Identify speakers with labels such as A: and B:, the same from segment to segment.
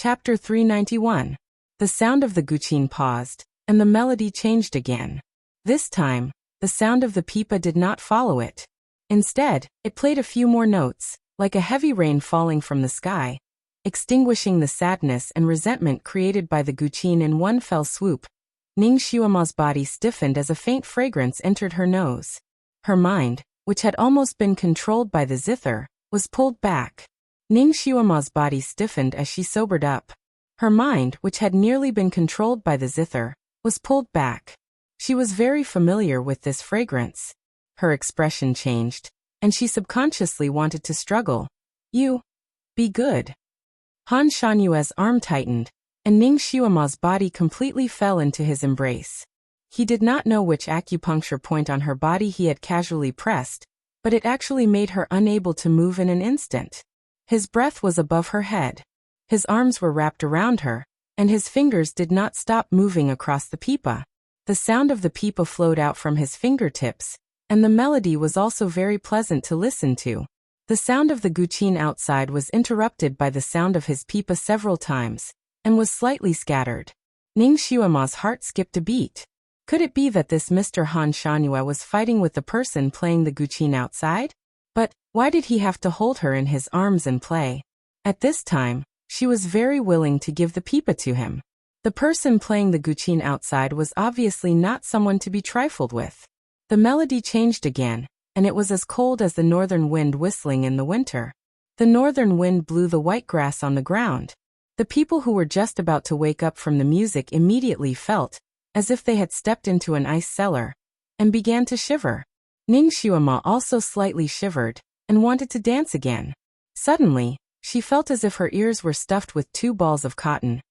A: Chapter 391. The sound of the guqin paused, and the melody changed again. This time, the sound of the pipa did not follow it. Instead, it played a few more notes, like a heavy rain falling from the sky, extinguishing the sadness and resentment created by the guqin in one fell swoop. Ning Xuema's body stiffened as a faint fragrance entered her nose. Her mind, which had almost been controlled by the zither, was pulled back. Ning Xuema's body stiffened as she sobered up. Her mind, which had nearly been controlled by the zither, was pulled back. She was very familiar with this fragrance. Her expression changed, and she subconsciously wanted to struggle. You. Be good. Han Shangyue's arm tightened, and Ning Xuema's body completely fell into his embrace. He did not know which acupuncture point on her body he had casually pressed, but it actually made her unable to move in an instant. His breath was above her head. His arms were wrapped around her, and his fingers did not stop moving across the pipa. The sound of the pipa flowed out from his fingertips, and the melody was also very pleasant to listen to. The sound of the guqin outside was interrupted by the sound of his pipa several times, and was slightly scattered. Ning Xuema's heart skipped a beat. Could it be that this Mr. Han Shangyue was fighting with the person playing the guqin outside? But why did he have to hold her in his arms and play? At this time, she was very willing to give the pipa to him. The person playing the guqin outside was obviously not someone to be trifled with. The melody changed again, and it was as cold as the northern wind whistling in the winter. The northern wind blew the white grass on the ground. The people who were just about to wake up from the music immediately felt as if they had stepped into an ice cellar, and began to shiver. Ning Xuema also slightly shivered, and wanted to dance again. Suddenly, she felt as if her ears were stuffed with 2 balls of cotton,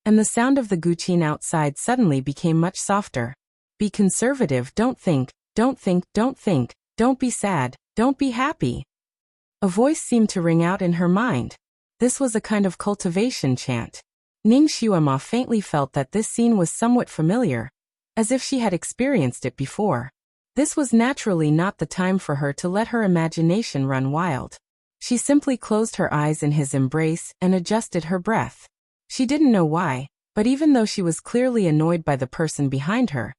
A: and the sound of the guqin outside suddenly became much softer. Be conservative, don't think, don't think, don't think, don't be sad, don't be happy. A voice seemed to ring out in her mind. This was a kind of cultivation chant. Ning Xuema faintly felt that this scene was somewhat familiar, as if she had experienced it before. This was naturally not the time for her to let her imagination run wild. She simply closed her eyes in his embrace and adjusted her breath. She didn't know why, but even though she was clearly annoyed by the person behind her,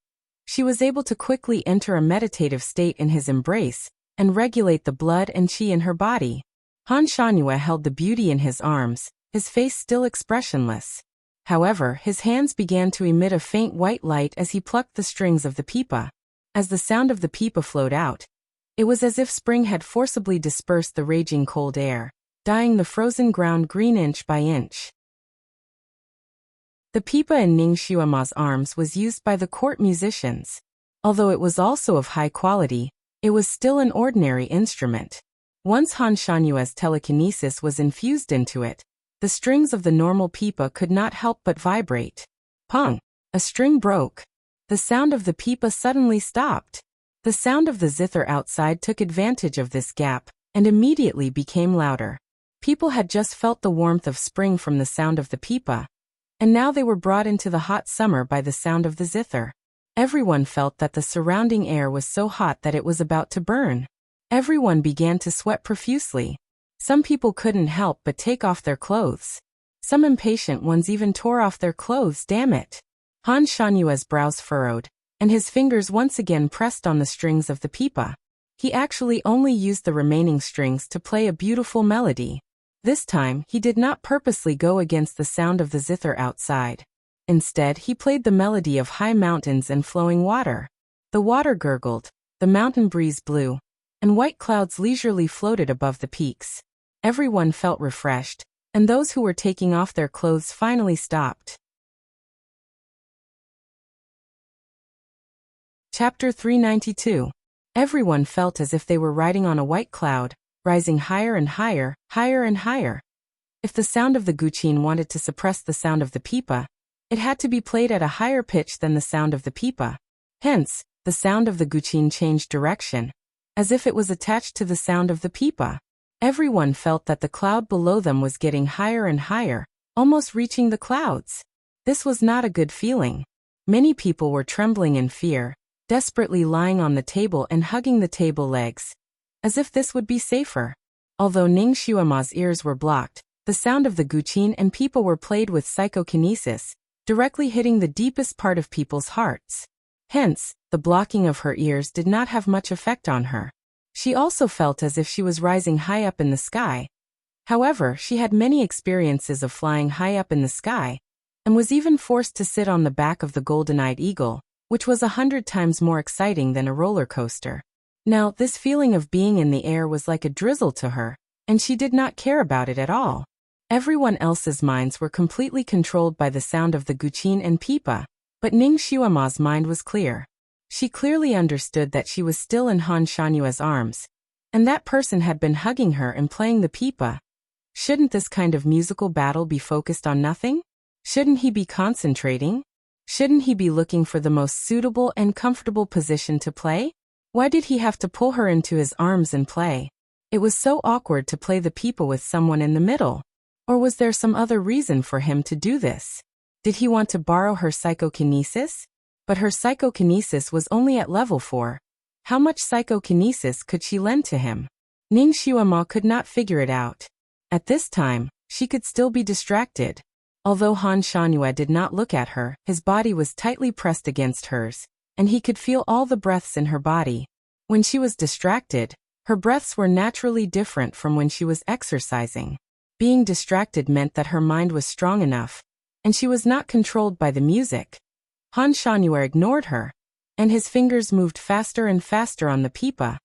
A: she was able to quickly enter a meditative state in his embrace and regulate the blood and qi in her body. Han Shangyue held the beauty in his arms, his face still expressionless. However, his hands began to emit a faint white light as he plucked the strings of the pipa. As the sound of the pipa flowed out, it was as if spring had forcibly dispersed the raging cold air, dyeing the frozen ground green inch by inch. The pipa in Ning Xuema's arms was used by the court musicians. Although it was also of high quality, it was still an ordinary instrument. Once Han Shanyue's telekinesis was infused into it, the strings of the normal pipa could not help but vibrate. Pong! A string broke. The sound of the pipa suddenly stopped. The sound of the zither outside took advantage of this gap, and immediately became louder. People had just felt the warmth of spring from the sound of the pipa, and now they were brought into the hot summer by the sound of the zither. Everyone felt that the surrounding air was so hot that it was about to burn. Everyone began to sweat profusely. Some people couldn't help but take off their clothes. Some impatient ones even tore off their clothes, damn it. Han Shanyue's brows furrowed, and his fingers once again pressed on the strings of the pipa. He actually only used the remaining strings to play a beautiful melody. This time, he did not purposely go against the sound of the zither outside. Instead, he played the melody of high mountains and flowing water. The water gurgled, the mountain breeze blew, and white clouds leisurely floated above the peaks. Everyone felt refreshed, and those who were taking off their clothes finally stopped. Chapter 392. Everyone felt as if they were riding on a white cloud, rising higher and higher, higher and higher. If the sound of the guqin wanted to suppress the sound of the pipa, it had to be played at a higher pitch than the sound of the pipa. Hence, the sound of the guqin changed direction, as if it was attached to the sound of the pipa. Everyone felt that the cloud below them was getting higher and higher, almost reaching the clouds. This was not a good feeling. Many people were trembling in fear, desperately lying on the table and hugging the table legs, as if this would be safer. Although Ning Xuema's ears were blocked, The sound of the guqin and pipa were played with psychokinesis, directly hitting the deepest part of people's hearts. Hence, the blocking of her ears did not have much effect on her. She also felt as if she was rising high up in the sky. However, she had many experiences of flying high up in the sky, and was even forced to sit on the back of the golden-eyed eagle, which was 100 times more exciting than a roller coaster. Now, this feeling of being in the air was like a drizzle to her, and she did not care about it at all. Everyone else's minds were completely controlled by the sound of the guqin and pipa, but Ning Xiuma's mind was clear. She clearly understood that she was still in Han Shanyue's arms, and that person had been hugging her and playing the pipa. Shouldn't this kind of musical battle be focused on nothing? Shouldn't he be concentrating? Shouldn't he be looking for the most suitable and comfortable position to play? Why did he have to pull her into his arms and play? It was so awkward to play the pipa with someone in the middle. Or was there some other reason for him to do this? Did he want to borrow her psychokinesis? But her psychokinesis was only at level 4. How much psychokinesis could she lend to him? Ning Xiuma could not figure it out. At this time, she could still be distracted. Although Han Shanyu did not look at her, his body was tightly pressed against hers, and he could feel all the breaths in her body. When she was distracted, her breaths were naturally different from when she was exercising. Being distracted meant that her mind was strong enough, and she was not controlled by the music. Han Shanyu ignored her, and his fingers moved faster and faster on the pipa,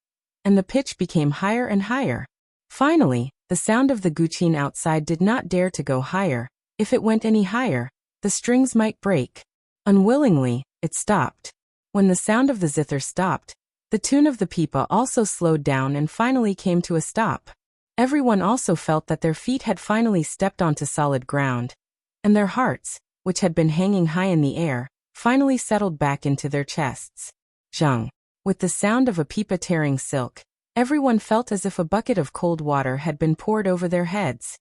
A: and the pitch became higher and higher. Finally, the sound of the guqin outside did not dare to go higher. If it went any higher, the strings might break. Unwillingly, it stopped. When the sound of the zither stopped, the tune of the pipa also slowed down and finally came to a stop. Everyone also felt that their feet had finally stepped onto solid ground, and their hearts, which had been hanging high in the air, finally settled back into their chests. Zhang. With the sound of a pipa tearing silk, everyone felt as if a bucket of cold water had been poured over their heads.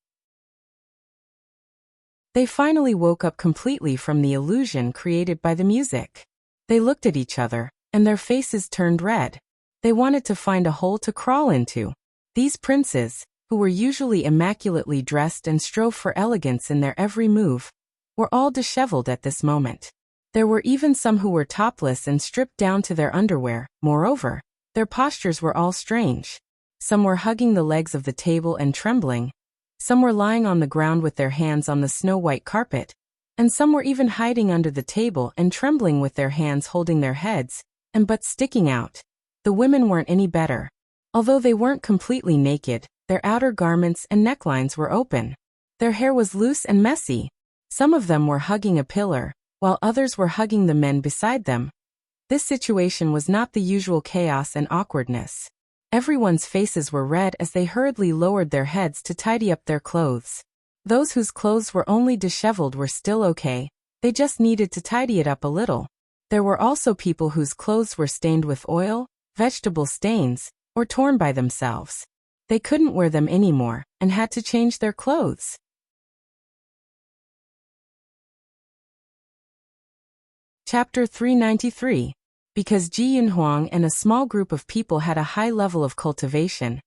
A: They finally woke up completely from the illusion created by the music. They looked at each other, and their faces turned red. They wanted to find a hole to crawl into. These princes, who were usually immaculately dressed and strove for elegance in their every move, were all disheveled at this moment. There were even some who were topless and stripped down to their underwear. Moreover, their postures were all strange. Some were hugging the legs of the table and trembling. Some were lying on the ground with their hands on the snow-white carpet, and some were even hiding under the table and trembling with their hands holding their heads, and butts sticking out. The women weren't any better. Although they weren't completely naked, their outer garments and necklines were open. Their hair was loose and messy. Some of them were hugging a pillar, while others were hugging the men beside them. This situation was not the usual chaos and awkwardness. Everyone's faces were red as they hurriedly lowered their heads to tidy up their clothes. Those whose clothes were only disheveled were still okay, they just needed to tidy it up a little. There were also people whose clothes were stained with oil, vegetable stains, or torn by themselves. They couldn't wear them anymore, and had to change their clothes. Chapter 393. Because Ji Yunhuang and a small group of people had a high level of cultivation,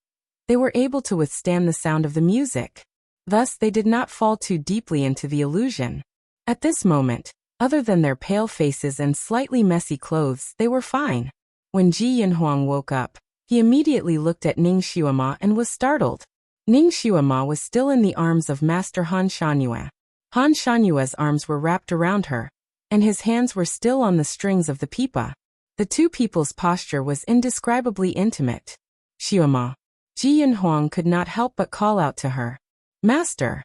A: they were able to withstand the sound of the music. Thus, they did not fall too deeply into the illusion. At this moment, other than their pale faces and slightly messy clothes, they were fine. When Ji Yunhuang woke up, he immediately looked at Ning Xiuma and was startled. Ning Xiuma was still in the arms of Master Han Shanyu. Han Shanyue's arms were wrapped around her, and his hands were still on the strings of the pipa. The two people's posture was indescribably intimate. Xiuma. Ji Yunhuang could not help but call out to her. Master!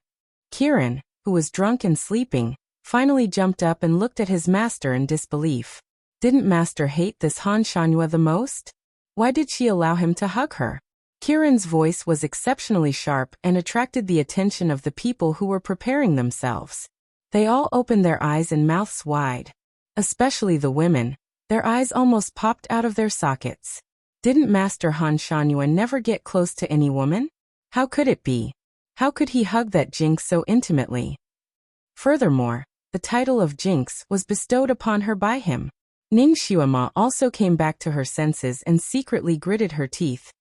A: Kiran, who was drunk and sleeping, finally jumped up and looked at his master in disbelief. Didn't Master hate this Han Shanyu the most? Why did she allow him to hug her? Kiran's voice was exceptionally sharp and attracted the attention of the people who were preparing themselves. They all opened their eyes and mouths wide. Especially the women. Their eyes almost popped out of their sockets. Didn't Master Han Shanyu never get close to any woman? How could it be? How could he hug that jinx so intimately? Furthermore, the title of jinx was bestowed upon her by him. Ning Xiuma also came back to her senses and secretly gritted her teeth.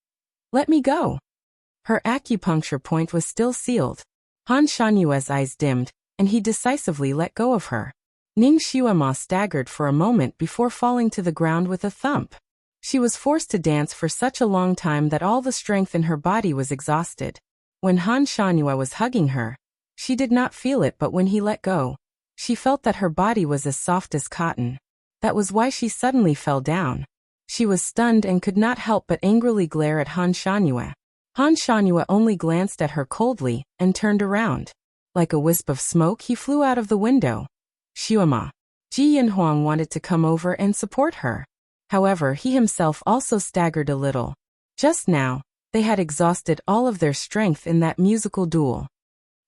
A: Let me go. Her acupuncture point was still sealed. Han Shanyue's eyes dimmed, and he decisively let go of her. Ning Xuema staggered for a moment before falling to the ground with a thump. She was forced to dance for such a long time that all the strength in her body was exhausted. When Han Shanyue was hugging her, she did not feel it, but when he let go, she felt that her body was as soft as cotton. That was why she suddenly fell down. She was stunned and could not help but angrily glare at Han Shanyue. Han Shanyue only glanced at her coldly and turned around. Like a wisp of smoke, he flew out of the window. Xuema. Ji Yinhuang wanted to come over and support her. However, he himself also staggered a little. Just now, they had exhausted all of their strength in that musical duel.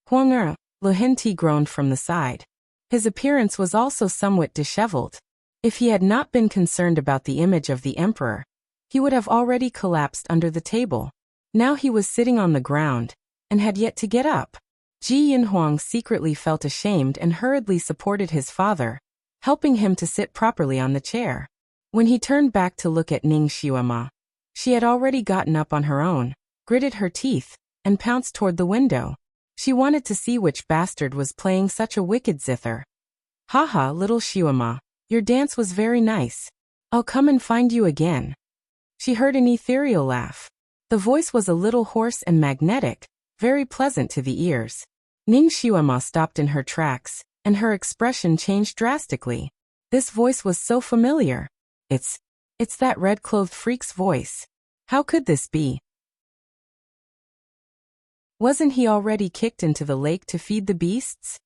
A: Huang Lu Hinti groaned from the side. His appearance was also somewhat disheveled. If he had not been concerned about the image of the emperor, he would have already collapsed under the table. Now he was sitting on the ground, and had yet to get up. Ji Yinhuang secretly felt ashamed and hurriedly supported his father, helping him to sit properly on the chair. When he turned back to look at Ning Xuema, she had already gotten up on her own, gritted her teeth, and pounced toward the window. She wanted to see which bastard was playing such a wicked zither. Haha, little Xuema, your dance was very nice. I'll come and find you again. She heard an ethereal laugh. The voice was a little hoarse and magnetic, very pleasant to the ears. Ning Xuema stopped in her tracks, and her expression changed drastically. This voice was so familiar. It's that red-clothed freak's voice. How could this be? Wasn't he already kicked into the lake to feed the beasts?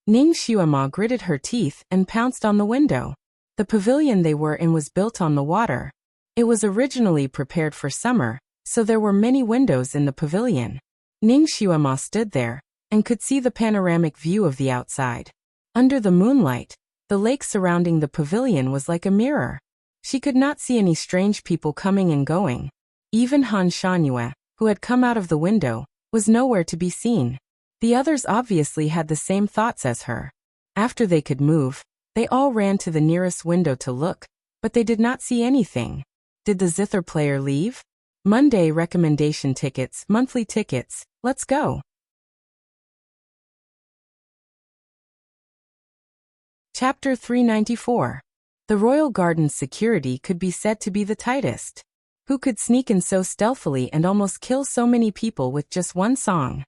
A: Ning Xuema gritted her teeth and pounced on the window. The pavilion they were in was built on the water. It was originally prepared for summer, so there were many windows in the pavilion. Ning Xuema stood there, and could see the panoramic view of the outside. Under the moonlight, the lake surrounding the pavilion was like a mirror. She could not see any strange people coming and going. Even Han Shanyue, who had come out of the window, was nowhere to be seen. The others obviously had the same thoughts as her. After they could move, they all ran to the nearest window to look, but they did not see anything. Did the zither player leave? Monday recommendation tickets, monthly tickets, let's go. Chapter 394. The royal garden's security could be said to be the tightest. Who could sneak in so stealthily and almost kill so many people with just one song?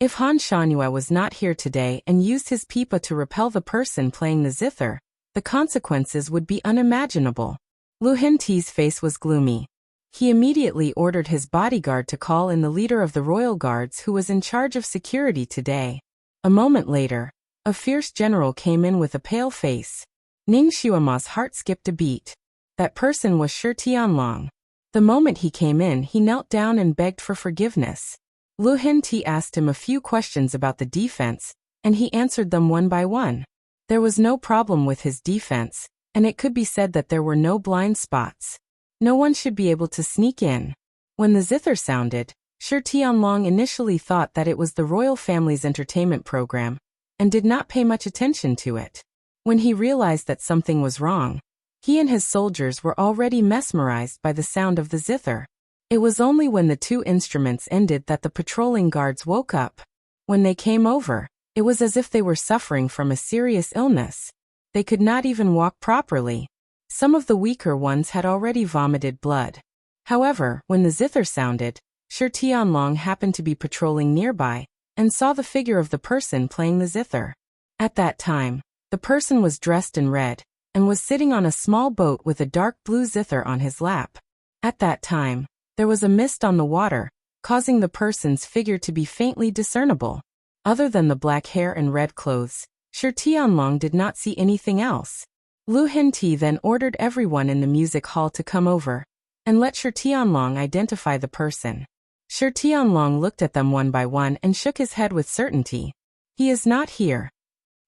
A: If Han Shanyue was not here today and used his pipa to repel the person playing the zither, the consequences would be unimaginable. Lu Hinti's face was gloomy. He immediately ordered his bodyguard to call in the leader of the royal guards who was in charge of security today. A moment later, a fierce general came in with a pale face. Ning Xuema's heart skipped a beat. That person was Shi Tianlong. The moment he came in, he knelt down and begged for forgiveness. Lu Hinti asked him a few questions about the defense, and he answered them one by one. There was no problem with his defense, and it could be said that there were no blind spots. No one should be able to sneak in. When the zither sounded, Shi Tianlong initially thought that it was the royal family's entertainment program, and did not pay much attention to it. When he realized that something was wrong, he and his soldiers were already mesmerized by the sound of the zither. It was only when the two instruments ended that the patrolling guards woke up. When they came over, it was as if they were suffering from a serious illness. They could not even walk properly. Some of the weaker ones had already vomited blood. However, when the zither sounded, Shi Tianlong happened to be patrolling nearby, and saw the figure of the person playing the zither. At that time, the person was dressed in red, and was sitting on a small boat with a dark blue zither on his lap. At that time, there was a mist on the water, causing the person's figure to be faintly discernible. Other than the black hair and red clothes, Shi Tianlong did not see anything else. Lu Hinti then ordered everyone in the music hall to come over, and let Shi Tianlong identify the person. Shi Tianlong looked at them one by one and shook his head with certainty. He is not here.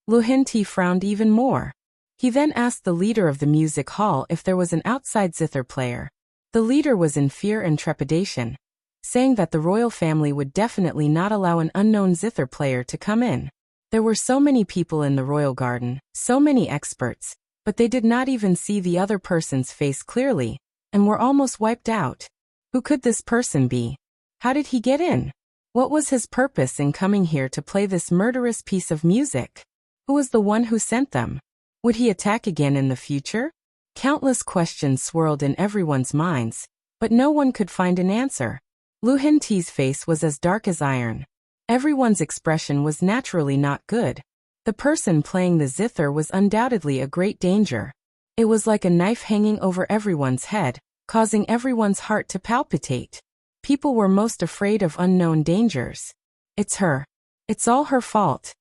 A: Lu Hinti frowned even more. He then asked the leader of the music hall if there was an outside zither player. The leader was in fear and trepidation, saying that the royal family would definitely not allow an unknown zither player to come in. There were so many people in the royal garden, so many experts, but they did not even see the other person's face clearly, and were almost wiped out. Who could this person be? How did he get in? What was his purpose in coming here to play this murderous piece of music? Who was the one who sent them? Would he attack again in the future? Countless questions swirled in everyone's minds, but no one could find an answer. Lu Henti's face was as dark as iron. Everyone's expression was naturally not good. The person playing the zither was undoubtedly a great danger. It was like a knife hanging over everyone's head, causing everyone's heart to palpitate. People were most afraid of unknown dangers. It's her. It's all her fault.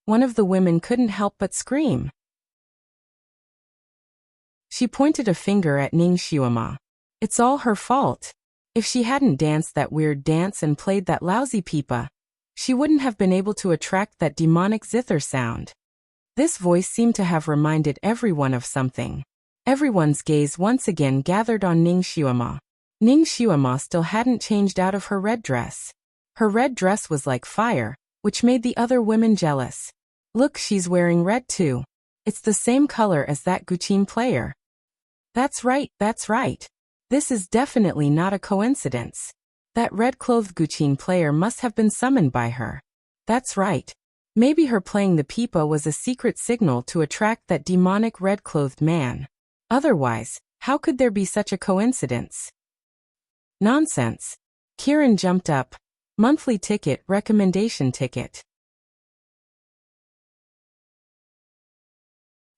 A: One of the women couldn't help but scream. She pointed a finger at Ning Xiuema. It's all her fault. If she hadn't danced that weird dance and played that lousy pipa, she wouldn't have been able to attract that demonic zither sound. This voice seemed to have reminded everyone of something. Everyone's gaze once again gathered on Ning Xiuema. Ning Xiuema still hadn't changed out of her red dress. Her red dress was like fire, which made the other women jealous. Look, she's wearing red too. It's the same color as that Guqin player. That's right, that's right. This is definitely not a coincidence. That red-clothed Guqin player must have been summoned by her. That's right. Maybe her playing the pipa was a secret signal to attract that demonic red-clothed man. Otherwise, how could there be such a coincidence? Nonsense. Kiran jumped up. Monthly ticket, recommendation ticket.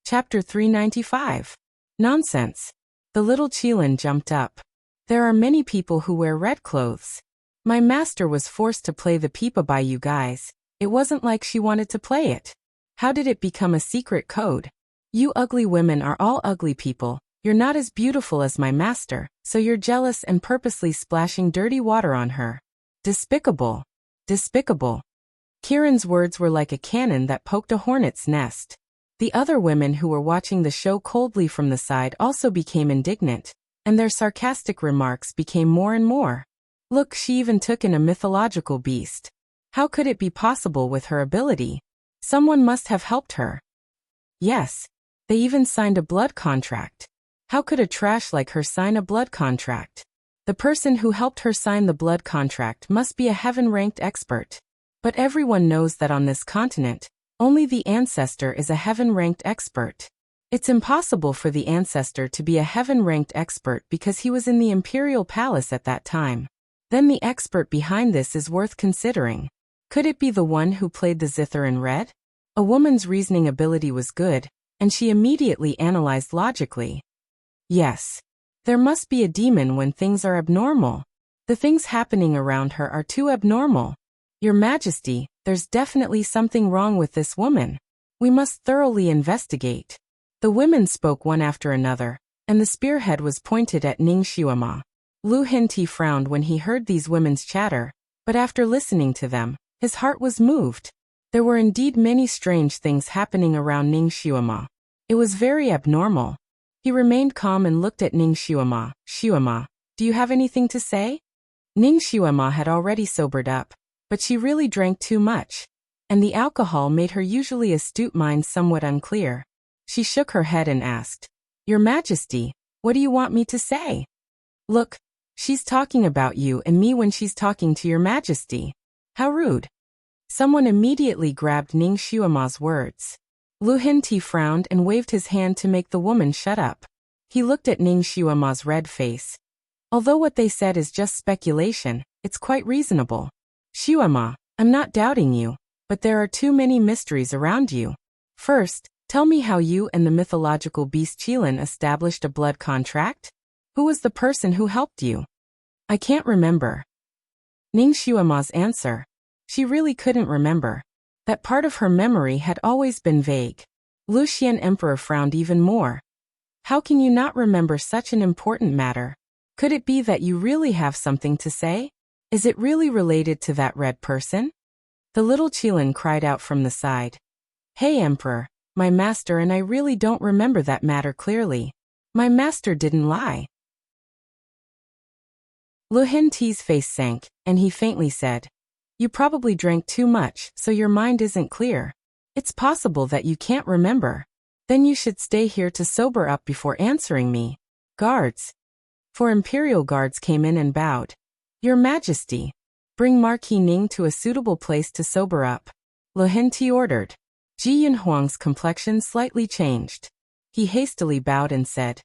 A: Chapter 395. Nonsense. The little Qilin jumped up. There are many people who wear red clothes. My master was forced to play the pipa by you guys. It wasn't like she wanted to play it. How did it become a secret code? You ugly women are all ugly people. You're not as beautiful as my master, so you're jealous and purposely splashing dirty water on her. Despicable. Despicable. Kiran's words were like a cannon that poked a hornet's nest. The other women who were watching the show coldly from the side also became indignant, and their sarcastic remarks became more and more. Look, she even took in a mythological beast. How could it be possible with her ability? Someone must have helped her. Yes. They even signed a blood contract. How could a trash like her sign a blood contract? The person who helped her sign the blood contract must be a heaven-ranked expert. But everyone knows that on this continent, only the ancestor is a heaven-ranked expert. It's impossible for the ancestor to be a heaven-ranked expert because he was in the imperial palace at that time. Then the expert behind this is worth considering. Could it be the one who played the zither in red? A woman's reasoning ability was good, and she immediately analyzed logically. Yes. There must be a demon when things are abnormal. The things happening around her are too abnormal. Your Majesty, there's definitely something wrong with this woman. We must thoroughly investigate. The women spoke one after another, and the spearhead was pointed at Ning Xiuema. Lu Henti frowned when he heard these women's chatter, but after listening to them, his heart was moved. There were indeed many strange things happening around Ning Xiuema. It was very abnormal. He remained calm and looked at Ning Xiuema. Xiuema, do you have anything to say? Ning Xiuema had already sobered up, but she really drank too much, and the alcohol made her usually astute mind somewhat unclear. She shook her head and asked, Your Majesty, what do you want me to say? Look, she's talking about you and me when she's talking to Your Majesty. How rude. Someone immediately grabbed Ning Xiuema's words. Lu Henti frowned and waved his hand to make the woman shut up. He looked at Ning Xiuema's red face. Although what they said is just speculation, it's quite reasonable. Xiuema, I'm not doubting you, but there are too many mysteries around you. First, tell me how you and the mythological beast Qilin established a blood contract? Who was the person who helped you? I can't remember. Ning Xiuema's answer. She really couldn't remember. That part of her memory had always been vague. Lu Xian Emperor frowned even more. How can you not remember such an important matter? Could it be that you really have something to say? Is it really related to that red person? The little Qilin cried out from the side. Hey Emperor, my master and I really don't remember that matter clearly. My master didn't lie. Lu Henti's face sank, and he faintly said, You probably drank too much, so your mind isn't clear. It's possible that you can't remember. Then you should stay here to sober up before answering me. Guards. 4 imperial guards came in and bowed. Your Majesty. Bring Marquis Ning to a suitable place to sober up. Lu Henti ordered. Ji Yunhuang's complexion slightly changed. He hastily bowed and said,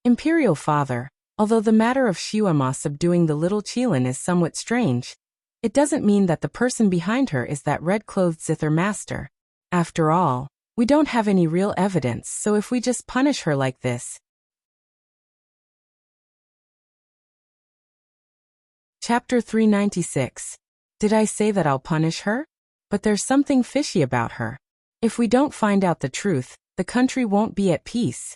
A: Imperial Father, although the matter of Xiuema subduing the little Qilin is somewhat strange, it doesn't mean that the person behind her is that red-clothed zither master. After all, we don't have any real evidence, so if we just punish her like this. Chapter 396. Did I say that I'll punish her? But there's something fishy about her. If we don't find out the truth, the country won't be at peace.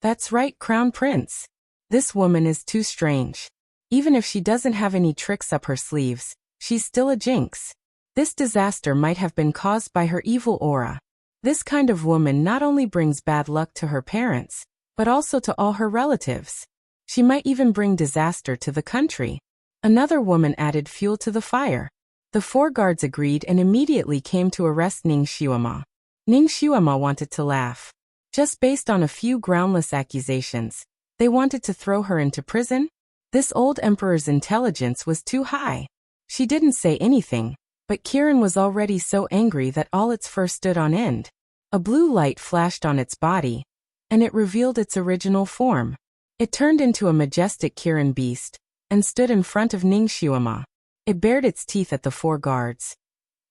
A: That's right, Crown Prince. This woman is too strange. Even if she doesn't have any tricks up her sleeves, she's still a jinx. This disaster might have been caused by her evil aura. This kind of woman not only brings bad luck to her parents, but also to all her relatives. She might even bring disaster to the country. Another woman added fuel to the fire. The 4 guards agreed and immediately came to arrest Ning Xiuema. Ning Xiuema wanted to laugh. Just based on a few groundless accusations, they wanted to throw her into prison? This old emperor's intelligence was too high. She didn't say anything, but Kirin was already so angry that all its fur stood on end. A blue light flashed on its body, and it revealed its original form. It turned into a majestic Kirin beast, and stood in front of Ning Xiuema. It bared its teeth at the 4 guards.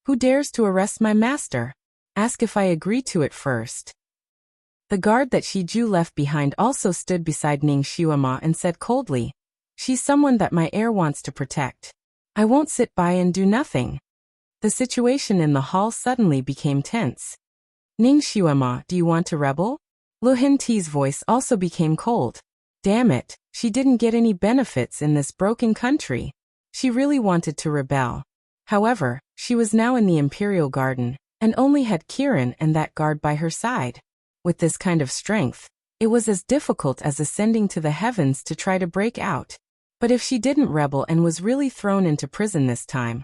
A: Who dares to arrest my master? Ask if I agree to it first. The guard that Shiju left behind also stood beside Ning Xiuema and said coldly, She's someone that my heir wants to protect. I won't sit by and do nothing. The situation in the hall suddenly became tense. Ning Xiuema, do you want to rebel? Lu Henti's voice also became cold. Damn it, she didn't get any benefits in this broken country. She really wanted to rebel. However, she was now in the Imperial Garden, and only had Kirin and that guard by her side. With this kind of strength, it was as difficult as ascending to the heavens to try to break out. But if she didn't rebel and was really thrown into prison this time,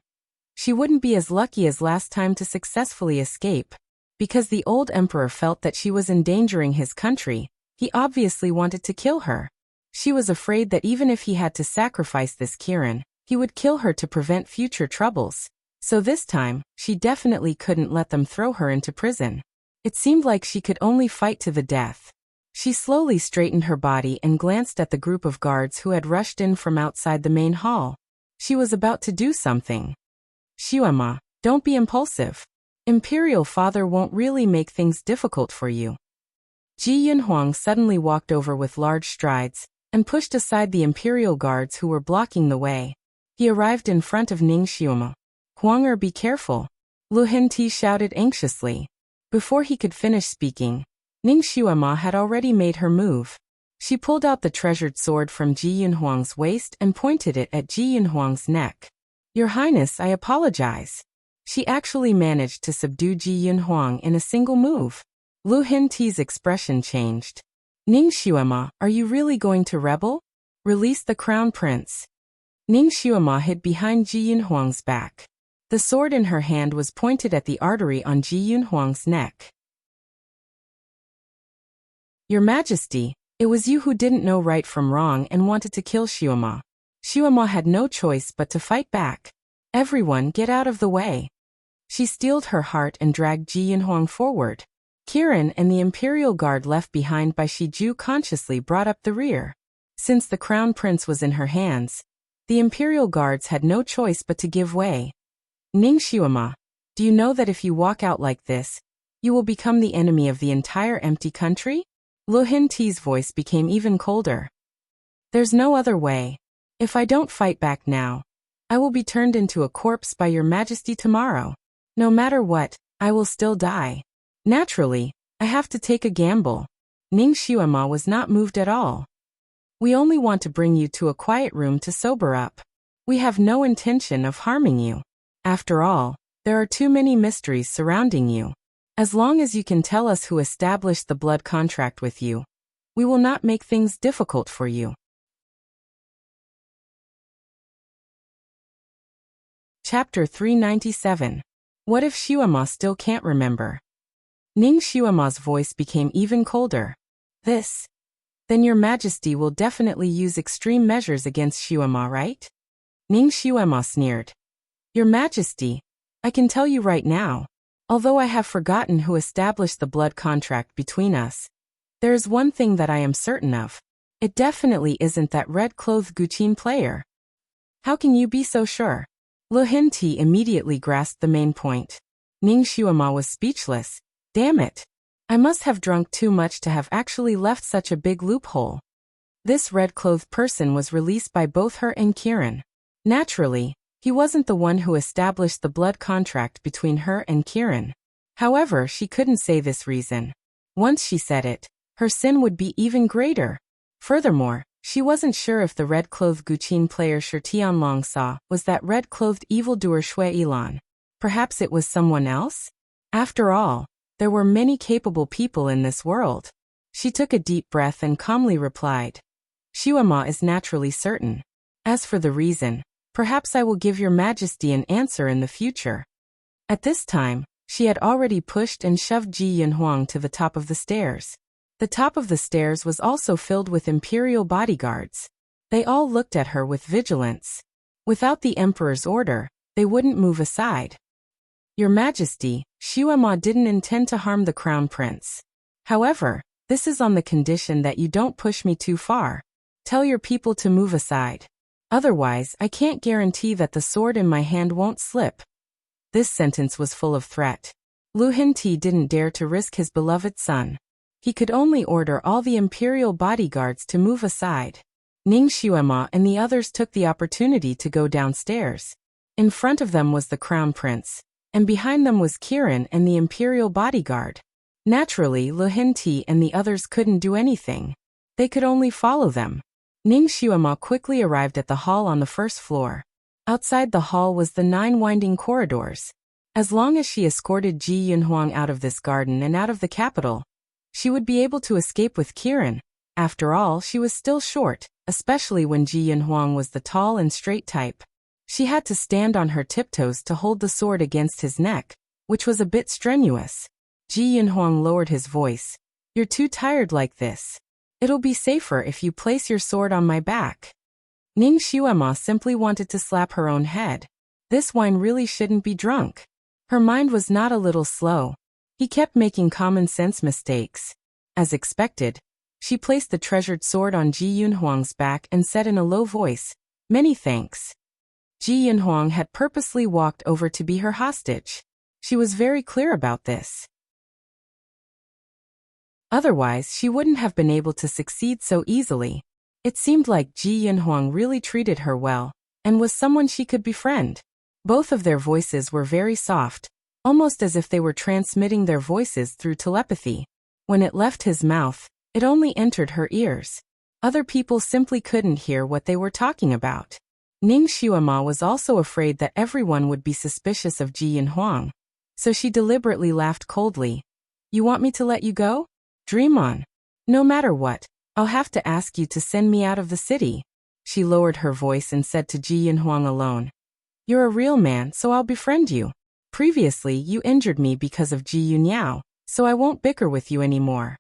A: she wouldn't be as lucky as last time to successfully escape. Because the old emperor felt that she was endangering his country, he obviously wanted to kill her. She was afraid that even if he had to sacrifice this Kirin, he would kill her to prevent future troubles. So this time, she definitely couldn't let them throw her into prison. It seemed like she could only fight to the death. She slowly straightened her body and glanced at the group of guards who had rushed in from outside the main hall. She was about to do something. Xiuema, don't be impulsive. Imperial Father won't really make things difficult for you. Ji Yunhuang suddenly walked over with large strides, and pushed aside the Imperial guards who were blocking the way. He arrived in front of Ning Xiuema. Huang'er, be careful. Lu Henti shouted anxiously. Before he could finish speaking, Ning Xiuema had already made her move. She pulled out the treasured sword from Ji Yunhuang's waist and pointed it at Ji Yunhuang's neck. Your Highness, I apologize. She actually managed to subdue Ji Yunhuang in a single move. Lu Henti's expression changed. Ning Xiuema, are you really going to rebel? Release the Crown Prince. Ning Xiuema hid behind Ji Yunhuang's back. The sword in her hand was pointed at the artery on Ji Yunhuang's neck. Your Majesty, it was you who didn't know right from wrong and wanted to kill Xiuema. Xiuema had no choice but to fight back. Everyone, get out of the way. She steeled her heart and dragged Ji Yunhuang forward. Kirin and the Imperial Guard left behind by Shiju consciously brought up the rear. Since the Crown Prince was in her hands, the Imperial Guards had no choice but to give way. Ning Xiuema, do you know that if you walk out like this, you will become the enemy of the entire empty country? Lu Henti's voice became even colder. There's no other way. If I don't fight back now, I will be turned into a corpse by your Majesty tomorrow. No matter what, I will still die. Naturally, I have to take a gamble. Ning Xiuema was not moved at all. We only want to bring you to a quiet room to sober up. We have no intention of harming you. After all, there are too many mysteries surrounding you. As long as you can tell us who established the blood contract with you, we will not make things difficult for you. Chapter 397. What if Xiuema still can't remember? Ning Xiuema's voice became even colder. Then your Majesty will definitely use extreme measures against Xiuema, right? Ning Xiuema sneered. Your Majesty, I can tell you right now, although I have forgotten who established the blood contract between us, there is one thing that I am certain of. It definitely isn't that red-clothed Guqin player. How can you be so sure? Lu Hinti immediately grasped the main point. Ning Xuema was speechless. Damn it. I must have drunk too much to have actually left such a big loophole. This red-clothed person was released by both her and Kiran. Naturally, he wasn't the one who established the blood contract between her and Kiran. However, she couldn't say this reason. Once she said it, her sin would be even greater. Furthermore, she wasn't sure if the red-clothed Guqin player Shi Tianlong saw was that red-clothed evildoer Shui Yilan. Perhaps it was someone else? After all, there were many capable people in this world. She took a deep breath and calmly replied. Xuema is naturally certain. As for the reason, perhaps I will give your Majesty an answer in the future. At this time, she had already pushed and shoved Ji Yinhuang to the top of the stairs. The top of the stairs was also filled with imperial bodyguards. They all looked at her with vigilance. Without the emperor's order, they wouldn't move aside. Your Majesty, Xuema didn't intend to harm the crown prince. However, this is on the condition that you don't push me too far. Tell your people to move aside. Otherwise, I can't guarantee that the sword in my hand won't slip. This sentence was full of threat. Lu Hinti didn't dare to risk his beloved son. He could only order all the imperial bodyguards to move aside. Ning Xuema and the others took the opportunity to go downstairs. In front of them was the crown prince, and behind them was Kiran and the imperial bodyguard. Naturally, Lu Hinti and the others couldn't do anything. They could only follow them. Ning Xuema quickly arrived at the hall on the first floor. Outside the hall was the 9 winding corridors. As long as she escorted Ji Yinhuang out of this garden and out of the capital, she would be able to escape with Kiran. After all, she was still short, especially when Ji Yinhuang was the tall and straight type. She had to stand on her tiptoes to hold the sword against his neck, which was a bit strenuous. Ji Yinhuang lowered his voice. You're too tired like this. It'll be safer if you place your sword on my back. Ning Xuema simply wanted to slap her own head. This wine really shouldn't be drunk. Her mind was not a little slow. He kept making common sense mistakes. As expected, she placed the treasured sword on Ji Yinhuang's back and said in a low voice, "Many thanks." Ji Yinhuang had purposely walked over to be her hostage. She was very clear about this. Otherwise, she wouldn't have been able to succeed so easily. It seemed like Ji Yinhuang really treated her well, and was someone she could befriend. Both of their voices were very soft, almost as if they were transmitting their voices through telepathy. When it left his mouth, it only entered her ears. Other people simply couldn't hear what they were talking about. Ning Xuema was also afraid that everyone would be suspicious of Ji Yinhuang, so she deliberately laughed coldly. You want me to let you go? Dream on. No matter what, I'll have to ask you to send me out of the city. She lowered her voice and said to Ji Yinhuang alone. You're a real man, so I'll befriend you. Previously, you injured me because of Ji Yunyao, so I won't bicker with you anymore.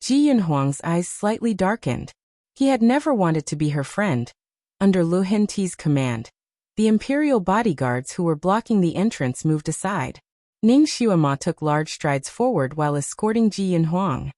A: Ji Yinhuang's eyes slightly darkened. He had never wanted to be her friend. Under Lu Hinti's command, the imperial bodyguards who were blocking the entrance moved aside. Ning Xuema took large strides forward while escorting Ji Yinhuang.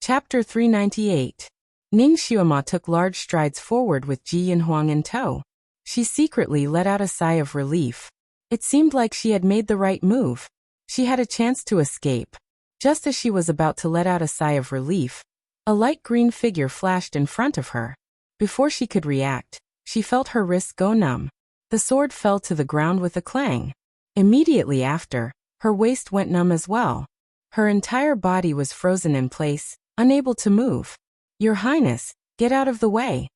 A: Chapter 398. Ning Xuema took large strides forward with Ji Yinhuang in tow. She secretly let out a sigh of relief. It seemed like she had made the right move. She had a chance to escape. Just as she was about to let out a sigh of relief, a light green figure flashed in front of her. Before she could react, she felt her wrists go numb. The sword fell to the ground with a clang. Immediately after, her waist went numb as well. Her entire body was frozen in place, unable to move. Your Highness, get out of the way.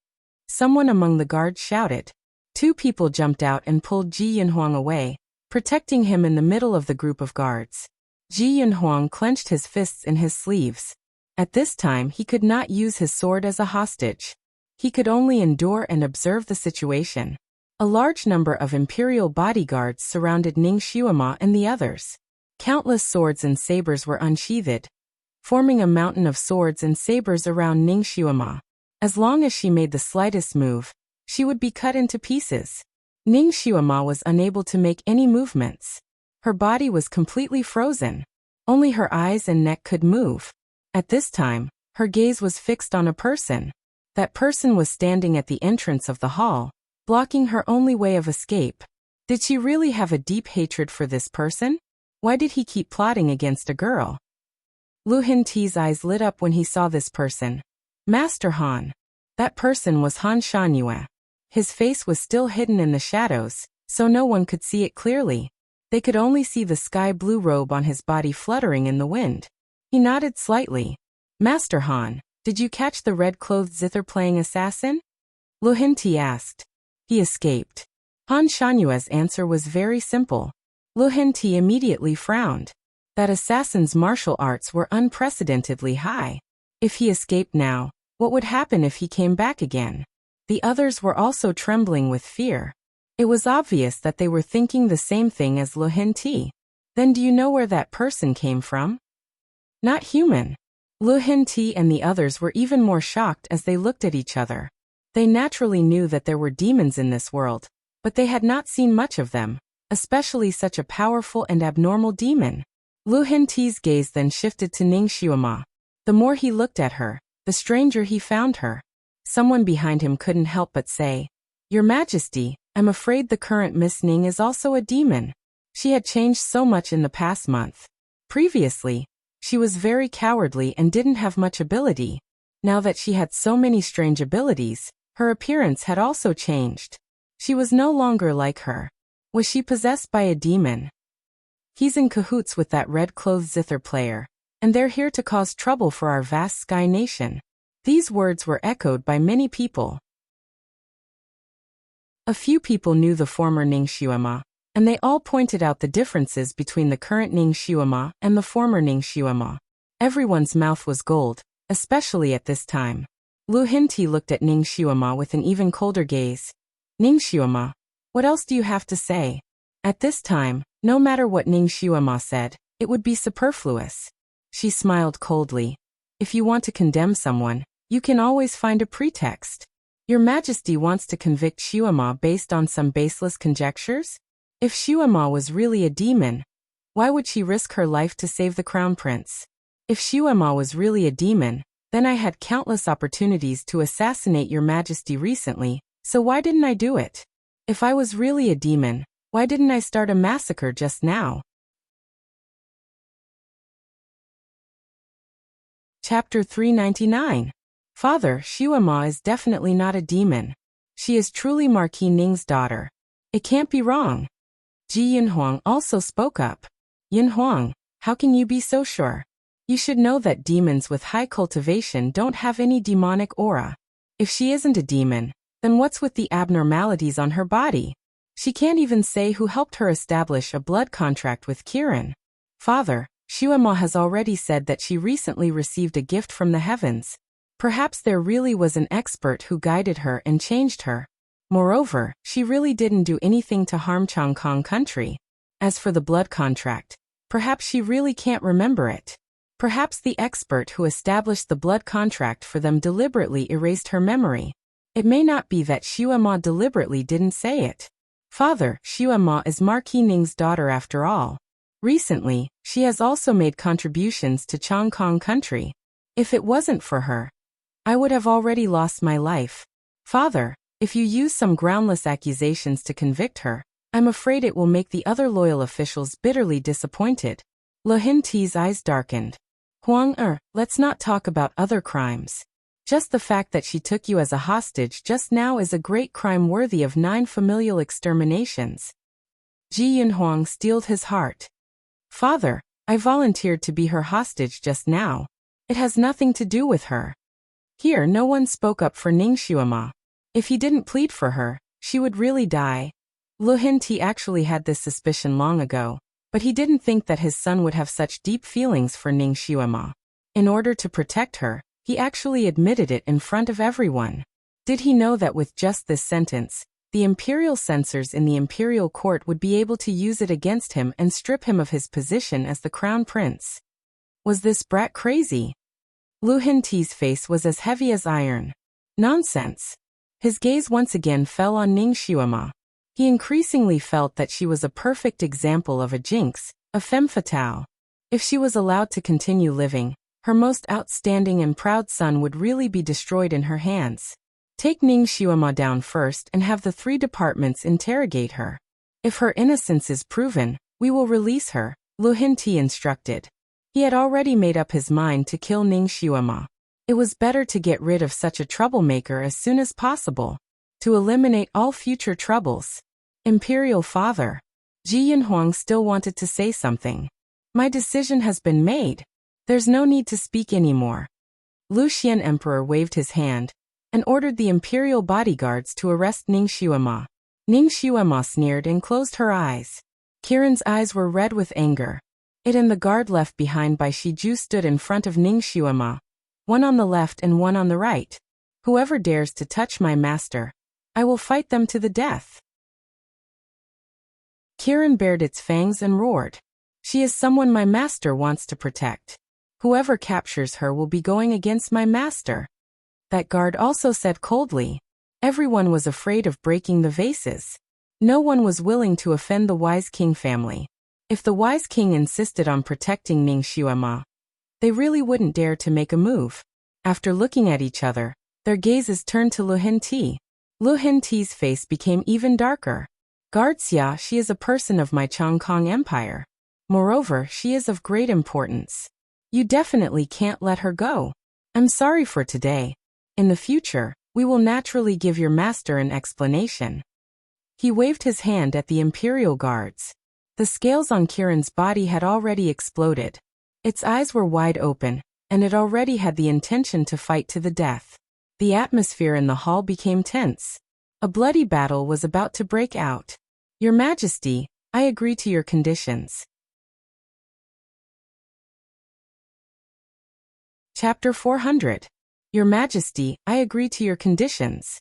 A: Someone among the guards shouted. 2 people jumped out and pulled Ji Yinhuang away, protecting him in the middle of the group of guards. Ji Yinhuang clenched his fists in his sleeves. At this time, he could not use his sword as a hostage. He could only endure and observe the situation. A large number of imperial bodyguards surrounded Ning Xuema and the others. Countless swords and sabers were unsheathed, forming a mountain of swords and sabers around Ning Xuema. As long as she made the slightest move, she would be cut into pieces. Ning Xiaoma was unable to make any movements. Her body was completely frozen. Only her eyes and neck could move. At this time, her gaze was fixed on a person. That person was standing at the entrance of the hall, blocking her only way of escape. Did she really have a deep hatred for this person? Why did he keep plotting against a girl? Lu Hinti's eyes lit up when he saw this person. Master Han. That person was Han Shangyue. His face was still hidden in the shadows, so no one could see it clearly. They could only see the sky blue robe on his body fluttering in the wind. He nodded slightly. Master Han, did you catch the red-clothed zither playing assassin? Lu Hinti asked. He escaped. Han Shanyue's answer was very simple. Lu Hinti immediately frowned. That assassin's martial arts were unprecedentedly high. If he escaped now, what would happen if he came back again? The others were also trembling with fear. It was obvious that they were thinking the same thing as Lu Hinti. Then do you know where that person came from? Not human. Lu Hinti and the others were even more shocked as they looked at each other. They naturally knew that there were demons in this world, but they had not seen much of them, especially such a powerful and abnormal demon. Lu Hinti's gaze then shifted to Ning Xiaoma. The more he looked at her, the stranger he found her. Someone behind him couldn't help but say, Your Majesty, I'm afraid the current Miss Ning is also a demon. She had changed so much in the past month. Previously, she was very cowardly and didn't have much ability. Now that she had so many strange abilities, her appearance had also changed. She was no longer like her. Was she possessed by a demon? He's in cahoots with that red-clothed zither player, and they're here to cause trouble for our vast sky nation. These words were echoed by many people. A few people knew the former Ning Xiaoma, and they all pointed out the differences between the current Ning Xiaoma and the former Ning Xiaoma. Everyone's mouth was gold, especially at this time. Lu Hinti looked at Ning Xiaoma with an even colder gaze. Ning Xiaoma, what else do you have to say? At this time, no matter what Ning Xiaoma said, it would be superfluous. She smiled coldly. If you want to condemn someone, you can always find a pretext. Your Majesty wants to convict Xiaoma based on some baseless conjectures? If Xiaoma was really a demon, why would she risk her life to save the crown prince? If Xiaoma was really a demon, then I had countless opportunities to assassinate your Majesty recently, so why didn't I do it? If I was really a demon, why didn't I start a massacre just now? Chapter 399. Father, Xiaoma is definitely not a demon. She is truly Marquis Ning's daughter. It can't be wrong. Ji Yinhuang also spoke up. Yinhuang, how can you be so sure? You should know that demons with high cultivation don't have any demonic aura. If she isn't a demon, then what's with the abnormalities on her body? She can't even say who helped her establish a blood contract with Kirin. Father, Xiaoma has already said that she recently received a gift from the heavens. Perhaps there really was an expert who guided her and changed her. Moreover, she really didn't do anything to harm Changkong country. As for the blood contract, perhaps she really can't remember it. Perhaps the expert who established the blood contract for them deliberately erased her memory. It may not be that Xiaoma deliberately didn't say it. Father, Xiaoma is Marquis Ning's daughter after all. Recently, she has also made contributions to Changkong country. If it wasn't for her, I would have already lost my life. Father, if you use some groundless accusations to convict her, I'm afraid it will make the other loyal officials bitterly disappointed. Lu Hinti's eyes darkened. Let's not talk about other crimes. Just the fact that she took you as a hostage just now is a great crime worthy of 9 familial exterminations. Ji Yinhuang steeled his heart. Father, I volunteered to be her hostage just now. It has nothing to do with her. Here no one spoke up for Ning Xiaoma. If he didn't plead for her, she would really die. Lu Hinti actually had this suspicion long ago, but he didn't think that his son would have such deep feelings for Ning Xiaoma. In order to protect her, he actually admitted it in front of everyone. Did he know that with just this sentence, the imperial censors in the imperial court would be able to use it against him and strip him of his position as the crown prince? Was this brat crazy? Lu Hinti's face was as heavy as iron. Nonsense. His gaze once again fell on Ning Xuema. He increasingly felt that she was a perfect example of a jinx, a femme fatale. If she was allowed to continue living, her most outstanding and proud son would really be destroyed in her hands. Take Ning Xuema down first and have the 3 departments interrogate her. If her innocence is proven, we will release her, Lu Hinti instructed. He had already made up his mind to kill Ning Xuema. It was better to get rid of such a troublemaker as soon as possible, to eliminate all future troubles. Imperial Father. Ji Yinhuang still wanted to say something. My decision has been made. There's no need to speak anymore. Lu Xian Emperor waved his hand and ordered the imperial bodyguards to arrest Ning Xuema. Ning Xuema sneered and closed her eyes. Kiran's eyes were red with anger. It and the guard left behind by Shiju stood in front of Ning Xuema, one on the left and one on the right. Whoever dares to touch my master, I will fight them to the death. Kiran bared its fangs and roared. She is someone my master wants to protect. Whoever captures her will be going against my master. That guard also said coldly. Everyone was afraid of breaking the vases. No one was willing to offend the wise king family. If the wise king insisted on protecting Ning Xuema, they really wouldn't dare to make a move. After looking at each other, their gazes turned to Lu Hinti. Lu Hinti's face became even darker. Guard Xia, she is a person of my Chongkong Empire. Moreover, she is of great importance. You definitely can't let her go. I'm sorry for today. In the future, we will naturally give your master an explanation. He waved his hand at the imperial guards. The scales on Kiran's body had already exploded. Its eyes were wide open, and it already had the intention to fight to the death. The atmosphere in the hall became tense. A bloody battle was about to break out. Your Majesty, I agree to your conditions. Chapter 400. Your Majesty, I agree to your conditions.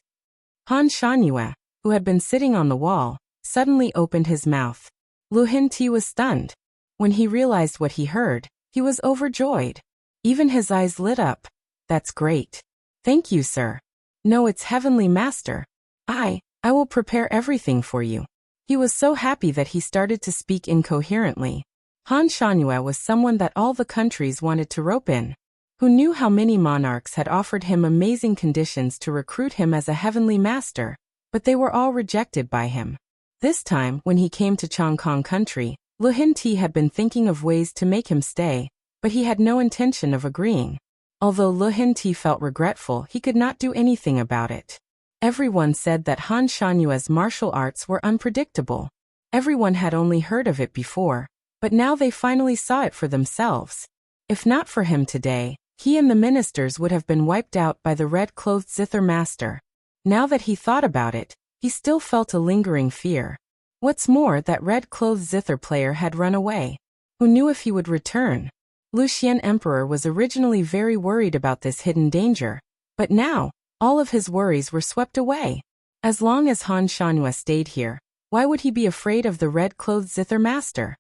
A: Han Shangyue, who had been sitting on the wall, suddenly opened his mouth. Lu Hinti was stunned. When he realized what he heard, he was overjoyed. Even his eyes lit up. That's great. Thank you, sir. No, it's Heavenly Master. I will prepare everything for you. He was so happy that he started to speak incoherently. Han Shangyue was someone that all the countries wanted to rope in, who knew how many monarchs had offered him amazing conditions to recruit him as a heavenly master, but they were all rejected by him. This time, when he came to Chongkong country, Lu Hinti had been thinking of ways to make him stay, but he had no intention of agreeing. Although Lu Hinti felt regretful, he could not do anything about it. Everyone said that Han Shanyue's martial arts were unpredictable. Everyone had only heard of it before, but now they finally saw it for themselves. If not for him today, he and the ministers would have been wiped out by the red-clothed zither master. Now that he thought about it, he still felt a lingering fear. What's more, that red-clothed zither player had run away. Who knew if he would return? Lu Xian Emperor was originally very worried about this hidden danger, but now, all of his worries were swept away. As long as Han Shangyue stayed here, why would he be afraid of the red-clothed zither master?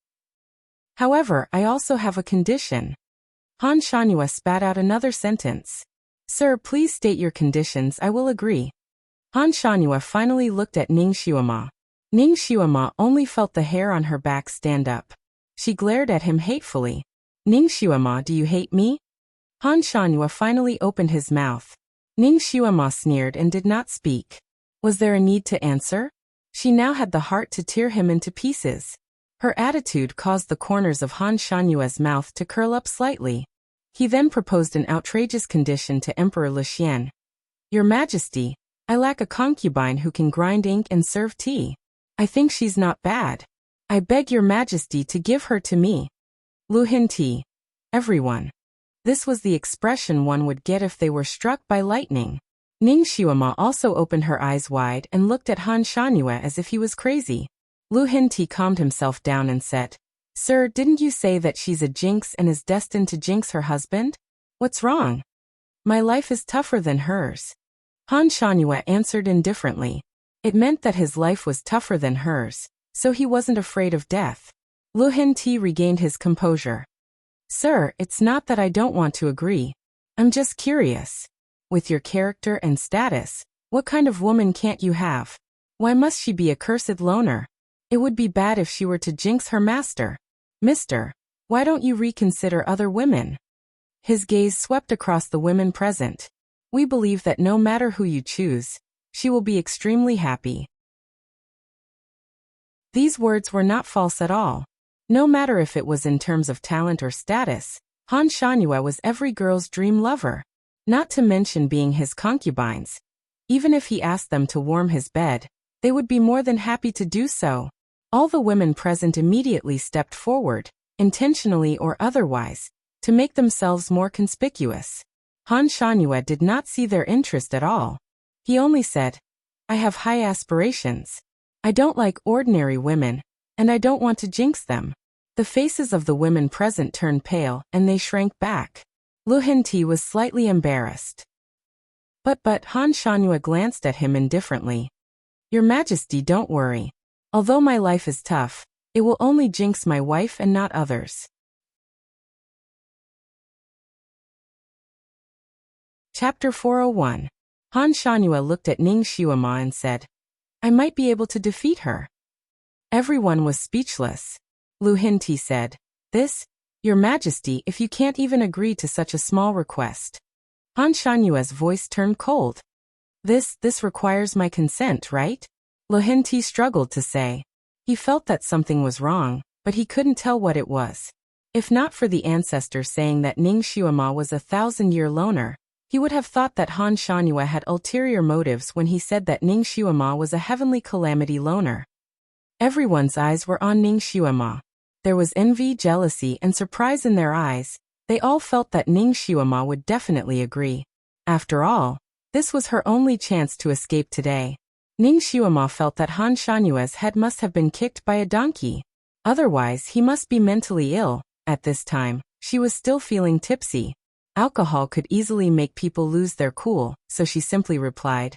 A: However, I also have a condition. Han Shangyue spat out another sentence. Sir, please state your conditions, I will agree. Han Shangyue finally looked at Ning Xuema. Ning Xuema only felt the hair on her back stand up. She glared at him hatefully. Ning Xuema, do you hate me? Han Shangyue finally opened his mouth. Ning Xuema sneered and did not speak. Was there a need to answer? She now had the heart to tear him into pieces. Her attitude caused the corners of Han Shanyue's mouth to curl up slightly. He then proposed an outrageous condition to Emperor Lu Xian. Your Majesty, I lack a concubine who can grind ink and serve tea. I think she's not bad. I beg your Majesty to give her to me. Lu Hinti. Everyone. This was the expression one would get if they were struck by lightning. Ning Xuema also opened her eyes wide and looked at Han Shangyue as if he was crazy. Lu Hinti calmed himself down and said, Sir, didn't you say that she's a jinx and is destined to jinx her husband? What's wrong? My life is tougher than hers. Han Shangyue answered indifferently. It meant that his life was tougher than hers, so he wasn't afraid of death. Lu Hinti regained his composure. Sir, it's not that I don't want to agree. I'm just curious. With your character and status, what kind of woman can't you have? Why must she be a cursed loner? It would be bad if she were to jinx her master. Mister, why don't you reconsider other women? His gaze swept across the women present. We believe that no matter who you choose, she will be extremely happy. These words were not false at all. No matter if it was in terms of talent or status, Han Shanhua was every girl's dream lover. Not to mention being his concubines. Even if he asked them to warm his bed, they would be more than happy to do so. All the women present immediately stepped forward, intentionally or otherwise, to make themselves more conspicuous. Han Shanhua did not see their interest at all. He only said, I have high aspirations. I don't like ordinary women, and I don't want to jinx them. The faces of the women present turned pale, and they shrank back. Lu Hengti was slightly embarrassed. But Han Shanhua glanced at him indifferently. Your Majesty, don't worry. Although my life is tough, it will only jinx my wife and not others. Chapter 401. Han Shanhua looked at Ning Xiuema and said, I might be able to defeat her. Everyone was speechless. Lu Hengti said, This, Your Majesty, if you can't even agree to such a small request. Han Shanhua's voice turned cold. This requires my consent, right? Lu Hengti struggled to say. He felt that something was wrong, but he couldn't tell what it was. If not for the ancestor saying that Ning Xiuema was a 1,000-year loner, he would have thought that Han Shanhua had ulterior motives when he said that Ning Xiuema was a heavenly calamity loner. Everyone's eyes were on Ning Xiuema. There was envy, jealousy, and surprise in their eyes. They all felt that Ning Xiuema would definitely agree. After all, this was her only chance to escape today. Ning Xiuema felt that Han Shanhua's head must have been kicked by a donkey. Otherwise, he must be mentally ill. At this time, she was still feeling tipsy. Alcohol could easily make people lose their cool, so she simply replied,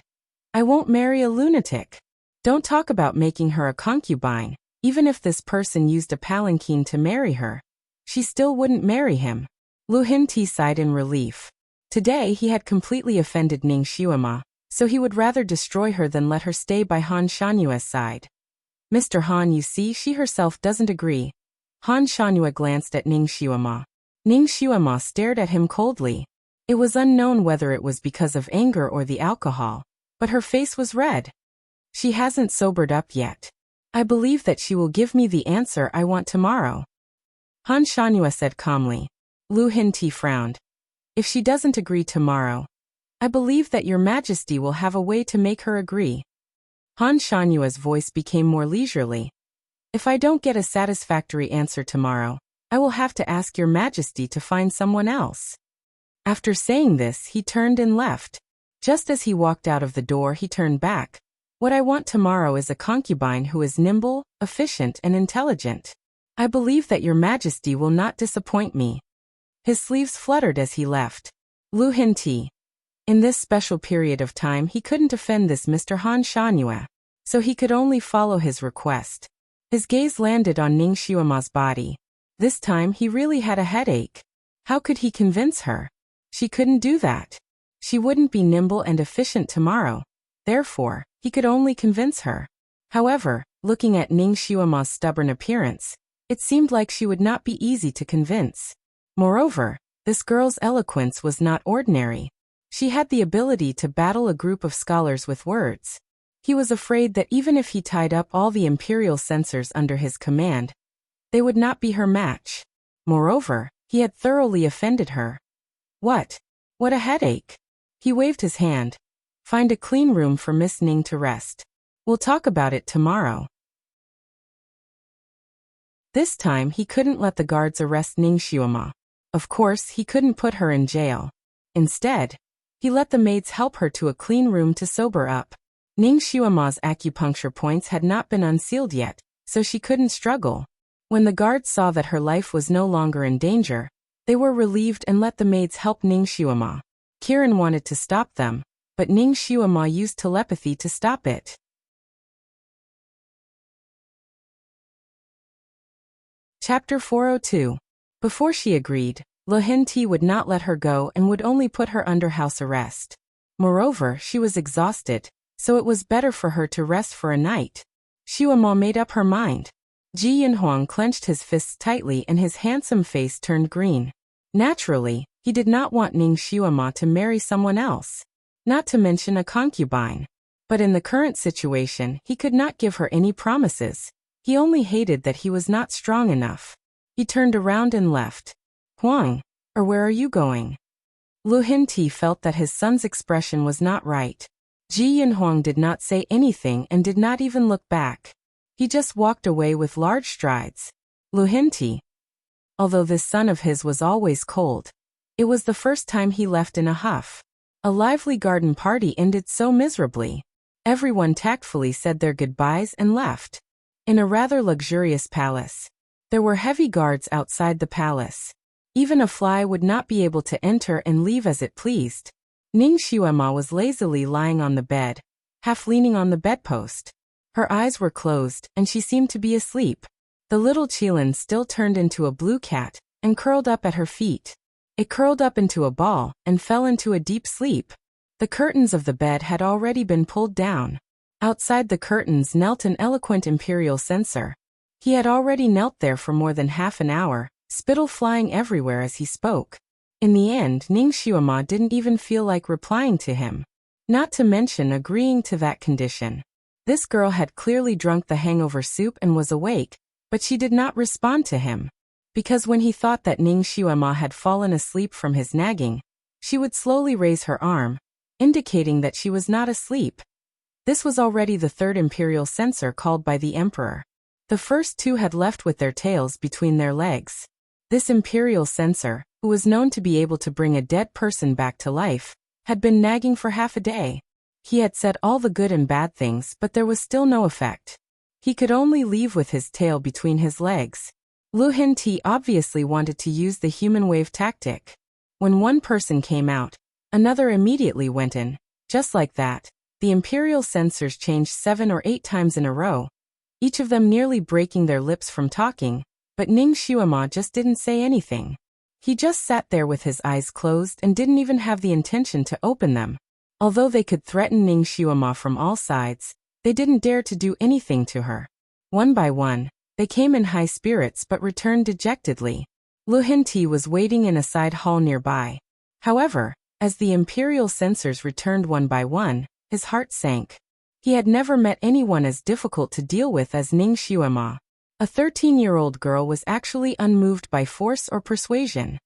A: I won't marry a lunatic. Don't talk about making her a concubine. Even if this person used a palanquin to marry her, she still wouldn't marry him. Lu Hengti sighed in relief. Today he had completely offended Ning Xiuema, so he would rather destroy her than let her stay by Han Shanhua's side. Mr. Han, you see, she herself doesn't agree. Han Shanhua glanced at Ning Xiuema. Ning Xiuema stared at him coldly. It was unknown whether it was because of anger or the alcohol, but her face was red. She hasn't sobered up yet. I believe that she will give me the answer I want tomorrow. Han Shanhua said calmly. Lu Hengti frowned. If she doesn't agree tomorrow, I believe that Your Majesty will have a way to make her agree. Han Shanhua's voice became more leisurely. If I don't get a satisfactory answer tomorrow, I will have to ask Your Majesty to find someone else. After saying this, he turned and left. Just as he walked out of the door, he turned back. What I want tomorrow is a concubine who is nimble, efficient, and intelligent. I believe that Your Majesty will not disappoint me. His sleeves fluttered as he left. Lu Hengti. In this special period of time he couldn't offend this Mr. Han Shanhua, so he could only follow his request. His gaze landed on Ning Xiuema's body. This time he really had a headache. How could he convince her? She couldn't do that. She wouldn't be nimble and efficient tomorrow. Therefore, he could only convince her. However, looking at Ning Xiuema's stubborn appearance, it seemed like she would not be easy to convince. Moreover, this girl's eloquence was not ordinary. She had the ability to battle a group of scholars with words. He was afraid that even if he tied up all the imperial censors under his command, they would not be her match. Moreover, he had thoroughly offended her. What a headache. He waved his hand. Find a clean room for Miss Ning to rest. We'll talk about it tomorrow. This time he couldn't let the guards arrest Ning Xiuema. Of course, he couldn't put her in jail. Instead, he let the maids help her to a clean room to sober up. Ning Xiuema's acupuncture points had not been unsealed yet, so she couldn't struggle. When the guards saw that her life was no longer in danger, they were relieved and let the maids help Ning Xiuema. Kiran wanted to stop them, but Ning Xiuema used telepathy to stop it. Chapter 402. Before she agreed, Lu Hengti would not let her go and would only put her under house arrest. Moreover, she was exhausted, so it was better for her to rest for a night. Xiuema made up her mind. Ji Yinhuang clenched his fists tightly and his handsome face turned green. Naturally, he did not want Ning Xiuema to marry someone else, not to mention a concubine. But in the current situation, he could not give her any promises. He only hated that he was not strong enough. He turned around and left. Huang, or where are you going? Lu Hinti felt that his son's expression was not right. Ji Yinhuang did not say anything and did not even look back. He just walked away with large strides. Lu Hinti. Although this son of his was always cold, it was the first time he left in a huff. A lively garden party ended so miserably. Everyone tactfully said their goodbyes and left. In a rather luxurious palace, there were heavy guards outside the palace. Even a fly would not be able to enter and leave as it pleased. Ning Xiuema was lazily lying on the bed, half leaning on the bedpost. Her eyes were closed, and she seemed to be asleep. The little Qilin still turned into a blue cat, and curled up at her feet. It curled up into a ball, and fell into a deep sleep. The curtains of the bed had already been pulled down. Outside the curtains knelt an eloquent imperial censor. He had already knelt there for more than half an hour, spittle flying everywhere as he spoke. In the end, Ning Xiuema didn't even feel like replying to him, not to mention agreeing to that condition. This girl had clearly drunk the hangover soup and was awake, but she did not respond to him. Because when he thought that Ning Xiuema had fallen asleep from his nagging, she would slowly raise her arm, indicating that she was not asleep. This was already the third imperial censor called by the emperor. The first two had left with their tails between their legs. This imperial censor, who was known to be able to bring a dead person back to life, had been nagging for half a day. He had said all the good and bad things, but there was still no effect. He could only leave with his tail between his legs. Lu Hinti obviously wanted to use the human wave tactic. When one person came out, another immediately went in. Just like that, the imperial censors changed 7 or 8 times in a row, each of them nearly breaking their lips from talking, but Ning Xiuema just didn't say anything. He just sat there with his eyes closed and didn't even have the intention to open them. Although they could threaten Ning Xiuema from all sides, they didn't dare to do anything to her. One by one, they came in high spirits but returned dejectedly. Lu Hinti was waiting in a side hall nearby. However, as the imperial censors returned one by one, his heart sank. He had never met anyone as difficult to deal with as Ning Xiuema. A 13-year-old girl was actually unmoved by force or persuasion.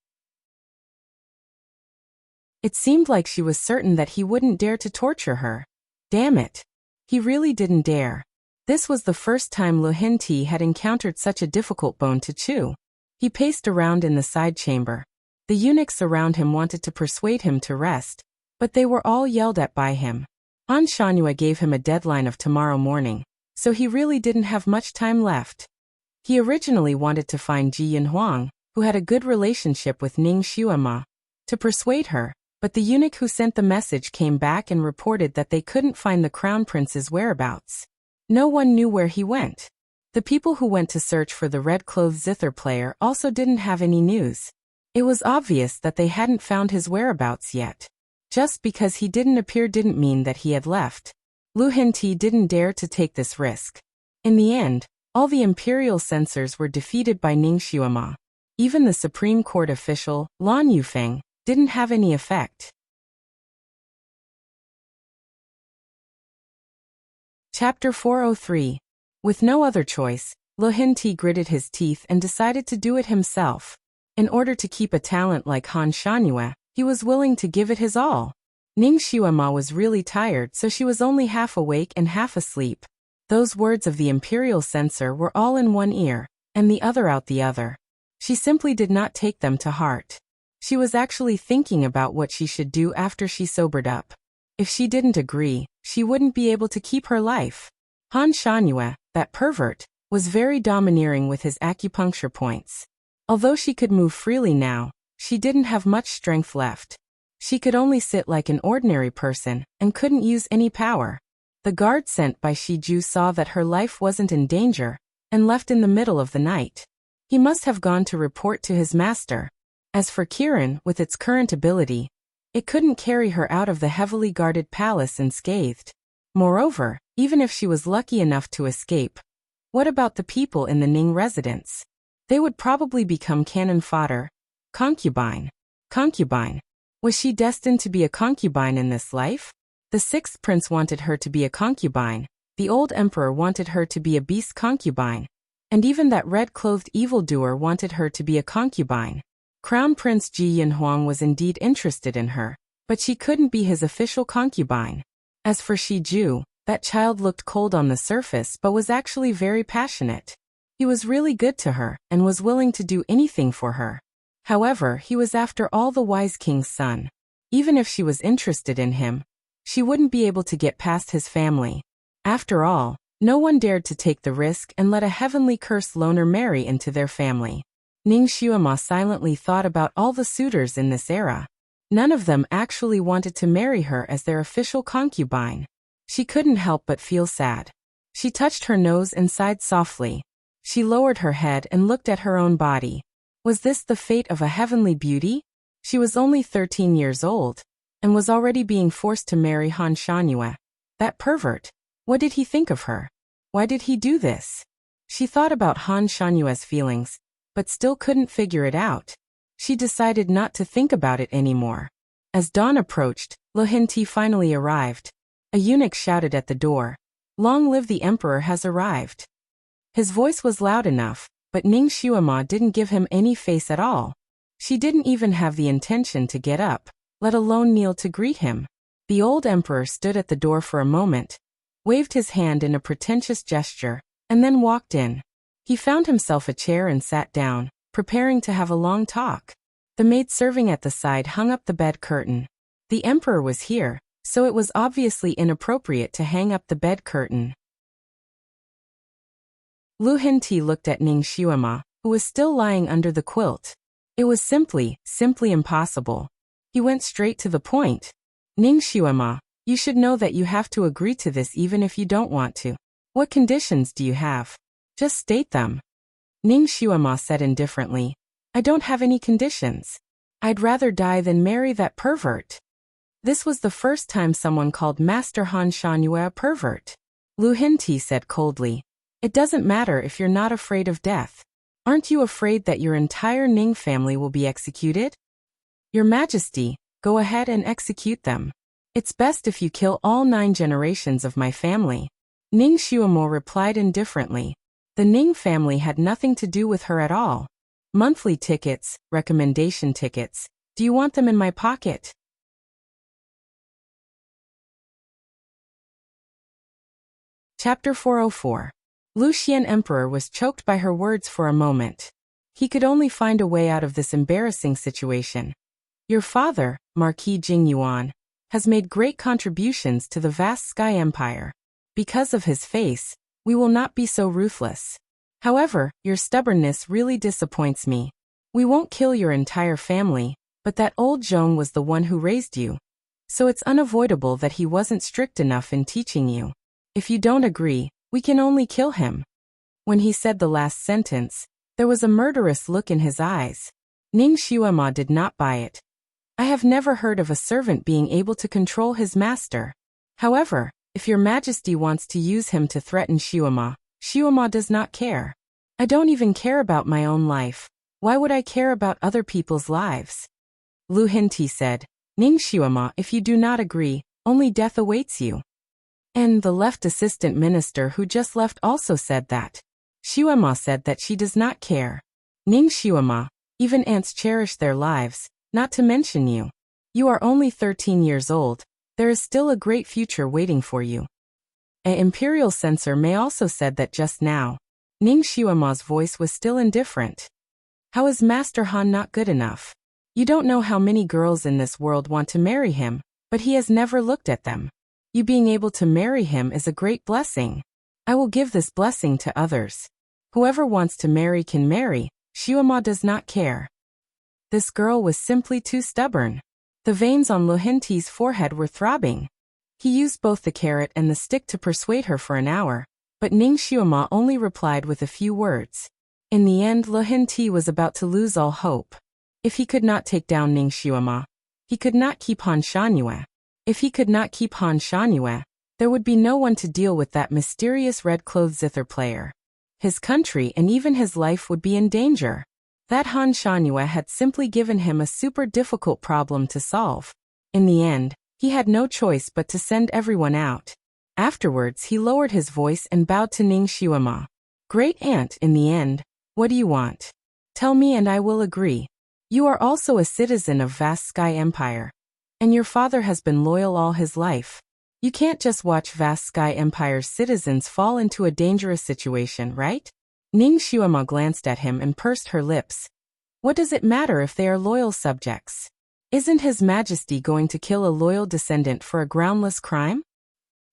A: It seemed like she was certain that he wouldn't dare to torture her. Damn it. He really didn't dare. This was the first time Lu Hinti had encountered such a difficult bone to chew. He paced around in the side chamber. The eunuchs around him wanted to persuade him to rest, but they were all yelled at by him. Han Shanhua gave him a deadline of tomorrow morning, so he really didn't have much time left. He originally wanted to find Ji Yinhuang, who had a good relationship with Ning Xiuema, to persuade her, but the eunuch who sent the message came back and reported that they couldn't find the crown prince's whereabouts. No one knew where he went. The people who went to search for the red-clothed zither player also didn't have any news. It was obvious that they hadn't found his whereabouts yet. Just because he didn't appear didn't mean that he had left. Lu Hinti didn't dare to take this risk. In the end, all the imperial censors were defeated by Ning Xiuema. Even the Supreme Court official, Lan Yufeng, didn't have any effect. Chapter 403. With no other choice, Lu Hinti gritted his teeth and decided to do it himself. In order to keep a talent like Han Shanhua, he was willing to give it his all. Ning Xiuema was really tired, so she was only half awake and half asleep. Those words of the imperial censor were all in one ear, and the other out the other. She simply did not take them to heart. She was actually thinking about what she should do after she sobered up. If she didn't agree, she wouldn't be able to keep her life. Han Shanhua, that pervert, was very domineering with his acupuncture points. Although she could move freely now, she didn't have much strength left. She could only sit like an ordinary person, and couldn't use any power. The guard sent by Shiju saw that her life wasn't in danger, and left in the middle of the night. He must have gone to report to his master. As for Kirin, with its current ability, It couldn't carry her out of the heavily guarded palace unscathed. Moreover, even if she was lucky enough to escape, what about the people in the Ning residence? They would probably become cannon fodder. Concubine. Concubine. Was she destined to be a concubine in this life? The sixth prince wanted her to be a concubine, the old emperor wanted her to be a beast concubine, and even that red-clothed evildoer wanted her to be a concubine. Crown Prince Ji Yinhuang was indeed interested in her, but she couldn't be his official concubine. As for Shi Ju, that child looked cold on the surface but was actually very passionate. He was really good to her, and was willing to do anything for her. However, he was after all the wise king's son. Even if she was interested in him, she wouldn't be able to get past his family. After all, no one dared to take the risk and let a heavenly cursed loner marry into their family. Ning Xuema silently thought about all the suitors in this era. None of them actually wanted to marry her as their official concubine. She couldn't help but feel sad. She touched her nose and sighed softly. She lowered her head and looked at her own body. Was this the fate of a heavenly beauty? She was only 13 years old, and was already being forced to marry Han Shangyue. That pervert. What did he think of her? Why did he do this? She thought about Han Shanyue's feelings, but still couldn't figure it out. She decided not to think about it anymore. As dawn approached, Lu Hinti finally arrived. A eunuch shouted at the door, "Long live the emperor has arrived." His voice was loud enough, but Ning Xuema didn't give him any face at all. She didn't even have the intention to get up, let alone kneel to greet him. The old emperor stood at the door for a moment, waved his hand in a pretentious gesture, and then walked in. He found himself a chair and sat down, preparing to have a long talk. The maid serving at the side hung up the bed curtain. The emperor was here, so it was obviously inappropriate to hang up the bed curtain. Lu Hinti looked at Ning Xuema, who was still lying under the quilt. It was simply impossible. He went straight to the point. Ning Xuema, you should know that you have to agree to this even if you don't want to. What conditions do you have? Just state them. Ning Xuema said indifferently, I don't have any conditions. I'd rather die than marry that pervert. This was the first time someone called Master Han Shangyue a pervert. Lu Hinti said coldly, it doesn't matter if you're not afraid of death. Aren't you afraid that your entire Ning family will be executed? Your Majesty, go ahead and execute them. It's best if you kill all 9 generations of my family. Ning Xuemo replied indifferently. The Ning family had nothing to do with her at all. Monthly tickets, recommendation tickets, do you want them in my pocket? Chapter 404. Lu Xian Emperor was choked by her words for a moment. He could only find a way out of this embarrassing situation. Your father, Marquis Jing Yuan, has made great contributions to the vast Sky Empire. Because of his face, we will not be so ruthless. However, your stubbornness really disappoints me. We won't kill your entire family, but that old Zhong was the one who raised you. So it's unavoidable that he wasn't strict enough in teaching you. If you don't agree, we can only kill him. When he said the last sentence, there was a murderous look in his eyes. Ning Xuema did not buy it. I have never heard of a servant being able to control his master. However, if your Majesty wants to use him to threaten Xuema, Xuema does not care. I don't even care about my own life. Why would I care about other people's lives? Lu Hinti said, Ning Xuema, if you do not agree, only death awaits you. And the left assistant minister who just left also said that. Xuema said that she does not care. Ning Xuema, even ants cherish their lives, not to mention you. You are only 13 years old, there is still a great future waiting for you. An imperial censor may also said that just now. Ning Xuema's voice was still indifferent. How is Master Han not good enough? You don't know how many girls in this world want to marry him, but he has never looked at them. You being able to marry him is a great blessing. I will give this blessing to others. Whoever wants to marry can marry, Xuema does not care. This girl was simply too stubborn. The veins on Lu Hinti's forehead were throbbing. He used both the carrot and the stick to persuade her for an hour, but Ning Xuema only replied with a few words. In the end, Lu Hinti was about to lose all hope. If he could not take down Ning Xuema, He could not keep Han Shanyue. If he could not keep Han Shanyue, there would be no one to deal with that mysterious red-clothed zither player. His country and even his life would be in danger. That Han Shanyue had simply given him a super difficult problem to solve. In the end, he had no choice but to send everyone out. Afterwards he lowered his voice and bowed to Ning Xiuema. Great Aunt, in the end, what do you want? Tell me and I will agree. You are also a citizen of Vast Sky Empire. And your father has been loyal all his life. You can't just watch Vast Sky Empire's citizens fall into a dangerous situation, right? Ning Xiuema glanced at him and pursed her lips. What does it matter if they are loyal subjects? Isn't His Majesty going to kill a loyal descendant for a groundless crime?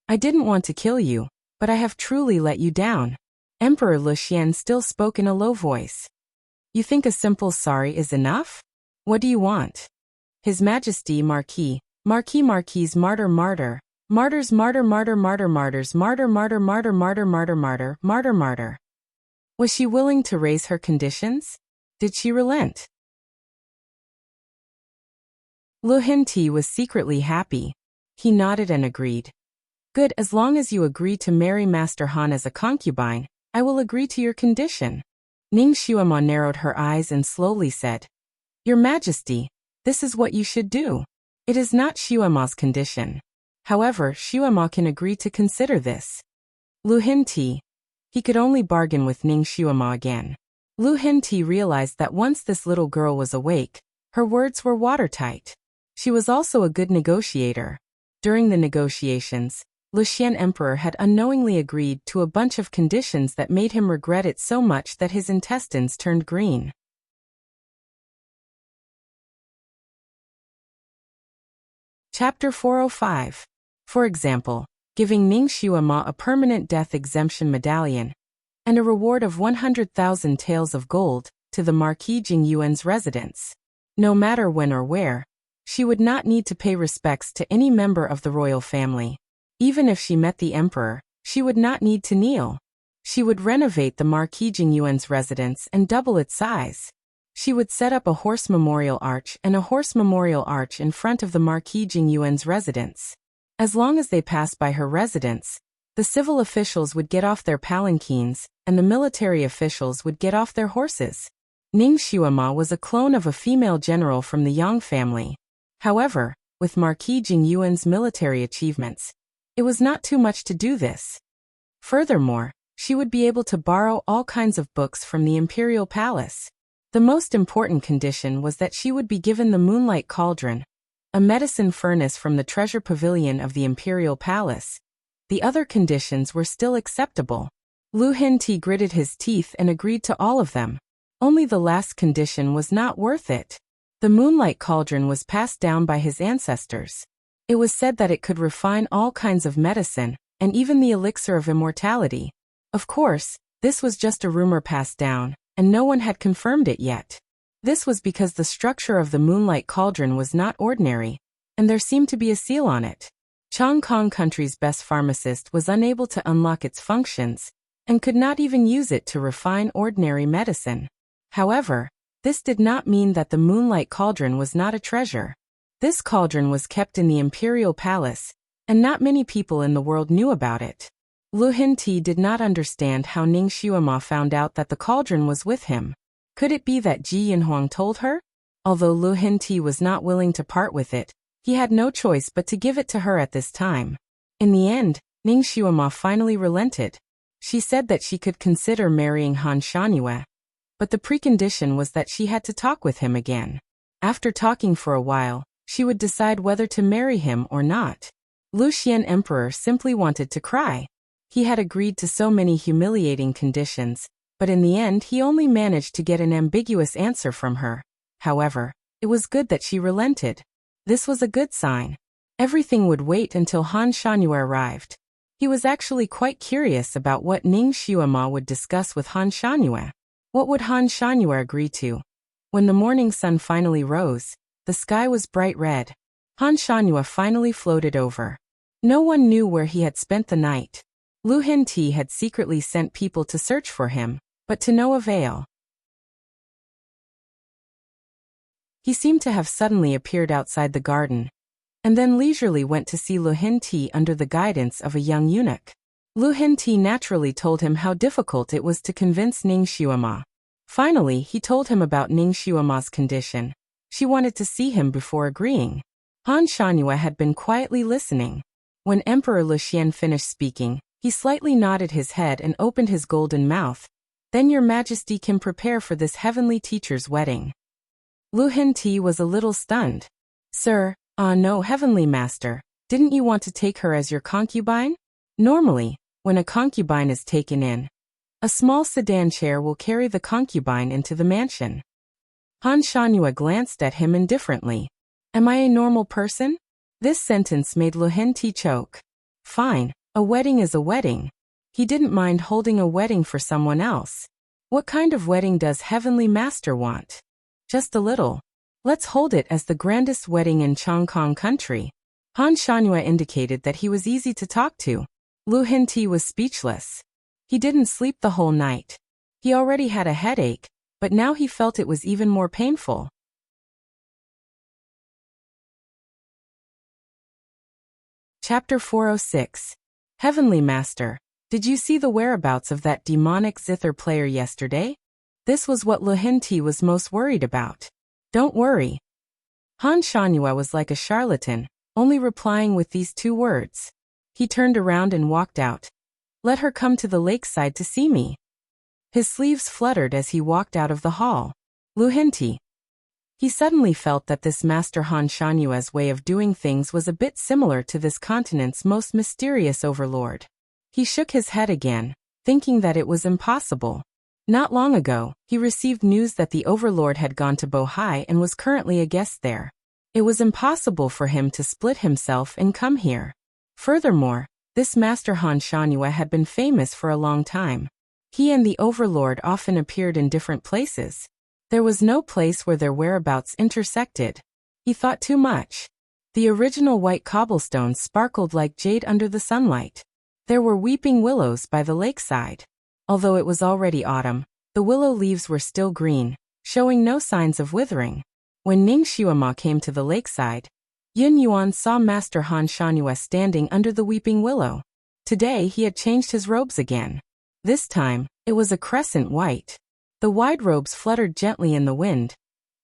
A: I didn't want to kill you, but I have truly let you down. Emperor Lu Xian still spoke in a low voice. You think a simple sorry is enough? What do you want? His Majesty Marquis, Marquis Martyrs Martyr Martyrs Martyr Martyr Martyr Martyrs Martyr Martyr Martyr Martyr Martyr Martyr Martyr Martyr. Was she willing to raise her conditions? Did she relent? Lu Hinti was secretly happy. He nodded and agreed. Good, as long as you agree to marry Master Han as a concubine, I will agree to your condition. Ning Xiuema narrowed her eyes and slowly said, Your Majesty, this is what you should do. It is not Xiuema's condition. However, Xiuema can agree to consider this. Lu Hinti. He could only bargain with Ning Xiuema again. Lu Hinti realized that once this little girl was awake, her words were watertight. She was also a good negotiator. During the negotiations, Lu Xian Emperor had unknowingly agreed to a bunch of conditions that made him regret it so much that his intestines turned green. Chapter 405. For example, giving Ning Xiuema a permanent death exemption medallion and a reward of 100,000 taels of gold to the Marquis Jingyuan's residence. No matter when or where, she would not need to pay respects to any member of the royal family. Even if she met the emperor, she would not need to kneel. She would renovate the Marquis Jingyuan's residence and double its size. She would set up a horse memorial arch and a horse memorial arch in front of the Marquis Jingyuan's residence. As long as they passed by her residence, the civil officials would get off their palanquins, and the military officials would get off their horses. Ning Xiuema was a clone of a female general from the Yang family. However, with Marquis Jingyuan's military achievements, it was not too much to do this. Furthermore, she would be able to borrow all kinds of books from the imperial palace. The most important condition was that she would be given the Moonlight Cauldron, a medicine furnace from the treasure pavilion of the imperial palace. The other conditions were still acceptable. Lu Hinti gritted his teeth and agreed to all of them. Only the last condition was not worth it. The Moonlight Cauldron was passed down by his ancestors. It was said that it could refine all kinds of medicine, and even the elixir of immortality. Of course, this was just a rumor passed down, and no one had confirmed it yet. This was because the structure of the Moonlight Cauldron was not ordinary, and there seemed to be a seal on it. Chong Kong Country's best pharmacist was unable to unlock its functions, and could not even use it to refine ordinary medicine. However, this did not mean that the Moonlight Cauldron was not a treasure. This cauldron was kept in the imperial palace, and not many people in the world knew about it. Lu Hinti did not understand how Ning Xiuema found out that the cauldron was with him. Could it be that Ji Yinhuang told her? Although Lu Hinti was not willing to part with it, he had no choice but to give it to her at this time. In the end, Ning Xiuema finally relented. She said that she could consider marrying Han Shanyue, but the precondition was that she had to talk with him again. After talking for a while, she would decide whether to marry him or not. Lu Xian Emperor simply wanted to cry. He had agreed to so many humiliating conditions, but in the end he only managed to get an ambiguous answer from her. However, it was good that she relented. This was a good sign. Everything would wait until Han Shanyue arrived. He was actually quite curious about what Ning Xiuema would discuss with Han Shanyue. What would Han Shanyue agree to? When the morning sun finally rose, the sky was bright red. Han Shanyue finally floated over. No one knew where he had spent the night. Lu Hinti had secretly sent people to search for him, but to no avail. He seemed to have suddenly appeared outside the garden, and then leisurely went to see Lu Hinti under the guidance of a young eunuch. Lu Hinti naturally told him how difficult it was to convince Ning Xuema. Finally, he told him about Ning Xuema's condition. She wanted to see him before agreeing. Han Shanhua had been quietly listening. When Emperor Lu Xian finished speaking, he slightly nodded his head and opened his golden mouth. Then your majesty can prepare for this heavenly teacher's wedding. Lu Hinti was a little stunned. Sir, no, heavenly master, didn't you want to take her as your concubine? Normally, when a concubine is taken in, a small sedan chair will carry the concubine into the mansion. Han Shanhua glanced at him indifferently. Am I a normal person? This sentence made Lu Hinti choke. Fine, a wedding is a wedding. He didn't mind holding a wedding for someone else. What kind of wedding does heavenly master want? Just a little. Let's hold it as the grandest wedding in Chongkong country. Han Shanhua indicated that he was easy to talk to. Lu Hinti was speechless. He didn't sleep the whole night. He already had a headache, but now he felt it was even more painful. Chapter 406. Heavenly Master, did you see the whereabouts of that demonic zither player yesterday? This was what Lu Hinti was most worried about. Don't worry. Han Shanhua was like a charlatan, only replying with these two words. He turned around and walked out. Let her come to the lakeside to see me. His sleeves fluttered as he walked out of the hall. Lu Hinti. He suddenly felt that this Master Han Shanhua's way of doing things was a bit similar to this continent's most mysterious overlord. He shook his head again, thinking that it was impossible. Not long ago, he received news that the overlord had gone to Bohai and was currently a guest there. It was impossible for him to split himself and come here. Furthermore, this Master Han Shanhua had been famous for a long time. He and the overlord often appeared in different places. There was no place where their whereabouts intersected. He thought too much. The original white cobblestones sparkled like jade under the sunlight. There were weeping willows by the lakeside. Although it was already autumn, the willow leaves were still green, showing no signs of withering. When Ning Xuema came to the lakeside, Yun Yuan saw Master Han Shanhua standing under the weeping willow. Today he had changed his robes again. This time, it was a crescent white. The wide robes fluttered gently in the wind,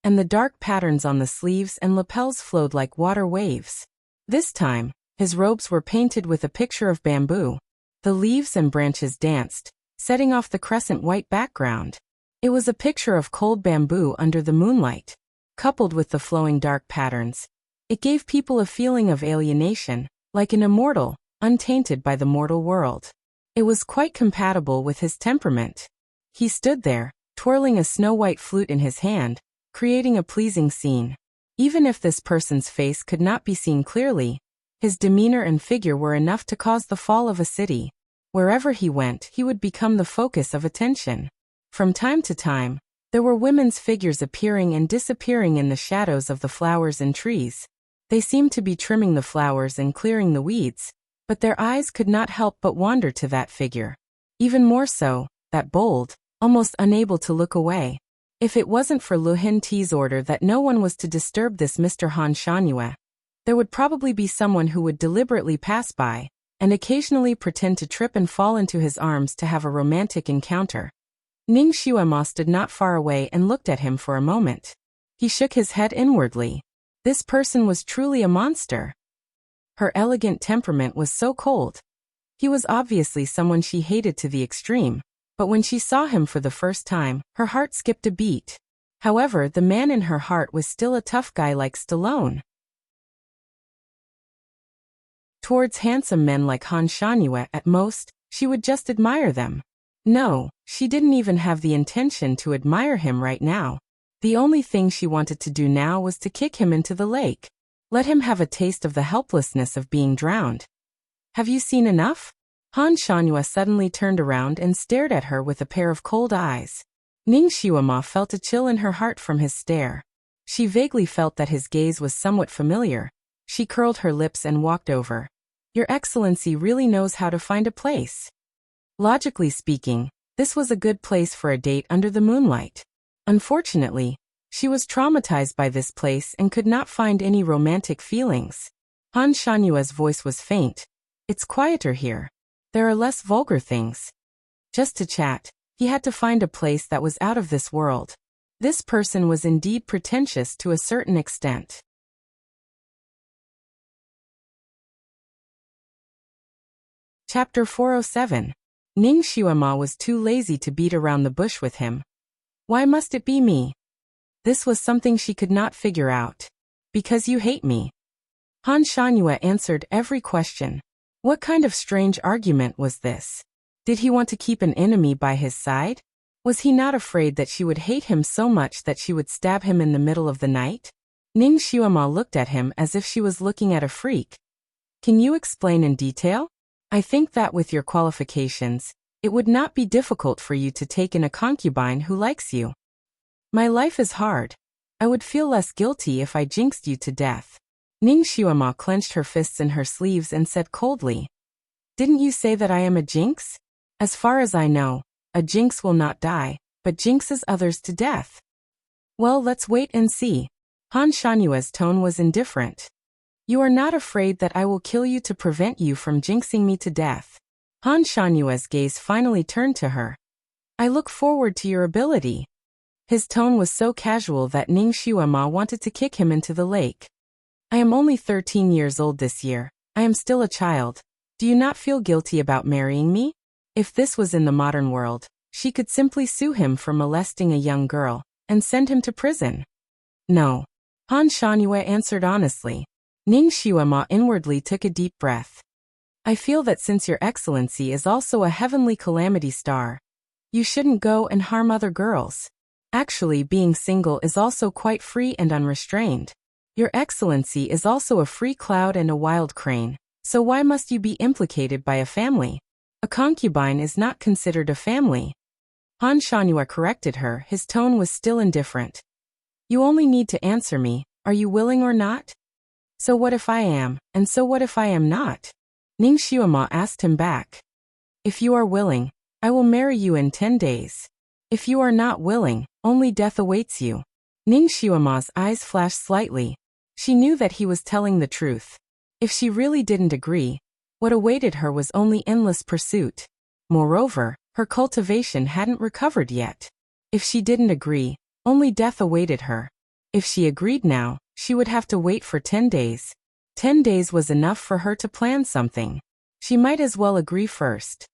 A: and the dark patterns on the sleeves and lapels flowed like water waves. This time, his robes were painted with a picture of bamboo. The leaves and branches danced, setting off the crescent white background. It was a picture of cold bamboo under the moonlight. Coupled with the flowing dark patterns, it gave people a feeling of alienation, like an immortal, untainted by the mortal world. It was quite compatible with his temperament. He stood there, twirling a snow-white flute in his hand, creating a pleasing scene. Even if this person's face could not be seen clearly, his demeanor and figure were enough to cause the fall of a city. Wherever he went, he would become the focus of attention. From time to time, there were women's figures appearing and disappearing in the shadows of the flowers and trees. They seemed to be trimming the flowers and clearing the weeds, but their eyes could not help but wander to that figure. Even more so, that bold, almost unable to look away. If it wasn't for Lu Hinti's order that no one was to disturb this Mr. Han Shanhua, there would probably be someone who would deliberately pass by, and occasionally pretend to trip and fall into his arms to have a romantic encounter. Ning Xuema stood not far away and looked at him for a moment. He shook his head inwardly. This person was truly a monster. Her elegant temperament was so cold. He was obviously someone she hated to the extreme, but when she saw him for the first time, her heart skipped a beat. However, the man in her heart was still a tough guy like Stallone. Towards handsome men like Han Shanhua, at most, she would just admire them. No, she didn't even have the intention to admire him right now. The only thing she wanted to do now was to kick him into the lake. Let him have a taste of the helplessness of being drowned. Have you seen enough? Han Shanhua suddenly turned around and stared at her with a pair of cold eyes. Ning Xuema felt a chill in her heart from his stare. She vaguely felt that his gaze was somewhat familiar. She curled her lips and walked over. Your Excellency really knows how to find a place. Logically speaking, this was a good place for a date under the moonlight. Unfortunately, She was traumatized by this place and could not find any romantic feelings. Han Shanyue's voice was faint. It's quieter here. There are less vulgar things. Just to chat, he had to find a place that was out of this world. This person was indeed pretentious to a certain extent. Chapter 407. Ning Xuema was too lazy to beat around the bush with him. Why must it be me? This was something she could not figure out. Because you hate me. Han Shanyue answered every question. What kind of strange argument was this? Did he want to keep an enemy by his side? Was he not afraid that she would hate him so much that she would stab him in the middle of the night? Ning Xuema looked at him as if she was looking at a freak. Can you explain in detail? I think that with your qualifications, it would not be difficult for you to take in a concubine who likes you. My life is hard. I would feel less guilty if I jinxed you to death. Ning Xuema clenched her fists in her sleeves and said coldly. Didn't you say that I am a jinx? As far as I know, a jinx will not die, but jinxes others to death. Well, let's wait and see. Han Shanyue's tone was indifferent. You are not afraid that I will kill you to prevent you from jinxing me to death. Han Shanyue's gaze finally turned to her. I look forward to your ability. His tone was so casual that Ning Xuema wanted to kick him into the lake. I am only 13 years old this year. I am still a child. Do you not feel guilty about marrying me? If this was in the modern world, she could simply sue him for molesting a young girl and send him to prison. No. Han Shanyue answered honestly. Ning Xuema inwardly took a deep breath. I feel that since your excellency is also a heavenly calamity star, you shouldn't go and harm other girls. Actually, being single is also quite free and unrestrained. Your excellency is also a free cloud and a wild crane, so why must you be implicated by a family? A concubine is not considered a family. Han Shanyue corrected her, his tone was still indifferent. You only need to answer me, are you willing or not? So what if I am, and so what if I am not? Ning Xuema asked him back. If you are willing, I will marry you in 10 days. If you are not willing, only death awaits you. Ning Xuema's eyes flashed slightly. She knew that he was telling the truth. If she really didn't agree, what awaited her was only endless pursuit. Moreover, her cultivation hadn't recovered yet. If she didn't agree, only death awaited her. If she agreed now, she would have to wait for 10 days. 10 days was enough for her to plan something. She might as well agree first.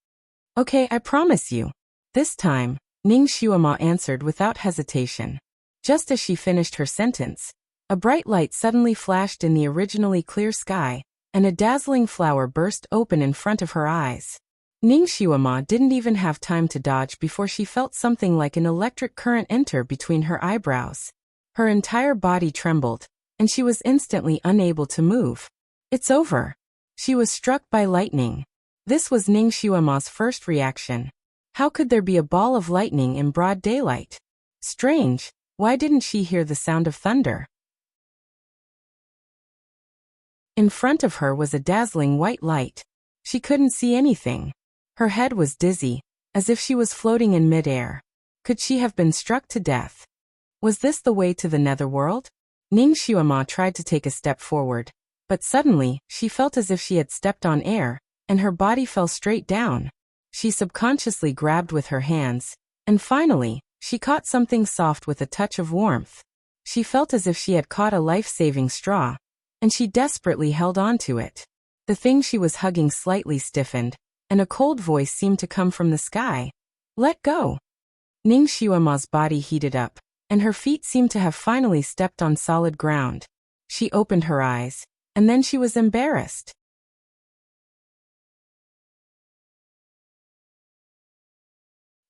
A: Okay, I promise you. This time, Ning Xuema answered without hesitation. Just as she finished her sentence, a bright light suddenly flashed in the originally clear sky, and a dazzling flower burst open in front of her eyes. Ning Xuema didn't even have time to dodge before she felt something like an electric current enter between her eyebrows. Her entire body trembled, and she was instantly unable to move. It's over. She was struck by lightning. This was Ning Xuema's first reaction. How could there be a ball of lightning in broad daylight? Strange, why didn't she hear the sound of thunder? In front of her was a dazzling white light. She couldn't see anything. Her head was dizzy, as if she was floating in midair. Could she have been struck to death? Was this the way to the netherworld? Ning Xuema tried to take a step forward, but suddenly, she felt as if she had stepped on air, and her body fell straight down. She subconsciously grabbed with her hands, and finally, she caught something soft with a touch of warmth. She felt as if she had caught a life-saving straw, and she desperately held on to it. The thing she was hugging slightly stiffened, and a cold voice seemed to come from the sky. Let go! Ning Xuema's body heated up, and her feet seemed to have finally stepped on solid ground. She opened her eyes, and then she was embarrassed.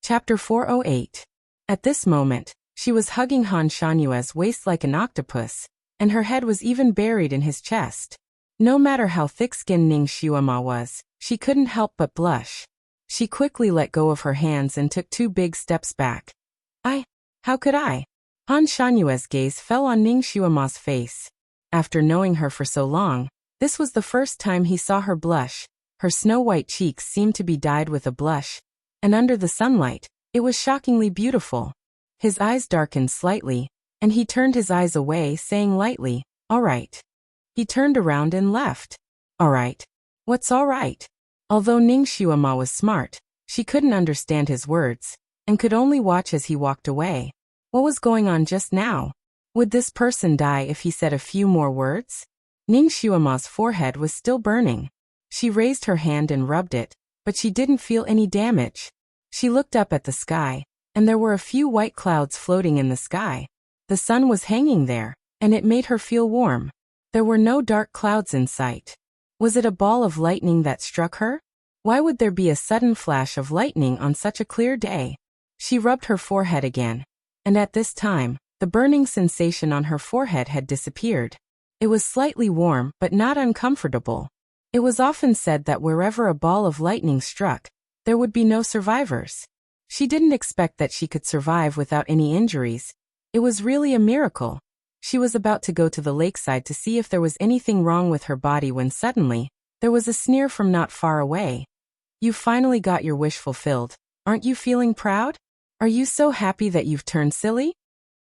A: Chapter 408. At this moment, she was hugging Han Shanyue's waist like an octopus, and her head was even buried in his chest. No matter how thick-skinned Ning Xuema was, she couldn't help but blush. She quickly let go of her hands and took 2 big steps back. How could I? Han Shanyue's gaze fell on Ning Xuema's face. After knowing her for so long, this was the first time he saw her blush. Her snow-white cheeks seemed to be dyed with a blush, and under the sunlight, it was shockingly beautiful. His eyes darkened slightly, and he turned his eyes away, saying lightly, "All right." He turned around and left. All right. What's all right? Although Ning Xiuema was smart, she couldn't understand his words, and could only watch as he walked away. What was going on just now? Would this person die if he said a few more words? Ning Xiuema's forehead was still burning. She raised her hand and rubbed it, but she didn't feel any damage. She looked up at the sky, and there were a few white clouds floating in the sky. The sun was hanging there, and it made her feel warm. There were no dark clouds in sight. Was it a ball of lightning that struck her? Why would there be a sudden flash of lightning on such a clear day? She rubbed her forehead again, and at this time, the burning sensation on her forehead had disappeared. It was slightly warm but not uncomfortable. It was often said that wherever a ball of lightning struck, there would be no survivors. She didn't expect that she could survive without any injuries. It was really a miracle. She was about to go to the lakeside to see if there was anything wrong with her body when suddenly, there was a sneer from not far away. "You finally got your wish fulfilled. Aren't you feeling proud? Are you so happy that you've turned silly?"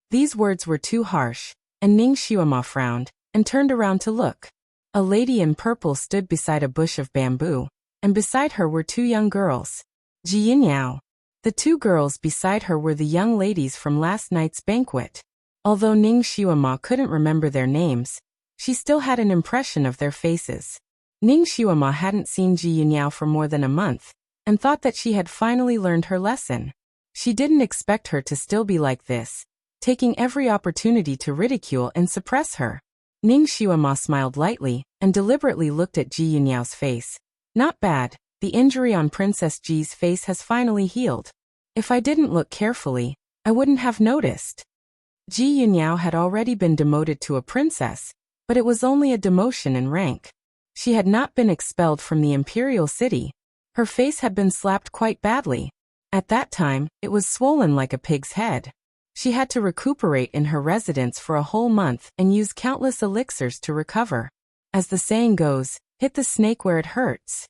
A: These words were too harsh, and Ning Xiuema frowned, and turned around to look. A lady in purple stood beside a bush of bamboo, and beside her were two young girls. Ji Yinyao. The two girls beside her were the young ladies from last night's banquet. Although Ning Xiuema couldn't remember their names, she still had an impression of their faces. Ning Xiuema hadn't seen Ji Yinyao for more than a month, and thought that she had finally learned her lesson. She didn't expect her to still be like this, taking every opportunity to ridicule and suppress her. Ning Xiuema smiled lightly, and deliberately looked at Ji Yunyao's face. "Not bad, the injury on Princess Ji's face has finally healed. If I didn't look carefully, I wouldn't have noticed." Ji Yunyao had already been demoted to a princess, but it was only a demotion in rank. She had not been expelled from the imperial city. Her face had been slapped quite badly. At that time, it was swollen like a pig's head. She had to recuperate in her residence for a whole month and use countless elixirs to recover. As the saying goes, hit the snake where it hurts.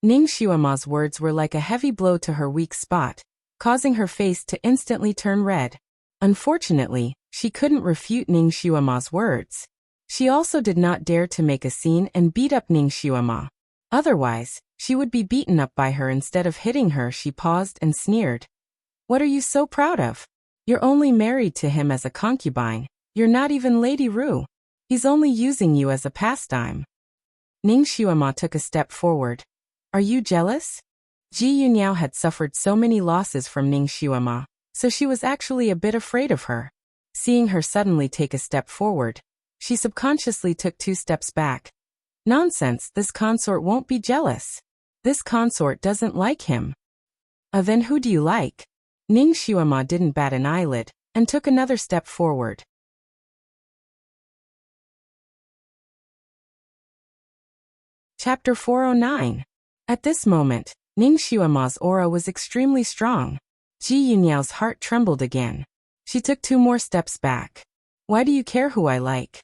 A: Ning Xiuema's words were like a heavy blow to her weak spot, causing her face to instantly turn red. Unfortunately, she couldn't refute Ning Xiuema's words. She also did not dare to make a scene and beat up Ning Xiuema. Otherwise, she would be beaten up by her instead of hitting her. She paused and sneered. "What are you so proud of? You're only married to him as a concubine. You're not even Lady Ru. He's only using you as a pastime." Ning Xiuema took a step forward. "Are you jealous?" Ji Yunyao had suffered so many losses from Ning Xiuema, so she was actually a bit afraid of her. Seeing her suddenly take a step forward, she subconsciously took 2 steps back. "Nonsense, this consort won't be jealous. This consort doesn't like him." Then who do you like?" Ning Xiuema didn't bat an eyelid, and took another step forward. Chapter 409. At this moment, Ning Xiuema's aura was extremely strong. Ji Yunyao's heart trembled again. She took 2 more steps back. "Why do you care who I like?"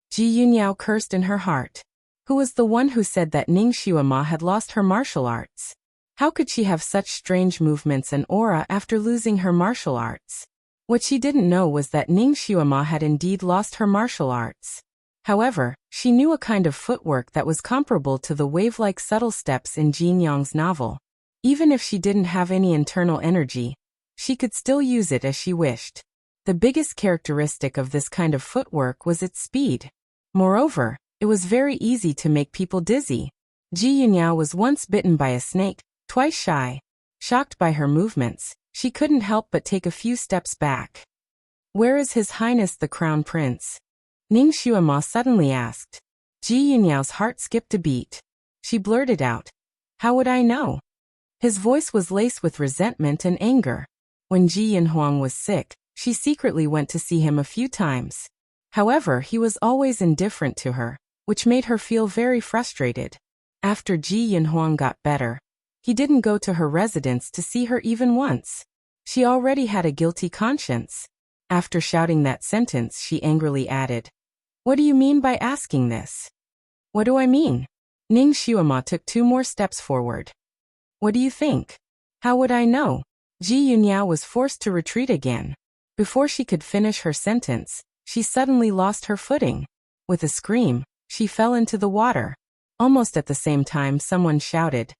A: Ji Yunyao cursed in her heart. Who was the one who said that Ning Xiuema had lost her martial arts? How could she have such strange movements and aura after losing her martial arts? What she didn't know was that Ning Xiuema had indeed lost her martial arts. However, she knew a kind of footwork that was comparable to the wave-like subtle steps in Jin Yang's novel. Even if she didn't have any internal energy, she could still use it as she wished. The biggest characteristic of this kind of footwork was its speed. Moreover, it was very easy to make people dizzy. Ji Yunyao was once bitten by a snake, twice shy. Shocked by her movements, she couldn't help but take a few steps back. "Where is His Highness the Crown Prince?" Ning Xiuema suddenly asked. Ji Yunyao's heart skipped a beat. She blurted out, "How would I know?" His voice was laced with resentment and anger. When Ji Yinhuang was sick, she secretly went to see him a few times. However, he was always indifferent to her, which made her feel very frustrated. After Ji Yinhuang got better, he didn't go to her residence to see her even once. She already had a guilty conscience. After shouting that sentence, she angrily added, "What do you mean by asking this?" "What do I mean?" Ning Xiuema took 2 more steps forward. "What do you think? How would I know?" Ji Yunyao was forced to retreat again. Before she could finish her sentence, she suddenly lost her footing. With a scream, she fell into the water. Almost at the same time, someone shouted,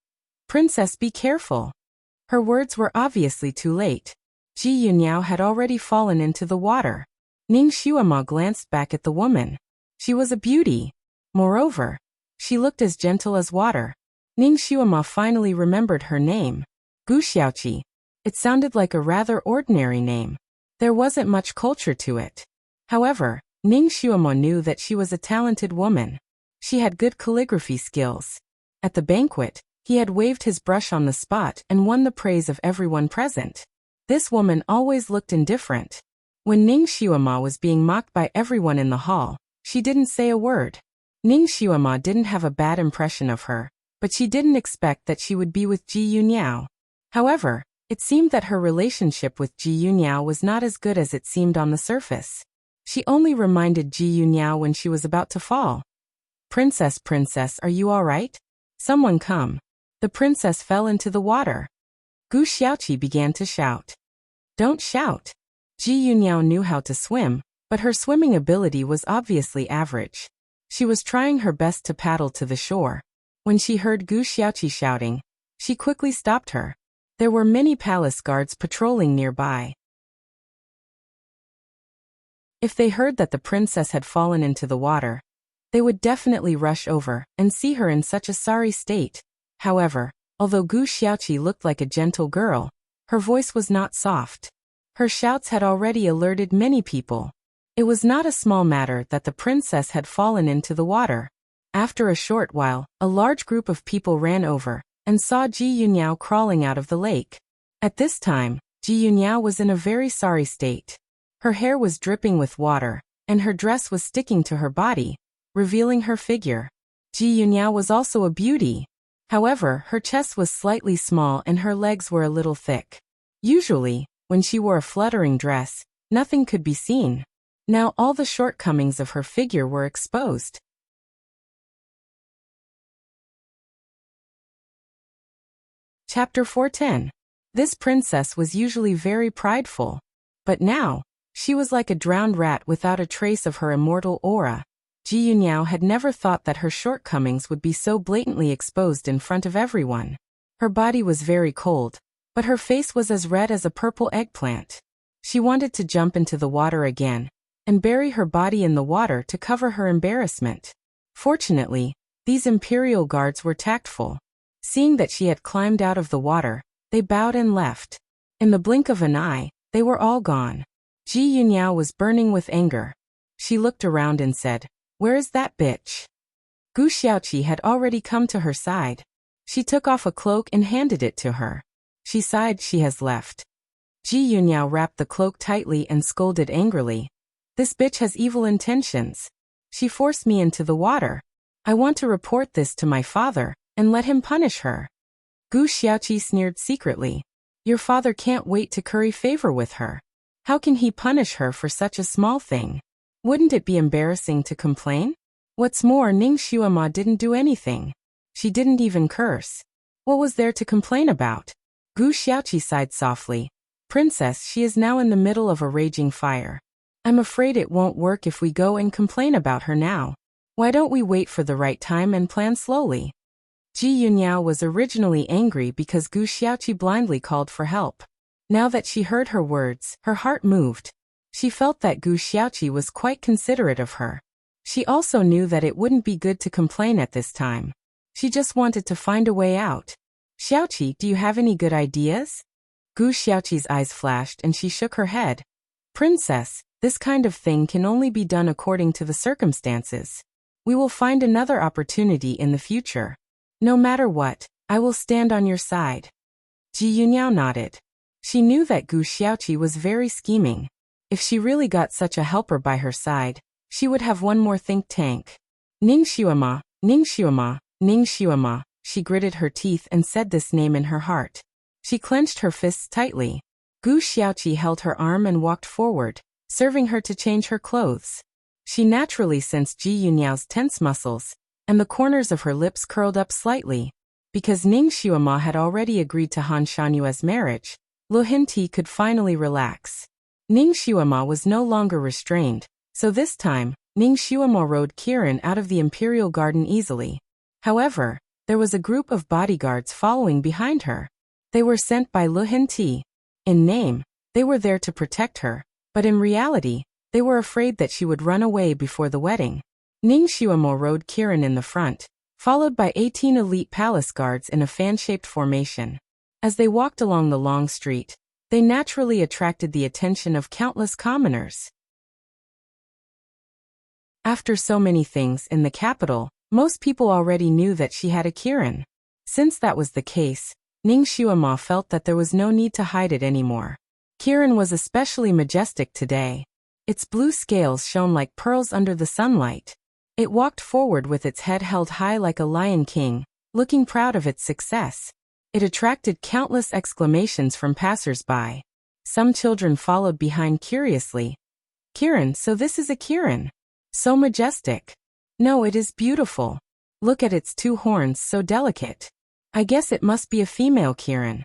A: "Princess, be careful!" Her words were obviously too late. Ji Yunyao had already fallen into the water. Ning Xuema glanced back at the woman. She was a beauty. Moreover, she looked as gentle as water. Ning Xuema finally remembered her name. Gu Xiaoqi. It sounded like a rather ordinary name. There wasn't much culture to it. However, Ning Xuema knew that she was a talented woman. She had good calligraphy skills. At the banquet, he had waved his brush on the spot and won the praise of everyone present. This woman always looked indifferent. When Ning Xuema was being mocked by everyone in the hall, she didn't say a word. Ning Xuema didn't have a bad impression of her, but she didn't expect that she would be with Ji Yunyao. However, it seemed that her relationship with Ji Yunyao was not as good as it seemed on the surface. She only reminded Ji Yunyao when she was about to fall. "Princess, princess, are you all right? Someone come." The princess fell into the water. Gu Xiaoqi began to shout. "Don't shout." Ji Yunyao knew how to swim, but her swimming ability was obviously average. She was trying her best to paddle to the shore. When she heard Gu Xiaoqi shouting, she quickly stopped her. There were many palace guards patrolling nearby. If they heard that the princess had fallen into the water, they would definitely rush over and see her in such a sorry state. However, although Gu Xiaoqi looked like a gentle girl, her voice was not soft. Her shouts had already alerted many people. It was not a small matter that the princess had fallen into the water. After a short while, a large group of people ran over and saw Ji Yunyao crawling out of the lake. At this time, Ji Yunyao was in a very sorry state. Her hair was dripping with water, and her dress was sticking to her body, revealing her figure. Ji Yunyao was also a beauty. However, her chest was slightly small and her legs were a little thick. Usually, when she wore a fluttering dress, nothing could be seen. Now all the shortcomings of her figure were exposed. Chapter 410. This princess was usually very prideful. But now, she was like a drowned rat without a trace of her immortal aura. Ji Yunyao had never thought that her shortcomings would be so blatantly exposed in front of everyone. Her body was very cold, but her face was as red as a purple eggplant. She wanted to jump into the water again and bury her body in the water to cover her embarrassment. Fortunately, these imperial guards were tactful. Seeing that she had climbed out of the water, they bowed and left. In the blink of an eye, they were all gone. Ji Yunyao was burning with anger. She looked around and said, "Where is that bitch?" Gu Xiaoqi had already come to her side. She took off a cloak and handed it to her. She sighed. "She has left." Ji Yunyao wrapped the cloak tightly and scolded angrily. "This bitch has evil intentions. She forced me into the water. I want to report this to my father and let him punish her." Gu Xiaoqi sneered secretly. "Your father can't wait to curry favor with her. How can he punish her for such a small thing? Wouldn't it be embarrassing to complain? What's more, Ning Xuema didn't do anything. She didn't even curse. What was there to complain about?" Gu Xiaoqi sighed softly. "Princess, she is now in the middle of a raging fire. I'm afraid it won't work if we go and complain about her now. Why don't we wait for the right time and plan slowly?" Ji Yunyao was originally angry because Gu Xiaoqi blindly called for help. Now that she heard her words, her heart moved. She felt that Gu Xiaoqi was quite considerate of her. She also knew that it wouldn't be good to complain at this time. She just wanted to find a way out. "Xiaoqi, do you have any good ideas?" Gu Xiaoqi's eyes flashed and she shook her head. "Princess, this kind of thing can only be done according to the circumstances. We will find another opportunity in the future. No matter what, I will stand on your side." Ji Yunyao nodded. She knew that Gu Xiaoqi was very scheming. If she really got such a helper by her side, she would have one more think tank. "Ning Xuema, Ning Xuema, Ning Xuema," she gritted her teeth and said this name in her heart. She clenched her fists tightly. Gu Xiaoqi held her arm and walked forward, serving her to change her clothes. She naturally sensed Ji Yunyao's tense muscles, and the corners of her lips curled up slightly. Because Ning Xuema had already agreed to Han Shanyue's marriage, Lo Hinti could finally relax. Ning Xuema was no longer restrained, so this time, Ning Xuema rode Kiran out of the imperial garden easily. However, there was a group of bodyguards following behind her. They were sent by Lu Hinti. In name, they were there to protect her, but in reality, they were afraid that she would run away before the wedding. Ning Xuemo rode Kiran in the front, followed by 18 elite palace guards in a fan-shaped formation. As they walked along the long street, they naturally attracted the attention of countless commoners. After so many things in the capital, most people already knew that she had a Kiran. Since that was the case, Ning Xuema felt that there was no need to hide it anymore. Kiran was especially majestic today. Its blue scales shone like pearls under the sunlight. It walked forward with its head held high like a lion king, looking proud of its success. It attracted countless exclamations from passers-by. Some children followed behind curiously. Kiran, so this is a Kiran. So majestic. No, it is beautiful. Look at its 2 horns, so delicate. I guess it must be a female Kiran.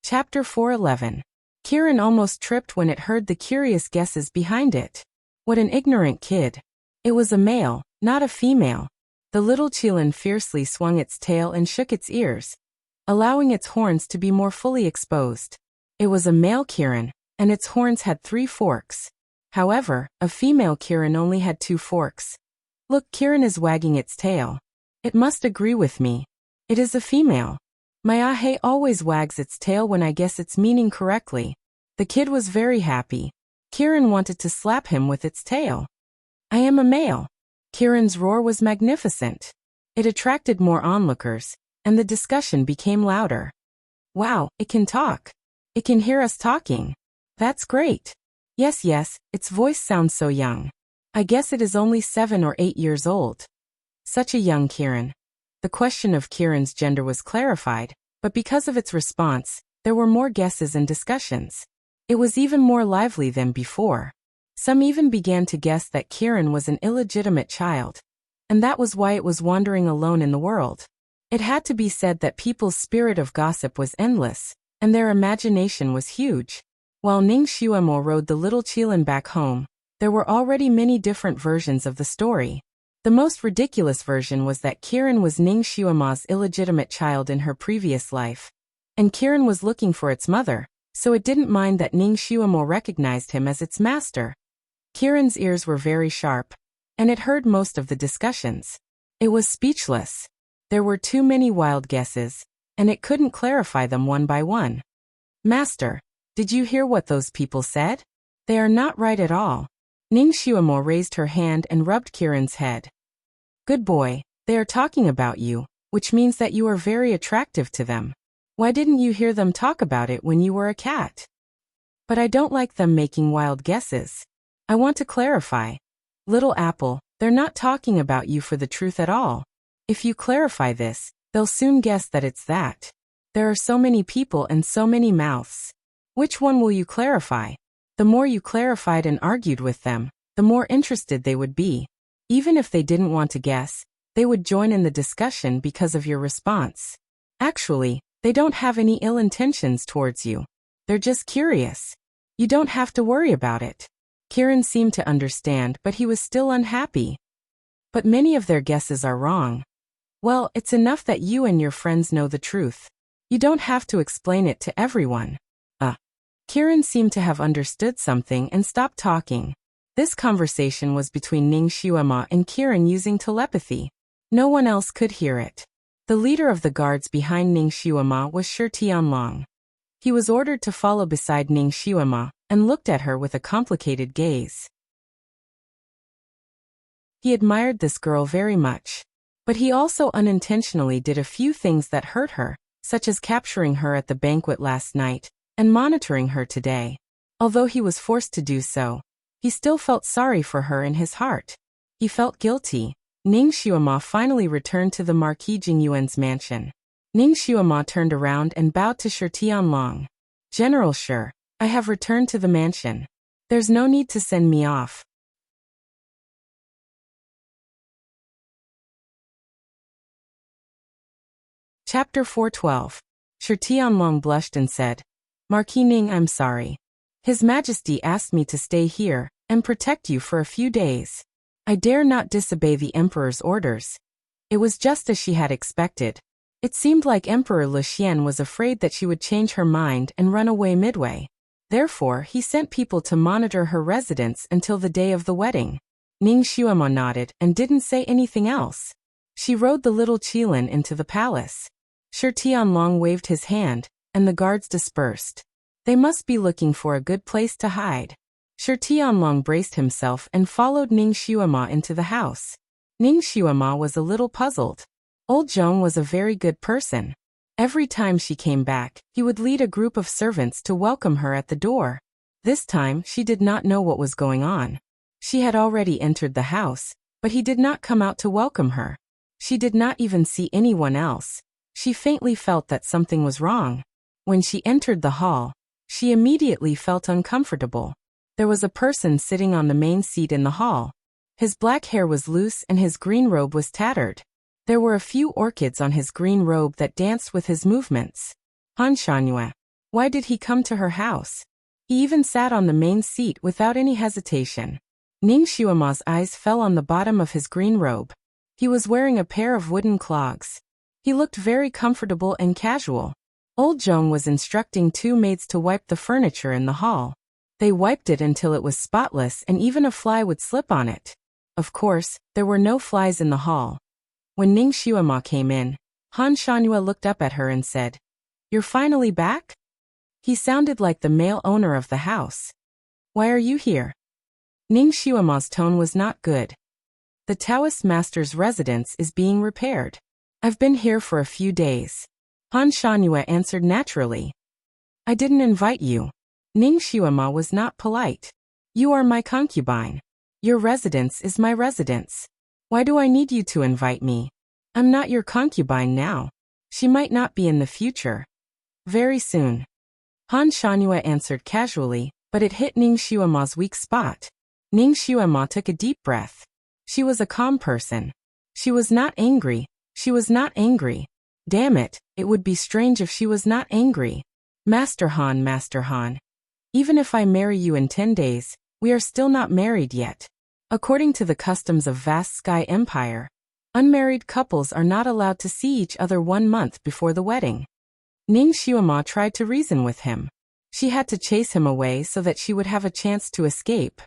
A: Chapter 411. Kiran almost tripped when it heard the curious guesses behind it. What an ignorant kid. It was a male, not a female. The little Qilin fiercely swung its tail and shook its ears, allowing its horns to be more fully exposed. It was a male Kiran, and its horns had 3 forks. However, a female Kiran only had 2 forks. Look, Kiran is wagging its tail. It must agree with me. It is a female. My ahe always wags its tail when I guess its meaning correctly. The kid was very happy. Kiran wanted to slap him with its tail. I am a male. Kiran's roar was magnificent. It attracted more onlookers, and the discussion became louder. Wow, it can talk. It can hear us talking. That's great. Yes, its voice sounds so young. I guess it is only 7 or 8 years old. Such a young Kiran. The question of Kiran's gender was clarified, but because of its response, there were more guesses and discussions. It was even more lively than before. Some even began to guess that Kiran was an illegitimate child, and that was why it was wandering alone in the world. It had to be said that people's spirit of gossip was endless, and their imagination was huge. While Ning Xuemo rode the little Qilin back home, there were already many different versions of the story. The most ridiculous version was that Kiran was Ning Xuema's illegitimate child in her previous life, and Kiran was looking for its mother, so it didn't mind that Ning Xuemo recognized him as its master. Kiran's ears were very sharp, and it heard most of the discussions. It was speechless. There were too many wild guesses, and it couldn't clarify them one by one. Master, did you hear what those people said? They are not right at all. Ning Xuemo raised her hand and rubbed Kiran's head. Good boy, they are talking about you, which means that you are very attractive to them. Why didn't you hear them talk about it when you were a cat? But I don't like them making wild guesses. I want to clarify. Little Apple, they're not talking about you for the truth at all. If you clarify this, they'll soon guess that it's that. There are so many people and so many mouths. Which one will you clarify? The more you clarified and argued with them, the more interested they would be. Even if they didn't want to guess, they would join in the discussion because of your response. Actually, they don't have any ill intentions towards you. They're just curious. You don't have to worry about it. Kiran seemed to understand, but he was still unhappy. But many of their guesses are wrong. Well, it's enough that you and your friends know the truth. You don't have to explain it to everyone. Kiran seemed to have understood something and stopped talking. This conversation was between Ning Xuema and Kiran using telepathy. No one else could hear it. The leader of the guards behind Ning Xuema was Shi Tianlong. He was ordered to follow beside Ning Xuema and looked at her with a complicated gaze. He admired this girl very much, but he also unintentionally did a few things that hurt her, such as capturing her at the banquet last night and monitoring her today. Although he was forced to do so, he still felt sorry for her in his heart. He felt guilty. Ning Xuema finally returned to the Marquis Jingyuan's mansion. Ning Xuema turned around and bowed to Shi Tianlong. General Shi, I have returned to the mansion. There's no need to send me off. Chapter 412. Shi Tianlong blushed and said, Marquis Ning, I'm sorry. His Majesty asked me to stay here and protect you for a few days. I dare not disobey the Emperor's orders. It was just as she had expected. It seemed like Emperor Lu Xian was afraid that she would change her mind and run away midway. Therefore, he sent people to monitor her residence until the day of the wedding. Ning Xuema nodded and didn't say anything else. She rode the little Qilin into the palace. Shi Tianlong waved his hand, and the guards dispersed. They must be looking for a good place to hide. Shi Tianlong braced himself and followed Ning Xuema into the house. Ning Xuema was a little puzzled. Old Zhong was a very good person. Every time she came back, he would lead a group of servants to welcome her at the door. This time, she did not know what was going on. She had already entered the house, but he did not come out to welcome her. She did not even see anyone else. She faintly felt that something was wrong. When she entered the hall, she immediately felt uncomfortable. There was a person sitting on the main seat in the hall. His black hair was loose and his green robe was tattered. There were a few orchids on his green robe that danced with his movements. Han Shangyue. Why did he come to her house? He even sat on the main seat without any hesitation. Ning Xuema's eyes fell on the bottom of his green robe. He was wearing a pair of wooden clogs. He looked very comfortable and casual. Old Zhong was instructing two maids to wipe the furniture in the hall. They wiped it until it was spotless and even a fly would slip on it. Of course, there were no flies in the hall. When Ning Xuema came in, Han Shangyue looked up at her and said, You're finally back? He sounded like the male owner of the house. Why are you here? Ning Xuema's tone was not good. The Taoist master's residence is being repaired. I've been here for a few days. Han Shangyue answered naturally. I didn't invite you. Ning Xuema was not polite. You are my concubine. Your residence is my residence. Why do I need you to invite me? I'm not your concubine now. She might not be in the future. Very soon. Han Shangyue answered casually, but it hit Ning Xuema's weak spot. Ning Xuema took a deep breath. She was a calm person. She was not angry. She was not angry. Damn it, it would be strange if she was not angry. Master Han. Even if I marry you in 10 days, we are still not married yet. According to the customs of Vast Sky Empire, unmarried couples are not allowed to see each other 1 month before the wedding. Ning Xuema tried to reason with him. She had to chase him away so that she would have a chance to escape.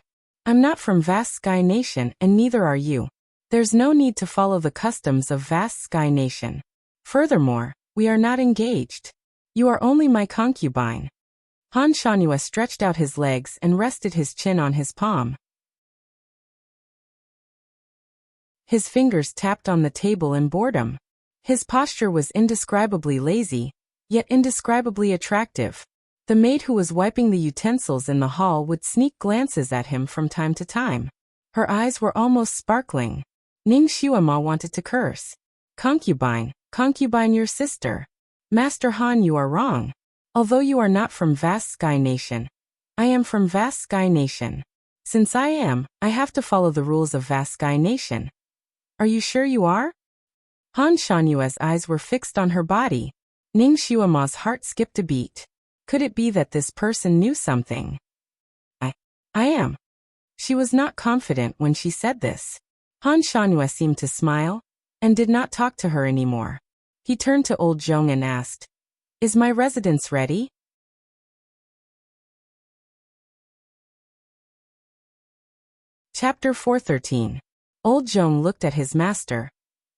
A: I'm not from Vast Sky Nation and neither are you. There's no need to follow the customs of Vast Sky Nation. Furthermore, we are not engaged. You are only my concubine. Han Shangyue stretched out his legs and rested his chin on his palm. His fingers tapped on the table in boredom. His posture was indescribably lazy, yet indescribably attractive. The maid who was wiping the utensils in the hall would sneak glances at him from time to time. Her eyes were almost sparkling. Ning Xuema wanted to curse. Concubine your sister. Master Han, you are wrong. Although you are not from Vast Sky Nation, I am from Vast Sky Nation. Since I am, I have to follow the rules of Vast Sky Nation. Are you sure you are? Han Shanyue's eyes were fixed on her body. Ning Xuema's heart skipped a beat. Could it be that this person knew something? I am. She was not confident when she said this. Han Shanyue seemed to smile, and did not talk to her anymore. He turned to old Zhong and asked, Is my residence ready? Chapter 413. Old Zhong looked at his master,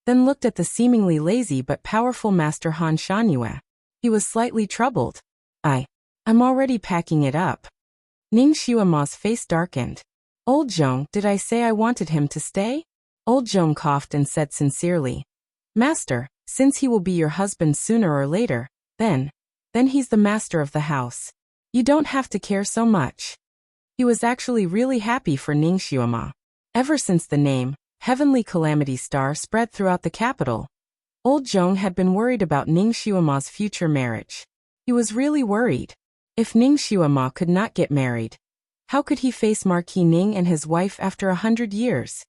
A: then looked at the seemingly lazy but powerful master Han Shanyue. He was slightly troubled. I'm already packing it up. Ning Xuema's face darkened. Old Zhong, did I say I wanted him to stay? Old Zhong coughed and said sincerely, Master, since he will be your husband sooner or later, then he's the master of the house. You don't have to care so much. He was actually really happy for Ning Xuema. Ever since the name, Heavenly Calamity Star, spread throughout the capital, Old Zhong had been worried about Ning Xuema's future marriage. He was really worried. If Ning Xuema could not get married, how could he face Marquis Ning and his wife after 100 years?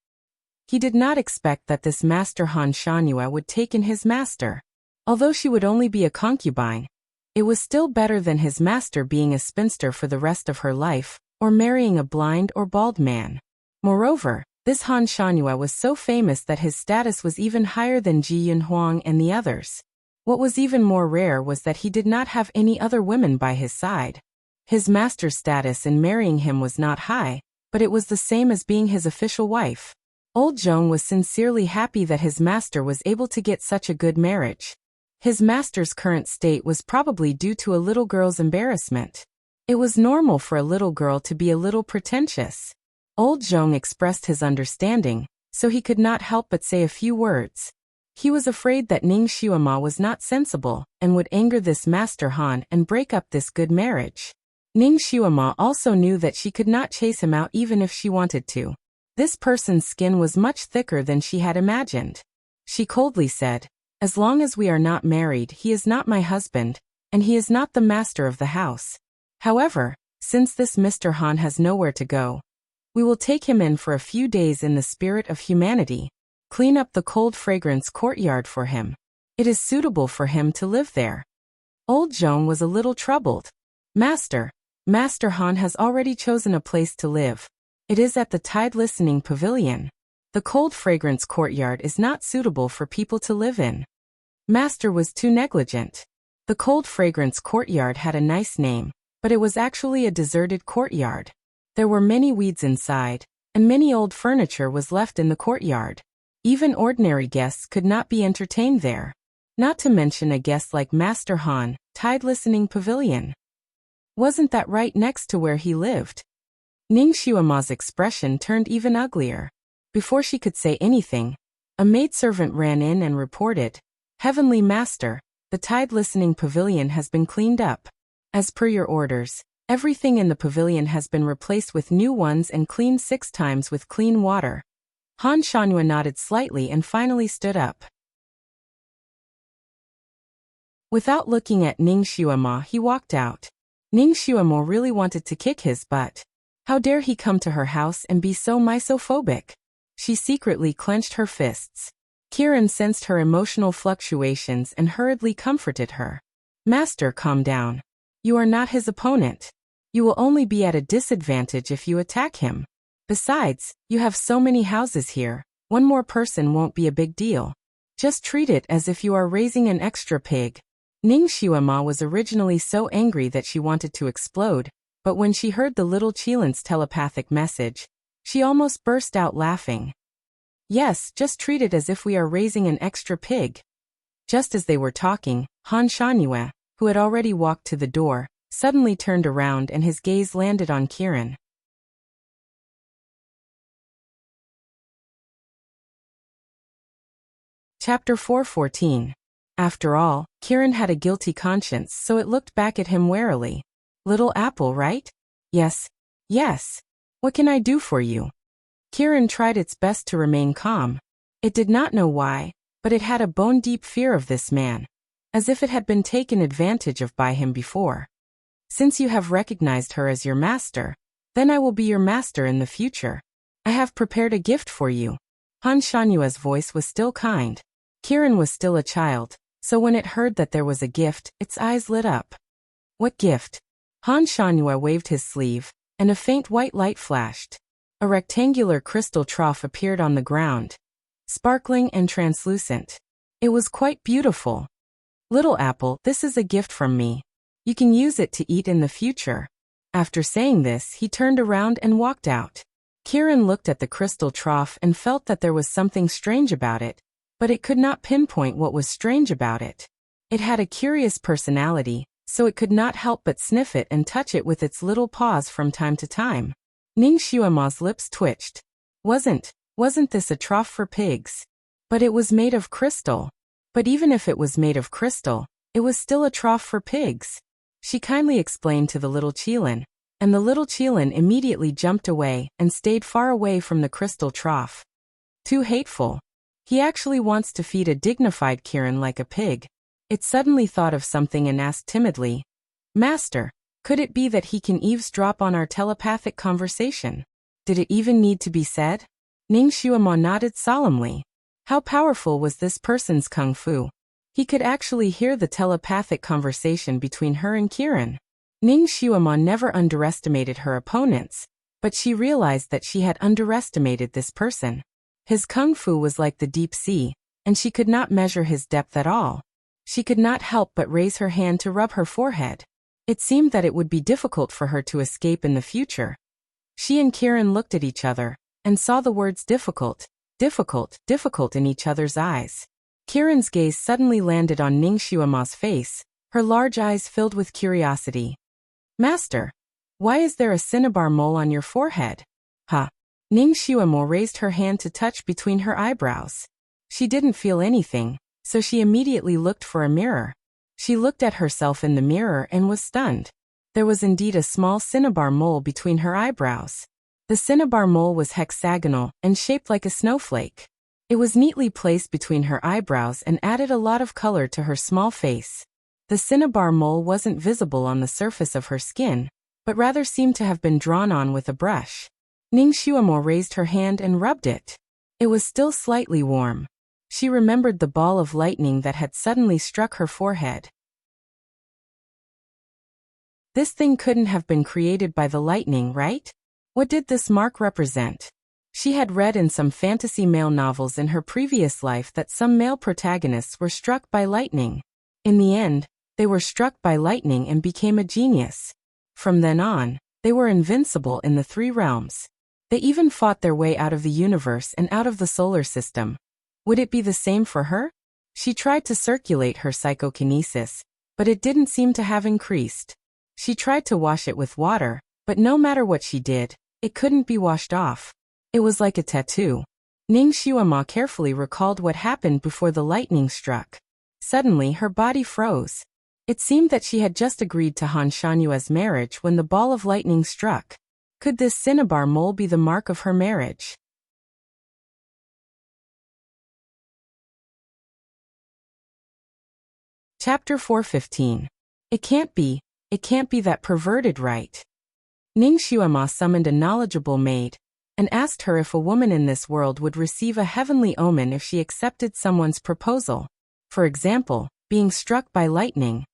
A: He did not expect that this Master Han Shanyue would take in his master. Although she would only be a concubine, it was still better than his master being a spinster for the rest of her life, or marrying a blind or bald man. Moreover, this Han Shanhua was so famous that his status was even higher than Ji Yunhuang and the others. What was even more rare was that he did not have any other women by his side. His master's status in marrying him was not high, but it was the same as being his official wife. Old Zhong was sincerely happy that his master was able to get such a good marriage. His master's current state was probably due to a little girl's embarrassment. It was normal for a little girl to be a little pretentious. Old Zhong expressed his understanding, so he could not help but say a few words. He was afraid that Ning Xuema was not sensible and would anger this Master Han and break up this good marriage. Ning Xuema also knew that she could not chase him out even if she wanted to. This person's skin was much thicker than she had imagined. She coldly said, "As long as we are not married, he is not my husband, and he is not the master of the house. However, since this Mr. Han has nowhere to go, we will take him in for a few days in the spirit of humanity. Clean up the cold fragrance courtyard for him. It is suitable for him to live there." Old Zhong was a little troubled. Master Han has already chosen a place to live. It is at the Tide Listening Pavilion. The cold fragrance courtyard is not suitable for people to live in. Master was too negligent. The cold fragrance courtyard had a nice name, but it was actually a deserted courtyard. There were many weeds inside, and many old furniture was left in the courtyard. Even ordinary guests could not be entertained there. Not to mention a guest like Master Han. Tide Listening Pavilion. Wasn't that right next to where he lived? Ning Xuema's expression turned even uglier. Before she could say anything, a maidservant ran in and reported, "Heavenly Master, the Tide Listening Pavilion has been cleaned up. As per your orders, everything in the pavilion has been replaced with new ones and cleaned 6 times with clean water." Han Shanhua nodded slightly and finally stood up. Without looking at Ning Xuema, he walked out. Ning Xuema really wanted to kick his butt. How dare he come to her house and be so misophobic? She secretly clenched her fists. Kiran sensed her emotional fluctuations and hurriedly comforted her. "Master, calm down. You are not his opponent. You will only be at a disadvantage if you attack him. Besides, you have so many houses here, one more person won't be a big deal. Just treat it as if you are raising an extra pig." Ning Xuema was originally so angry that she wanted to explode, but when she heard the little Qilin's telepathic message, she almost burst out laughing. "Yes, just treat it as if we are raising an extra pig." Just as they were talking, Han Shanhua, who had already walked to the door, suddenly turned around and his gaze landed on Kiran. Chapter 414. After all, Kiran had a guilty conscience, so it looked back at him warily. "Little apple, right?" Yes. What can I do for you?" Kiran tried its best to remain calm. It did not know why, but it had a bone-deep fear of this man, as if it had been taken advantage of by him before. "Since you have recognized her as your master, then I will be your master in the future. I have prepared a gift for you." Han Shanhua's voice was still kind. Kiran was still a child, so when it heard that there was a gift, its eyes lit up. "What gift?" Han Shanhua waved his sleeve, and a faint white light flashed. A rectangular crystal trough appeared on the ground, sparkling and translucent. It was quite beautiful. "Little apple, this is a gift from me. You can use it to eat in the future." After saying this, he turned around and walked out. Kiran looked at the crystal trough and felt that there was something strange about it, but it could not pinpoint what was strange about it. It had a curious personality, so it could not help but sniff it and touch it with its little paws from time to time. Ning Xuema's lips twitched. Wasn't this a trough for pigs? But it was made of crystal. But even if it was made of crystal, it was still a trough for pigs. She kindly explained to the little Qilin, and the little Qilin immediately jumped away and stayed far away from the crystal trough. Too hateful. He actually wants to feed a dignified Kiran like a pig. It suddenly thought of something and asked timidly, "Master, could it be that he can eavesdrop on our telepathic conversation? Did it even need to be said?" Ning Xuema nodded solemnly. How powerful was this person's kung fu? He could actually hear the telepathic conversation between her and Kieran. Ning Xuema never underestimated her opponents, but she realized that she had underestimated this person. His kung fu was like the deep sea, and she could not measure his depth at all. She could not help but raise her hand to rub her forehead. It seemed that it would be difficult for her to escape in the future. She and Kieran looked at each other, and saw the words difficult, difficult, difficult in each other's eyes. Kieran's gaze suddenly landed on Ning Xuema's face, her large eyes filled with curiosity. Master, why is there a cinnabar mole on your forehead? Ha! Ning Xuema raised her hand to touch between her eyebrows. She didn't feel anything, so she immediately looked for a mirror. She looked at herself in the mirror and was stunned. There was indeed a small cinnabar mole between her eyebrows. The cinnabar mole was hexagonal and shaped like a snowflake. It was neatly placed between her eyebrows and added a lot of color to her small face. The cinnabar mole wasn't visible on the surface of her skin, but rather seemed to have been drawn on with a brush. Ning Xuemo raised her hand and rubbed it. It was still slightly warm. She remembered the ball of lightning that had suddenly struck her forehead. This thing couldn't have been created by the lightning, right? What did this mark represent? She had read in some fantasy male novels in her previous life that some male protagonists were struck by lightning. In the end, they were struck by lightning and became a genius. From then on, they were invincible in the 3 realms. They even fought their way out of the universe and out of the solar system. Would it be the same for her? She tried to circulate her psychokinesis, but it didn't seem to have increased. She tried to wash it with water, but no matter what she did, it couldn't be washed off. It was like a tattoo. Ning Xuema carefully recalled what happened before the lightning struck. Suddenly her body froze. It seemed that she had just agreed to Han Shanyue's marriage when the ball of lightning struck. Could this cinnabar mole be the mark of her marriage? Chapter 415. It can't be that perverted, right? Ning Xuema summoned a knowledgeable maid, and asked her if a woman in this world would receive a heavenly omen if she accepted someone's proposal. For example, being struck by lightning.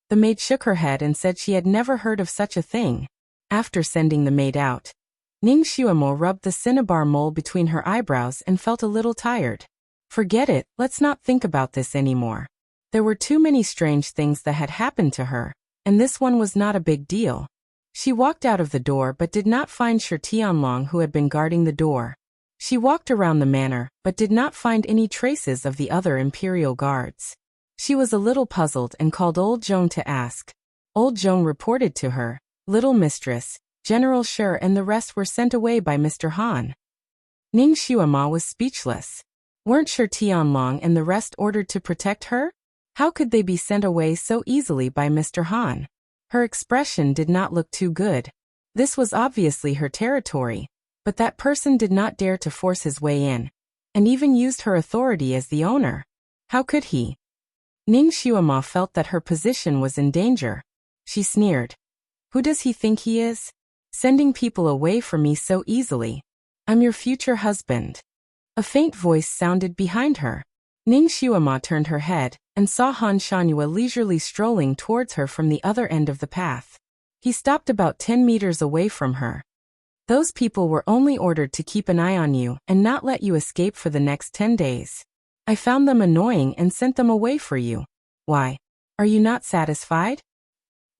A: The maid shook her head and said she had never heard of such a thing. After sending the maid out, Ning Xuemo rubbed the cinnabar mole between her eyebrows and felt a little tired. Forget it, let's not think about this anymore. There were too many strange things that had happened to her, and this one was not a big deal. She walked out of the door but did not find Shi Tianlong, who had been guarding the door. She walked around the manor but did not find any traces of the other imperial guards. She was a little puzzled and called Old Zhong to ask. Old Zhong reported to her, "Little mistress, General Shi and the rest were sent away by Mr. Han." Ning Xuema was speechless. Weren't Shi Tianlong and the rest ordered to protect her? How could they be sent away so easily by Mr. Han? Her expression did not look too good. This was obviously her territory, but that person did not dare to force his way in, and even used her authority as the owner. How could he? Ning Xuema felt that her position was in danger. She sneered. Who does he think he is? Sending people away from me so easily. I'm your future husband. A faint voice sounded behind her. Ning Xuema turned her head and saw Han Shanyue leisurely strolling towards her from the other end of the path. He stopped about 10 meters away from her. Those people were only ordered to keep an eye on you and not let you escape for the next 10 days. I found them annoying and sent them away for you. Why? Are you not satisfied?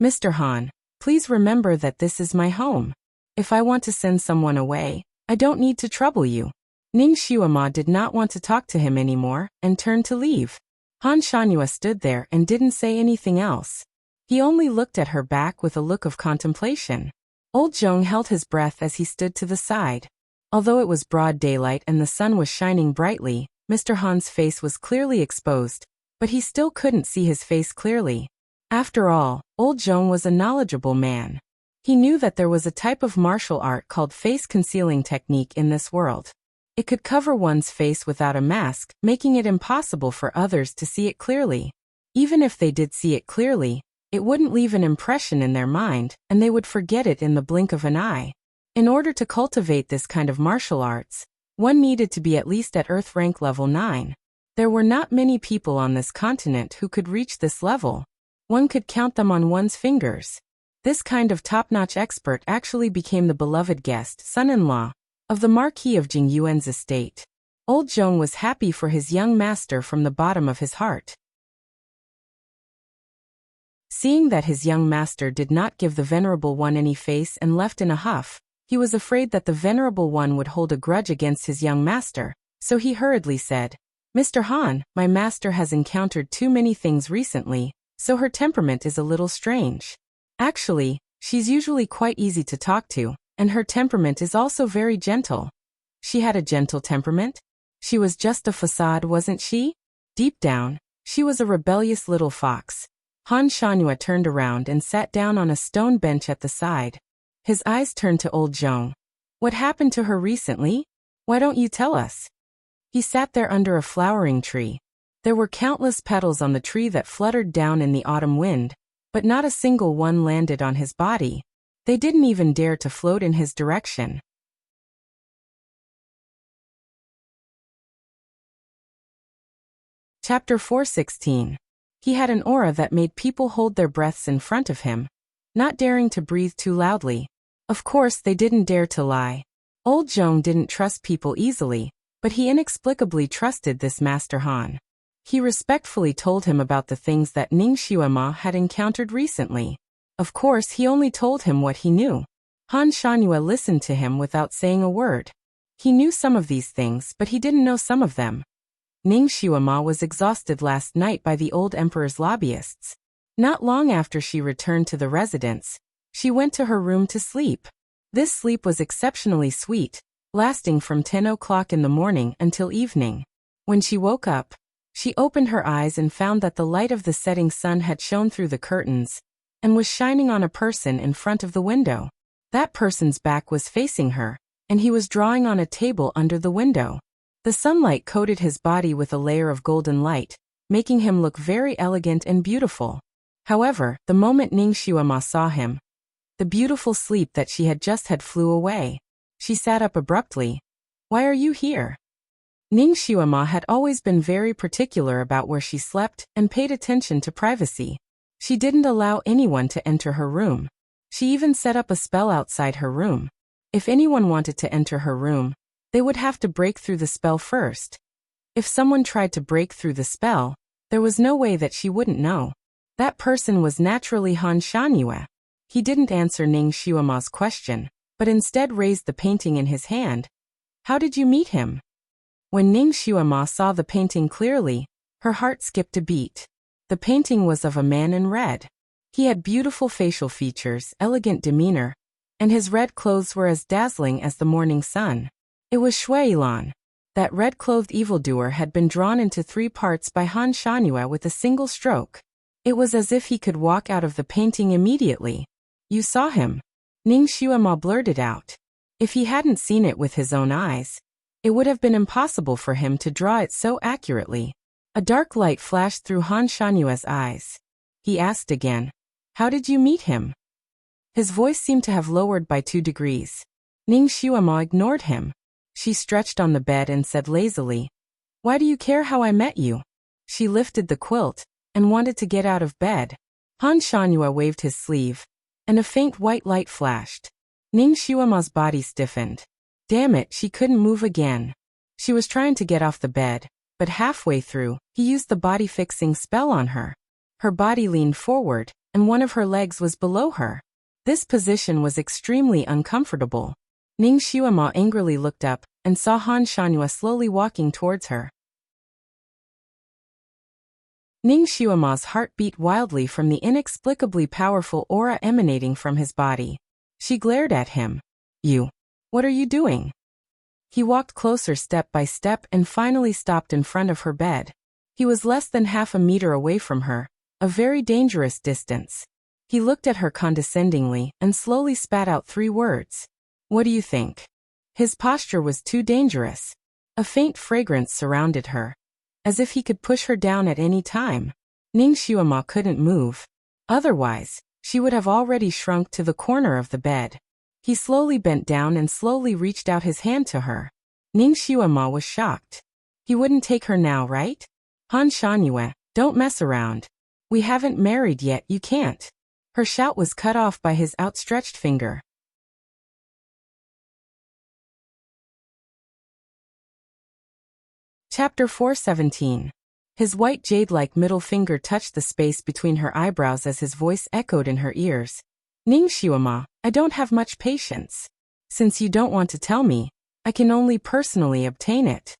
A: Mr. Han, please remember that this is my home. If I want to send someone away, I don't need to trouble you. Ning Xuema did not want to talk to him anymore and turned to leave. Han Shanyue stood there and didn't say anything else. He only looked at her back with a look of contemplation. Old Zhong held his breath as he stood to the side. Although it was broad daylight and the sun was shining brightly, Mr. Han's face was clearly exposed, but he still couldn't see his face clearly. After all, Old Zhong was a knowledgeable man. He knew that there was a type of martial art called face-concealing technique in this world. It could cover one's face without a mask, making it impossible for others to see it clearly. Even if they did see it clearly, it wouldn't leave an impression in their mind, and they would forget it in the blink of an eye. In order to cultivate this kind of martial arts, one needed to be at least at Earth rank level 9. There were not many people on this continent who could reach this level. One could count them on one's fingers. This kind of top-notch expert actually became the beloved guest, son-in-law, of the Marquis of Jingyuan's estate. Old Zhong was happy for his young master from the bottom of his heart. Seeing that his young master did not give the venerable one any face and left in a huff, he was afraid that the venerable one would hold a grudge against his young master, so he hurriedly said, "Mr. Han, my master has encountered too many things recently, so her temperament is a little strange. Actually, she's usually quite easy to talk to, and her temperament is also very gentle." She had a gentle temperament? She was just a facade, wasn't she? Deep down, she was a rebellious little fox. Han Shanhua turned around and sat down on a stone bench at the side. His eyes turned to old Zhong. "What happened to her recently? Why don't you tell us?" He sat there under a flowering tree. There were countless petals on the tree that fluttered down in the autumn wind, but not a single one landed on his body. They didn't even dare to float in his direction. Chapter 416. He had an aura that made people hold their breaths in front of him, not daring to breathe too loudly. Of course, they didn't dare to lie. Old Zhong didn't trust people easily, but he inexplicably trusted this Master Han. He respectfully told him about the things that Ning Xuema had encountered recently. Of course, he only told him what he knew. Han Shanhua listened to him without saying a word. He knew some of these things, but he didn't know some of them. Ning Xuema was exhausted last night by the old emperor's lobbyists. Not long after she returned to the residence, she went to her room to sleep. This sleep was exceptionally sweet, lasting from 10 o'clock in the morning until evening. When she woke up, she opened her eyes and found that the light of the setting sun had shone through the curtains and was shining on a person in front of the window. That person's back was facing her, and he was drawing on a table under the window. The sunlight coated his body with a layer of golden light, making him look very elegant and beautiful. However, the moment Ning Xuema saw him, the beautiful sleep that she had just had flew away. She sat up abruptly. "Why are you here?" Ning Xuema had always been very particular about where she slept and paid attention to privacy. She didn't allow anyone to enter her room. She even set up a spell outside her room. If anyone wanted to enter her room, they would have to break through the spell first. If someone tried to break through the spell, there was no way that she wouldn't know. That person was naturally Han Shanhua. He didn't answer Ning Xuema's question, but instead raised the painting in his hand. "How did you meet him?" When Ning Xuema saw the painting clearly, her heart skipped a beat. The painting was of a man in red. He had beautiful facial features, elegant demeanor, and his red clothes were as dazzling as the morning sun. It was Shui Lan. That red-clothed evildoer had been drawn into 3 parts by Han Shanhua with a single stroke. It was as if he could walk out of the painting immediately. "You saw him?" Ning Xuema blurted out. If he hadn't seen it with his own eyes, it would have been impossible for him to draw it so accurately. A dark light flashed through Han Shanhua's eyes. He asked again, "How did you meet him?" His voice seemed to have lowered by 2 degrees. Ning Xuema ignored him. She stretched on the bed and said lazily, "Why do you care how I met you?" She lifted the quilt and wanted to get out of bed. Han Shanhua waved his sleeve, and a faint white light flashed. Ning Xuema's body stiffened. Damn it, she couldn't move again. She was trying to get off the bed, but halfway through, he used the body-fixing spell on her. Her body leaned forward, and one of her legs was below her. This position was extremely uncomfortable. Ning Xuema angrily looked up and saw Han Shanhua slowly walking towards her. Ning Xuema's heart beat wildly from the inexplicably powerful aura emanating from his body. She glared at him. "You. What are you doing?" He walked closer step by step and finally stopped in front of her bed. He was less than half a meter away from her, a very dangerous distance. He looked at her condescendingly and slowly spat out 3 words. "What do you think?" His posture was too dangerous. A faint fragrance surrounded her, as if he could push her down at any time. Ning Xuema couldn't move. Otherwise, she would have already shrunk to the corner of the bed. He slowly bent down and slowly reached out his hand to her. Ning Xuema was shocked. He wouldn't take her now, right? Han Shangyue, don't mess around. We haven't married yet, you can't. Her shout was cut off by his outstretched finger. Chapter 417. His white jade-like middle finger touched the space between her eyebrows as his voice echoed in her ears. Ning Xiuema, I don't have much patience. Since you don't want to tell me, I can only personally obtain it.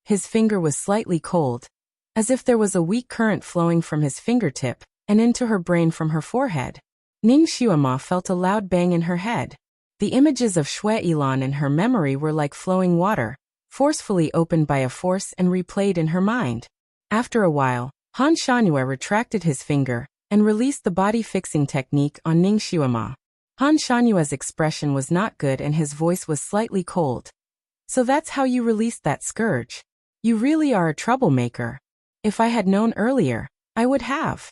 A: His finger was slightly cold, as if there was a weak current flowing from his fingertip and into her brain from her forehead. Ning Xiuema felt a loud bang in her head. The images of Shui Ilan in her memory were like flowing water, forcefully opened by a force and replayed in her mind. After a while, Han Shangyue retracted his finger and released the body-fixing technique on Ning Xiuema. Han Shanyue's expression was not good and his voice was slightly cold. So that's how you released that scourge. You really are a troublemaker. If I had known earlier, I would have.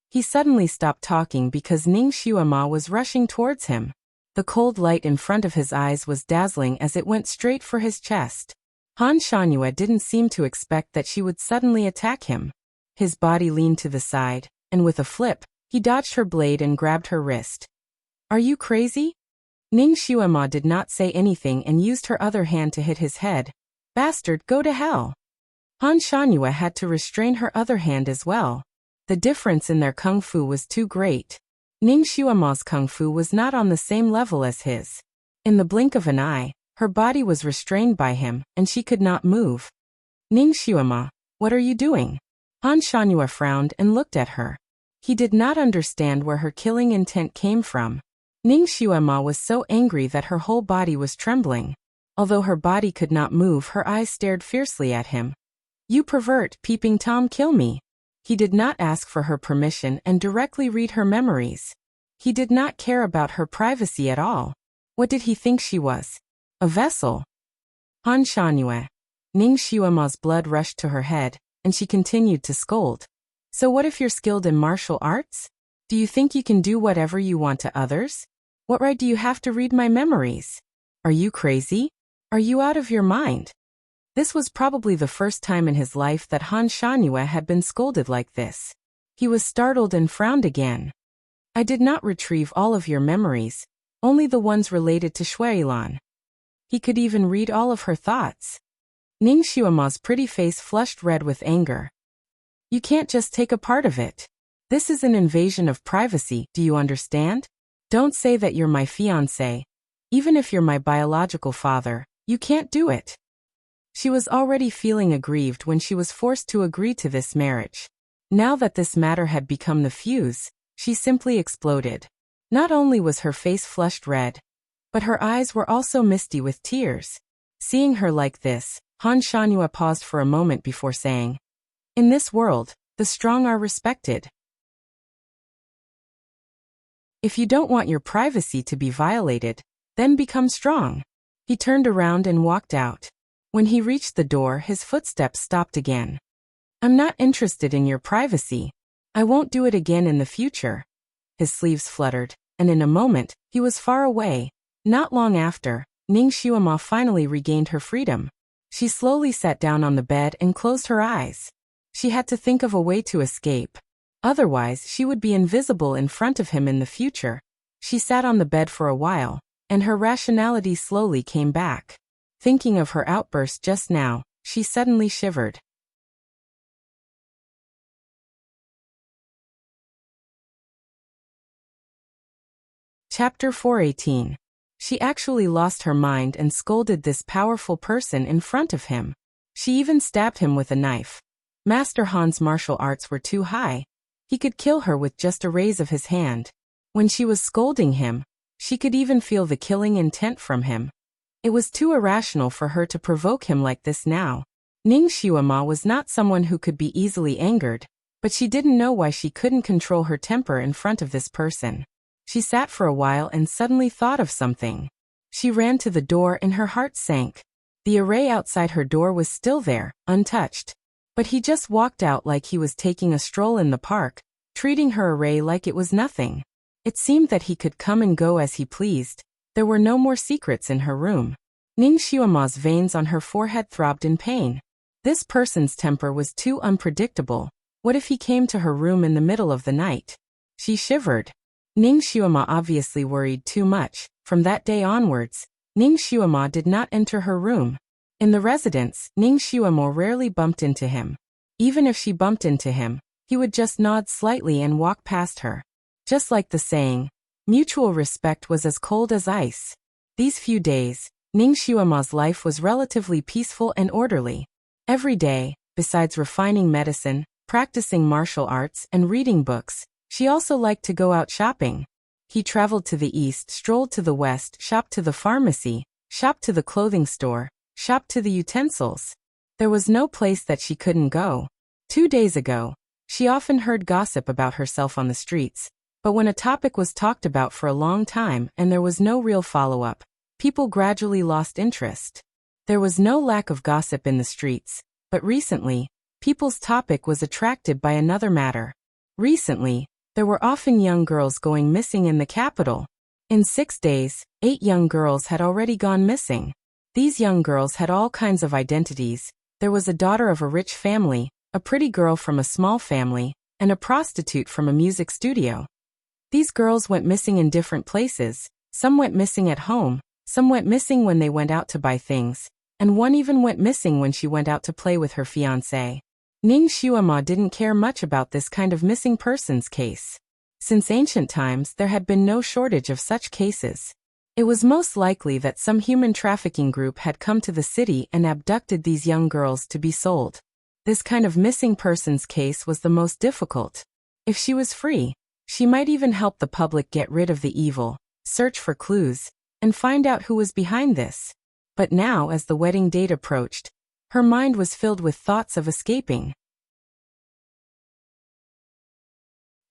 A: He suddenly stopped talking because Ning Xiuema was rushing towards him. The cold light in front of his eyes was dazzling as it went straight for his chest. Han Shanyue didn't seem to expect that she would suddenly attack him. His body leaned to the side, and with a flip, he dodged her blade and grabbed her wrist. Are you crazy? Ning Xiuema did not say anything and used her other hand to hit his head. Bastard, go to hell. Han Shanyue had to restrain her other hand as well. The difference in their kung fu was too great. Ning Xiuema's kung fu was not on the same level as his. In the blink of an eye, her body was restrained by him, and she could not move. Ning Xiuema, what are you doing? Han Shanyue frowned and looked at her. He did not understand where her killing intent came from. Ning Xiuema was so angry that her whole body was trembling. Although her body could not move, her eyes stared fiercely at him. You pervert, peeping Tom, kill me. He did not ask for her permission and directly read her memories. He did not care about her privacy at all. What did he think she was? A vessel? Han Shanyue. Ning Xiuema's blood rushed to her head, and she continued to scold. So what if you're skilled in martial arts? Do you think you can do whatever you want to others? What right do you have to read my memories? Are you crazy? Are you out of your mind? This was probably the first time in his life that Han Shanyue had been scolded like this. He was startled and frowned again. I did not retrieve all of your memories, only the ones related to Shuilan. He could even read all of her thoughts. Ning Xiuema's pretty face flushed red with anger. You can't just take a part of it. This is an invasion of privacy, do you understand? Don't say that you're my fiancé. Even if you're my biological father, you can't do it. She was already feeling aggrieved when she was forced to agree to this marriage. Now that this matter had become the fuse, she simply exploded. Not only was her face flushed red, but her eyes were also misty with tears. Seeing her like this, Han Shanyue paused for a moment before saying, in this world, the strong are respected. If you don't want your privacy to be violated, then become strong. He turned around and walked out. When he reached the door, his footsteps stopped again. I'm not interested in your privacy. I won't do it again in the future. His sleeves fluttered, and in a moment, he was far away. Not long after, Ning Xiuema finally regained her freedom. She slowly sat down on the bed and closed her eyes. She had to think of a way to escape. Otherwise, she would be invisible in front of him in the future. She sat on the bed for a while, and her rationality slowly came back. Thinking of her outburst just now, she suddenly shivered. Chapter 418. She actually lost her mind and scolded this powerful person in front of him. She even stabbed him with a knife. Master Han's martial arts were too high. He could kill her with just a raise of his hand. When she was scolding him, she could even feel the killing intent from him. It was too irrational for her to provoke him like this now. Ning Xiuema was not someone who could be easily angered, but she didn't know why she couldn't control her temper in front of this person. She sat for a while and suddenly thought of something. She ran to the door and her heart sank. The array outside her door was still there, untouched. But he just walked out like he was taking a stroll in the park, treating her array like it was nothing. It seemed that he could come and go as he pleased. There were no more secrets in her room. Ning Xiuema's veins on her forehead throbbed in pain. This person's temper was too unpredictable. What if he came to her room in the middle of the night? She shivered. Ning Xuema obviously worried too much. From that day onwards, Ning Xuema did not enter her room. In the residence, Ning Xuema rarely bumped into him. Even if she bumped into him, he would just nod slightly and walk past her. Just like the saying, mutual respect was as cold as ice. These few days, Ning Xuema's life was relatively peaceful and orderly. Every day, besides refining medicine, practicing martial arts, and reading books, she also liked to go out shopping. He traveled to the east, strolled to the west, shopped to the pharmacy, shopped to the clothing store, shopped to the utensils. There was no place that she couldn't go. 2 days ago, she often heard gossip about herself on the streets, but when a topic was talked about for a long time and there was no real follow-up, people gradually lost interest. There was no lack of gossip in the streets, but recently, people's topic was attracted by another matter. Recently, there were often young girls going missing in the capital. In 6 days, 8 young girls had already gone missing. These young girls had all kinds of identities. There was a daughter of a rich family, a pretty girl from a small family, and a prostitute from a music studio. These girls went missing in different places. Some went missing at home, some went missing when they went out to buy things, and one even went missing when she went out to play with her fiancé. Ning Xuema didn't care much about this kind of missing persons case. Since ancient times, there had been no shortage of such cases. It was most likely that some human trafficking group had come to the city and abducted these young girls to be sold. This kind of missing persons case was the most difficult. If she was free, she might even help the public get rid of the evil, search for clues, and find out who was behind this. But now, as the wedding date approached, her mind was filled with thoughts of escaping.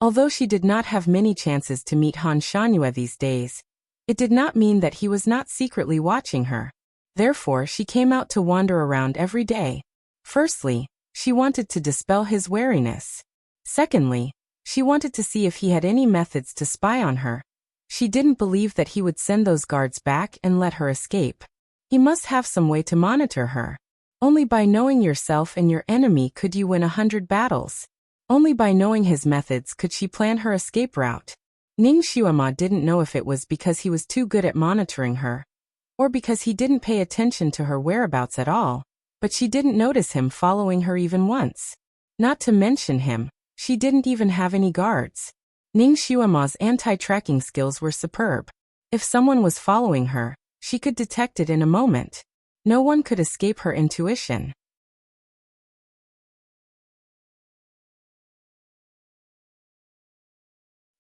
A: Although she did not have many chances to meet Han Shangyue these days, it did not mean that he was not secretly watching her. Therefore, she came out to wander around every day. Firstly, she wanted to dispel his wariness. Secondly, she wanted to see if he had any methods to spy on her. She didn't believe that he would send those guards back and let her escape. He must have some way to monitor her. Only by knowing yourself and your enemy could you win 100 battles. Only by knowing his methods could she plan her escape route. Ning Xuema didn't know if it was because he was too good at monitoring her, or because he didn't pay attention to her whereabouts at all, but she didn't notice him following her even once. Not to mention him, she didn't even have any guards. Ning Xuema's anti-tracking skills were superb. If someone was following her, she could detect it in a moment. No one could escape her intuition.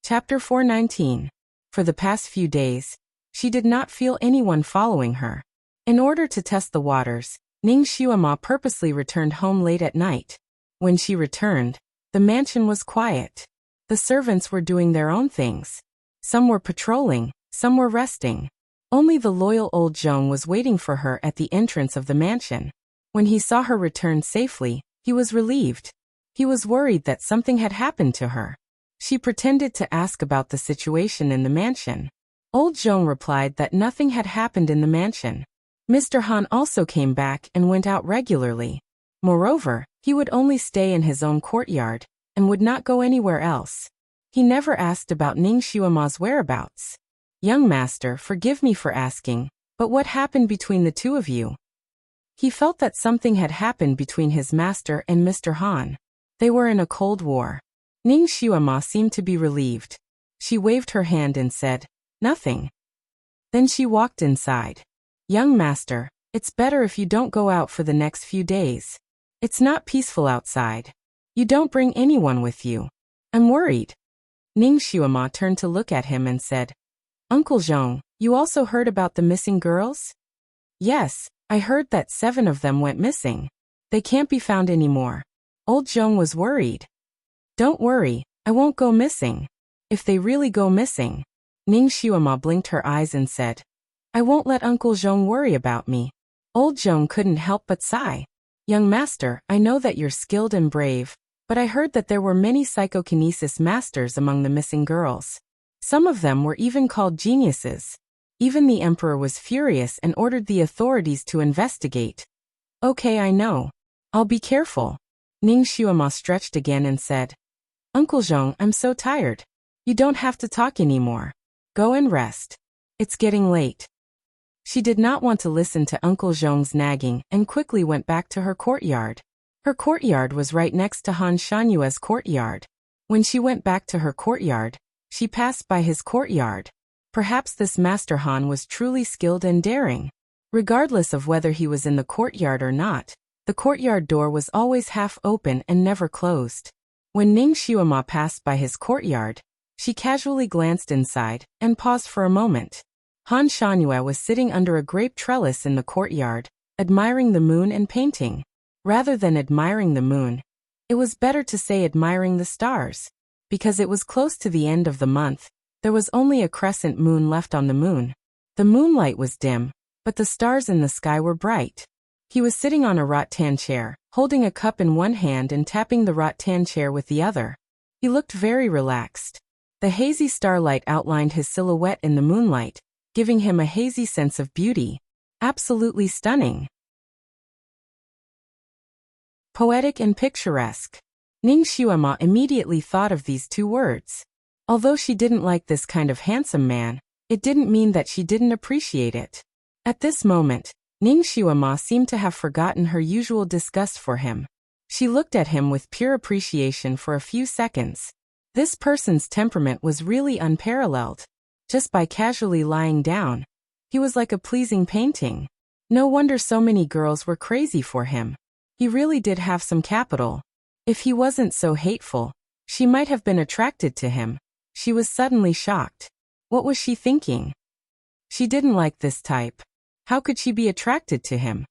A: Chapter 419. For the past few days, she did not feel anyone following her. In order to test the waters, Ning Xuema purposely returned home late at night. When she returned, the mansion was quiet. The servants were doing their own things. Some were patrolling, some were resting. Only the loyal old Zhong was waiting for her at the entrance of the mansion. When he saw her return safely, he was relieved. He was worried that something had happened to her. She pretended to ask about the situation in the mansion. Old Zhong replied that nothing had happened in the mansion. Mr. Han also came back and went out regularly. Moreover, he would only stay in his own courtyard, and would not go anywhere else. He never asked about Ning Xuema's whereabouts. Young master, forgive me for asking, but what happened between the two of you? He felt that something had happened between his master and Mr. Han. They were in a cold war. Ning Xuema seemed to be relieved. She waved her hand and said, "Nothing." Then she walked inside. Young master, it's better if you don't go out for the next few days. It's not peaceful outside. You don't bring anyone with you. I'm worried. Ning Xuema turned to look at him and said, "Uncle Zhong, you also heard about the missing girls?" "Yes, I heard that 7 of them went missing. They can't be found anymore." Old Zhong was worried. "Don't worry, I won't go missing. If they really go missing." Ning Xuema blinked her eyes and said, "I won't let Uncle Zhong worry about me." Old Zhong couldn't help but sigh. "Young master, I know that you're skilled and brave, but I heard that there were many psychokinesis masters among the missing girls. Some of them were even called geniuses. Even the emperor was furious and ordered the authorities to investigate." "Okay, I know. I'll be careful. Ning Xuema stretched again and said, Uncle Zhong, I'm so tired. You don't have to talk anymore. Go and rest. It's getting late. She did not want to listen to Uncle Zhong's nagging and quickly went back to her courtyard. Her courtyard was right next to Han Shanyue's courtyard. When she went back to her courtyard, she passed by his courtyard. Perhaps this Master Han was truly skilled and daring. Regardless of whether he was in the courtyard or not, the courtyard door was always half open and never closed. When Ning Xuema passed by his courtyard, she casually glanced inside and paused for a moment. Han Shanyue was sitting under a grape trellis in the courtyard, admiring the moon and painting. Rather than admiring the moon, it was better to say admiring the stars. Because it was close to the end of the month, there was only a crescent moon left on the moon. The moonlight was dim, but the stars in the sky were bright. He was sitting on a rattan chair, holding a cup in one hand and tapping the rattan chair with the other. He looked very relaxed. The hazy starlight outlined his silhouette in the moonlight, giving him a hazy sense of beauty. Absolutely stunning. Poetic and picturesque. Ning Xuema immediately thought of these two words. Although she didn't like this kind of handsome man, it didn't mean that she didn't appreciate it. At this moment, Ning Xuema seemed to have forgotten her usual disgust for him. She looked at him with pure appreciation for a few seconds. This person's temperament was really unparalleled. Just by casually lying down, he was like a pleasing painting. No wonder so many girls were crazy for him. He really did have some capital. If he wasn't so hateful, she might have been attracted to him. She was suddenly shocked. What was she thinking? She didn't like this type. How could she be attracted to him?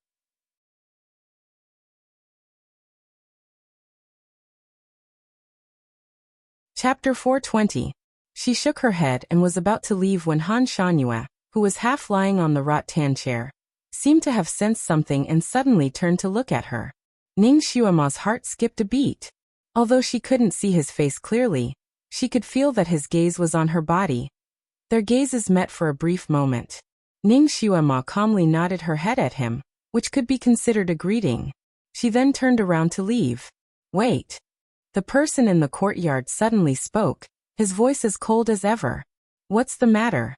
A: Chapter 420. She shook her head and was about to leave when Han Shanyue, who was half lying on the rattan chair, seemed to have sensed something and suddenly turned to look at her. Ning Xuema's heart skipped a beat. Although she couldn't see his face clearly, she could feel that his gaze was on her body. Their gazes met for a brief moment. Ning Xuema calmly nodded her head at him, which could be considered a greeting. She then turned around to leave. Wait. The person in the courtyard suddenly spoke, his voice as cold as ever. What's the matter?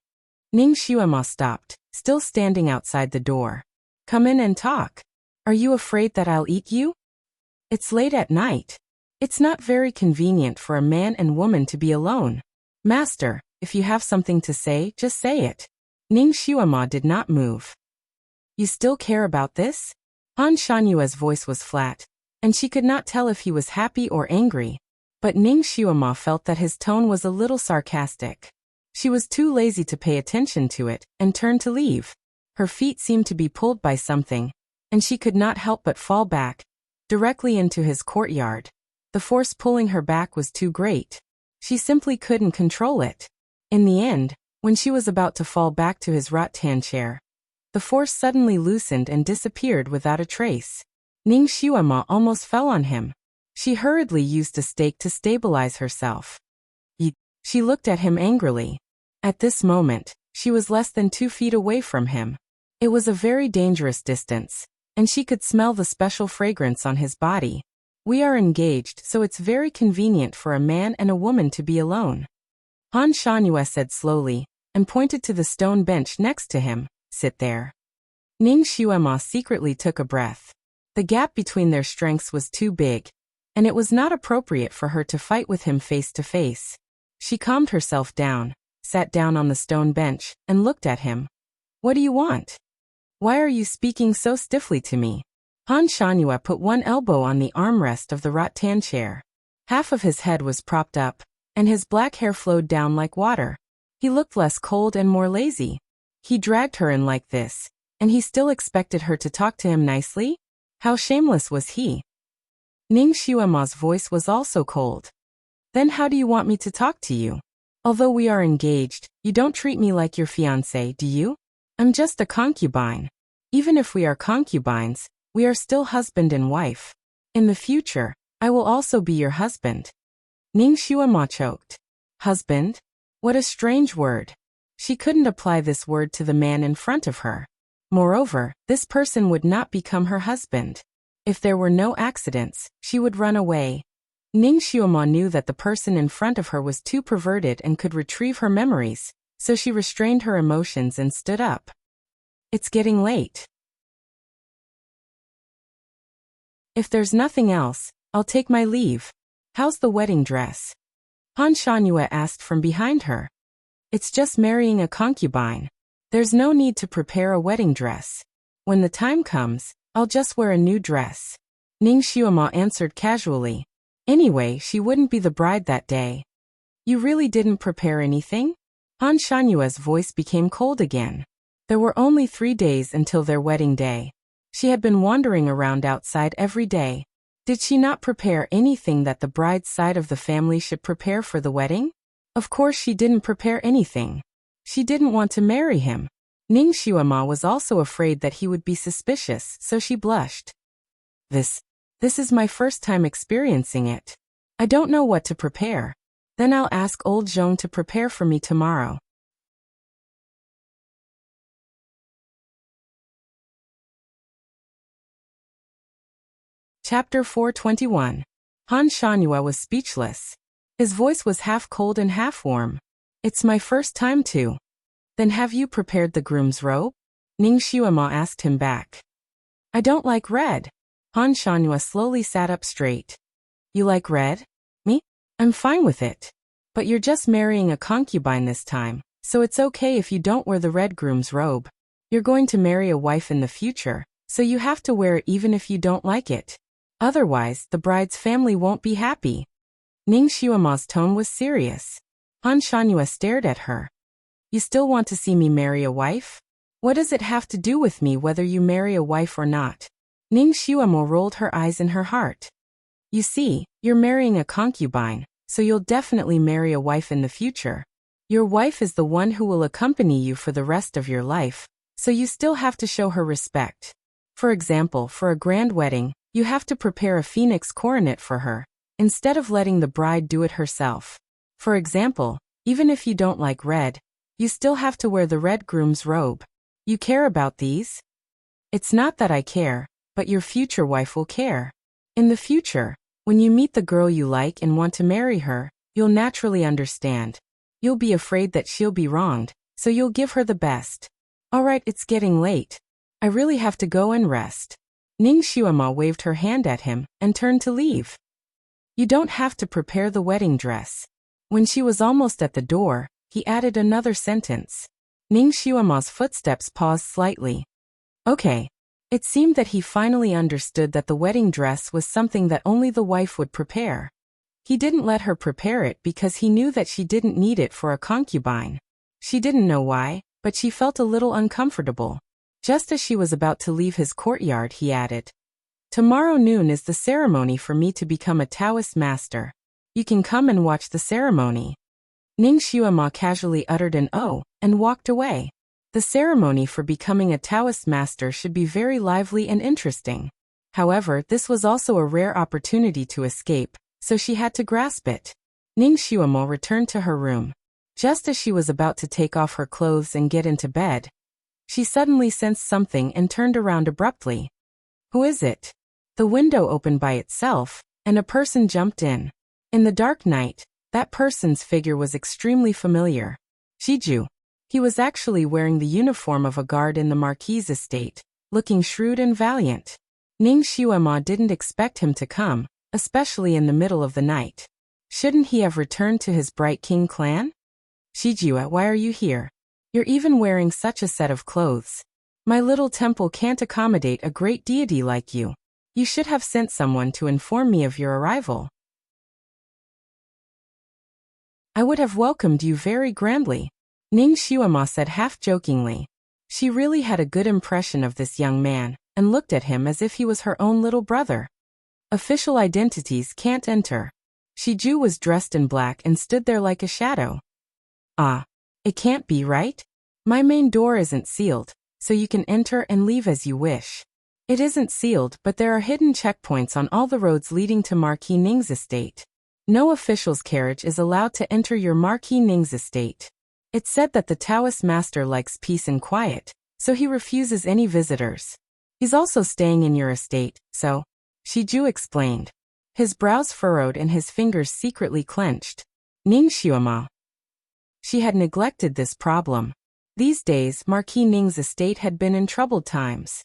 A: Ning Xuema stopped, still standing outside the door. Come in and talk. Are you afraid that I'll eat you? It's late at night. It's not very convenient for a man and woman to be alone. Master, if you have something to say, just say it. Ning Xuema did not move. You still care about this? Han Shanyue's voice was flat, and she could not tell if he was happy or angry. But Ning Xuema felt that his tone was a little sarcastic. She was too lazy to pay attention to it, and turned to leave. Her feet seemed to be pulled by something, and she could not help but fall back, directly into his courtyard. The force pulling her back was too great. She simply couldn't control it. In the end, when she was about to fall back to his rattan chair, the force suddenly loosened and disappeared without a trace. Ning Xuema almost fell on him. She hurriedly used a stake to stabilize herself. She looked at him angrily. At this moment, she was less than 2 feet away from him. It was a very dangerous distance, and she could smell the special fragrance on his body. We are engaged, so it's very convenient for a man and a woman to be alone. Han Shanyue said slowly, and pointed to the stone bench next to him. Sit there. Ning Xuema secretly took a breath. The gap between their strengths was too big, and it was not appropriate for her to fight with him face to face. She calmed herself down, sat down on the stone bench, and looked at him. What do you want? Why are you speaking so stiffly to me? Han Shanyue put one elbow on the armrest of the rattan chair. Half of his head was propped up, and his black hair flowed down like water. He looked less cold and more lazy. He dragged her in like this, and he still expected her to talk to him nicely? How shameless was he? Ning Xuema's voice was also cold. Then how do you want me to talk to you? Although we are engaged, you don't treat me like your fiancé, do you? I'm just a concubine. Even if we are concubines, we are still husband and wife. In the future, I will also be your husband. Ning Xuema choked. Husband? What a strange word. She couldn't apply this word to the man in front of her. Moreover, this person would not become her husband. If there were no accidents, she would run away. Ning Xiaoma knew that the person in front of her was too perverted and could retrieve her memories, so she restrained her emotions and stood up. It's getting late. If there's nothing else, I'll take my leave. How's the wedding dress? Han Shangyue asked from behind her. It's just marrying a concubine. There's no need to prepare a wedding dress. When the time comes, I'll just wear a new dress. Ning Xiaoma answered casually. Anyway, she wouldn't be the bride that day. You really didn't prepare anything? Han Shanyue's voice became cold again. There were only 3 days until their wedding day. She had been wandering around outside every day. Did she not prepare anything that the bride's side of the family should prepare for the wedding? Of course she didn't prepare anything. She didn't want to marry him. Ning Xiaoma was also afraid that he would be suspicious, so she blushed. This is my first time experiencing it. I don't know what to prepare. Then I'll ask old Zhong to prepare for me tomorrow. Chapter 421. Han Shanyue was speechless. His voice was half cold and half warm. It's my first time too. Then have you prepared the groom's robe? Ning Xiaoma asked him back. I don't like red. Han Shanyue slowly sat up straight. You like red? Me? I'm fine with it. But you're just marrying a concubine this time, so it's okay if you don't wear the red groom's robe. You're going to marry a wife in the future, so you have to wear it even if you don't like it. Otherwise, the bride's family won't be happy. Ning Xiaoma's tone was serious. Han Shanyue stared at her. You still want to see me marry a wife? What does it have to do with me whether you marry a wife or not? Ning Xiaoma rolled her eyes in her heart. You see, you're marrying a concubine, so you'll definitely marry a wife in the future. Your wife is the one who will accompany you for the rest of your life, so you still have to show her respect. For example, for a grand wedding, you have to prepare a phoenix coronet for her, instead of letting the bride do it herself. For example, even if you don't like red, you still have to wear the red groom's robe. You care about these? It's not that I care, but your future wife will care. In the future, when you meet the girl you like and want to marry her, you'll naturally understand. You'll be afraid that she'll be wronged, so you'll give her the best. Alright, it's getting late. I really have to go and rest. Ning Xiaoma waved her hand at him and turned to leave. You don't have to prepare the wedding dress. When she was almost at the door, he added another sentence. Ning Xiaoma's footsteps paused slightly. Okay. It seemed that he finally understood that the wedding dress was something that only the wife would prepare. He didn't let her prepare it because he knew that she didn't need it for a concubine. She didn't know why, but she felt a little uncomfortable. Just as she was about to leave his courtyard, he added, Tomorrow noon is the ceremony for me to become a Taoist master. You can come and watch the ceremony. Ning Xiaoma casually uttered an "oh" and walked away. The ceremony for becoming a Taoist master should be very lively and interesting. However, this was also a rare opportunity to escape, so she had to grasp it. Ning Xiaoma returned to her room. Just as she was about to take off her clothes and get into bed, she suddenly sensed something and turned around abruptly. Who is it? The window opened by itself, and a person jumped in. In the dark night, that person's figure was extremely familiar. Shiju. He was actually wearing the uniform of a guard in the Marquis' estate, looking shrewd and valiant. Ning Xiaoma didn't expect him to come, especially in the middle of the night. Shouldn't he have returned to his Bright King clan? Shiju, why are you here? You're even wearing such a set of clothes. My little temple can't accommodate a great deity like you. You should have sent someone to inform me of your arrival. I would have welcomed you very grandly, Ning Xiaoma said half-jokingly. She really had a good impression of this young man, and looked at him as if he was her own little brother. Official identities can't enter. Shiju was dressed in black and stood there like a shadow. Ah. It can't be, right? My main door isn't sealed, so you can enter and leave as you wish. It isn't sealed, but there are hidden checkpoints on all the roads leading to Marquis Ning's estate. No official's carriage is allowed to enter your Marquis Ning's estate. It's said that the Taoist master likes peace and quiet, so he refuses any visitors. He's also staying in your estate, so Shiju explained. His brows furrowed and his fingers secretly clenched. Ning Xiuema. She had neglected this problem. These days, Marquis Ning's estate had been in troubled times.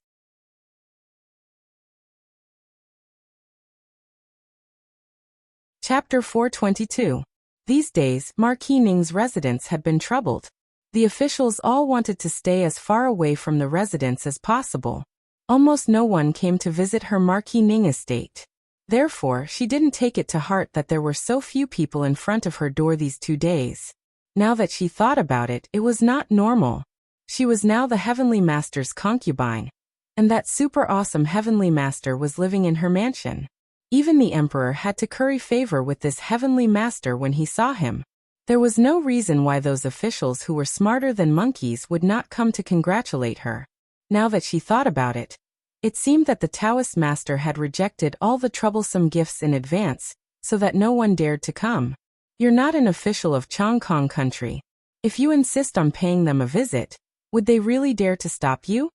A: Chapter 422. These days, Marquis Ning's residence had been troubled. The officials all wanted to stay as far away from the residence as possible. Almost no one came to visit her Marquis Ning estate. Therefore, she didn't take it to heart that there were so few people in front of her door these 2 days. Now that she thought about it, it was not normal. She was now the Heavenly Master's concubine. And that super awesome Heavenly Master was living in her mansion. Even the Emperor had to curry favor with this Heavenly Master when he saw him. There was no reason why those officials who were smarter than monkeys would not come to congratulate her. Now that she thought about it, it seemed that the Taoist master had rejected all the troublesome gifts in advance, so that no one dared to come. You're not an official of Chongkong country. If you insist on paying them a visit, would they really dare to stop you?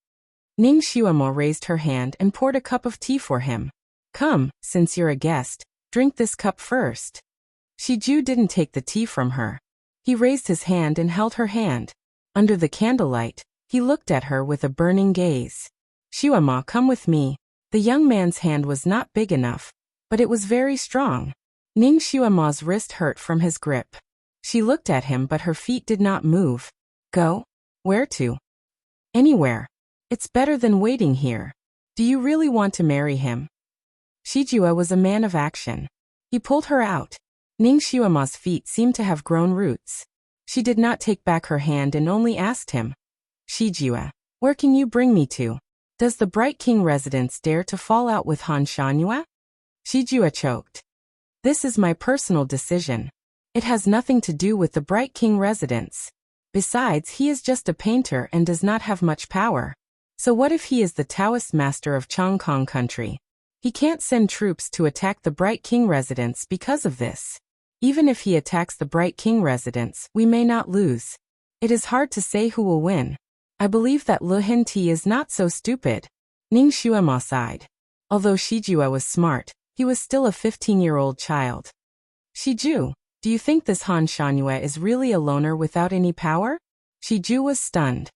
A: Ning Xiuemo raised her hand and poured a cup of tea for him. Come, since you're a guest, drink this cup first. Shiju didn't take the tea from her. He raised his hand and held her hand. Under the candlelight, he looked at her with a burning gaze. Xiuema, come with me. The young man's hand was not big enough, but it was very strong. Ning Xiuema's wrist hurt from his grip. She looked at him but her feet did not move. Go? Where to? Anywhere. It's better than waiting here. Do you really want to marry him? Shijue was a man of action. He pulled her out. Ning Xiuema's feet seemed to have grown roots. She did not take back her hand and only asked him, Shijue, where can you bring me to? Does the Bright King residence dare to fall out with Han Shanhua? Shijue choked. This is my personal decision. It has nothing to do with the Bright King residence. Besides, he is just a painter and does not have much power. So what if he is the Taoist master of Chongkong country? He can't send troops to attack the Bright King residence because of this. Even if he attacks the Bright King residence, we may not lose. It is hard to say who will win. I believe that Lu Hinti is not so stupid. Ning Xiuema sighed. Although Shijue was smart, he was still a 15-year-old child. Shiju, do you think this Han Shanhua is really a loner without any power? Shiju was stunned.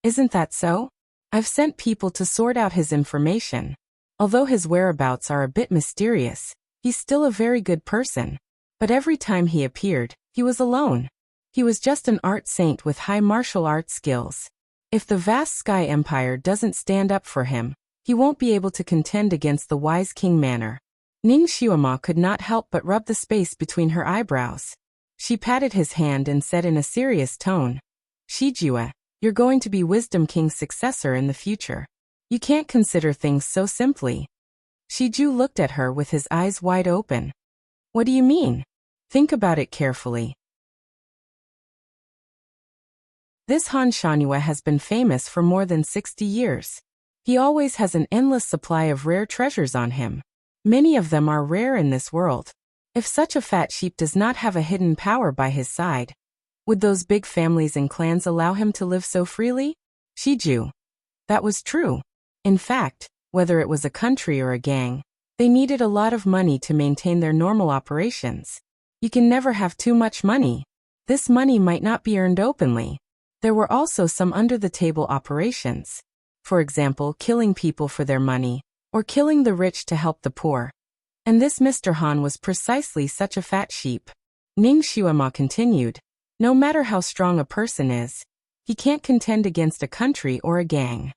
A: Isn't that so? I've sent people to sort out his information. Although his whereabouts are a bit mysterious, he's still a very good person. But every time he appeared, he was alone. He was just an art saint with high martial arts skills. If the vast Sky Empire doesn't stand up for him, he won't be able to contend against the wise King Manor. Ning Xiuema could not help but rub the space between her eyebrows. She patted his hand and said in a serious tone, Shijue, you're going to be Wisdom King's successor in the future. You can't consider things so simply. Shiju looked at her with his eyes wide open. What do you mean? Think about it carefully. This Han Shanhua has been famous for more than 60 years. He always has an endless supply of rare treasures on him. Many of them are rare in this world. If such a fat sheep does not have a hidden power by his side, would those big families and clans allow him to live so freely? Shiju. That was true. In fact, whether it was a country or a gang, they needed a lot of money to maintain their normal operations. You can never have too much money. This money might not be earned openly. There were also some under-the-table operations. For example, killing people for their money, or killing the rich to help the poor. And this Mr. Han was precisely such a fat sheep. Ning Xiuema continued, no matter how strong a person is, he can't contend against a country or a gang.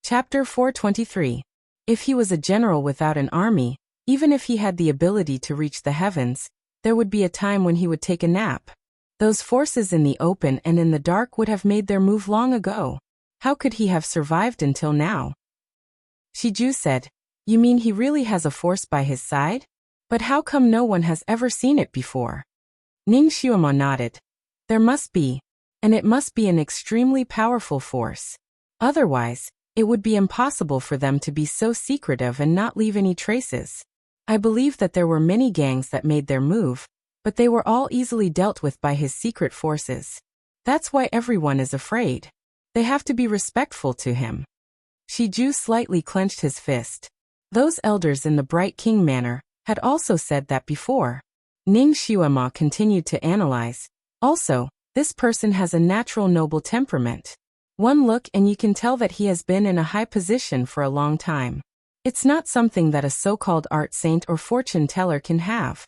A: Chapter 423. If he was a general without an army, even if he had the ability to reach the heavens, there would be a time when he would take a nap. Those forces in the open and in the dark would have made their move long ago. How could he have survived until now? Shiju said, You mean he really has a force by his side? But how come no one has ever seen it before? Ning Xiuema nodded. There must be, and it must be an extremely powerful force. Otherwise, it would be impossible for them to be so secretive and not leave any traces. I believe that there were many gangs that made their move, but they were all easily dealt with by his secret forces. That's why everyone is afraid. They have to be respectful to him. Shiju slightly clenched his fist. Those elders in the Bright King Manor had also said that before. Ning Xuema continued to analyze. Also, this person has a natural noble temperament. One look and you can tell that he has been in a high position for a long time. It's not something that a so-called art saint or fortune teller can have.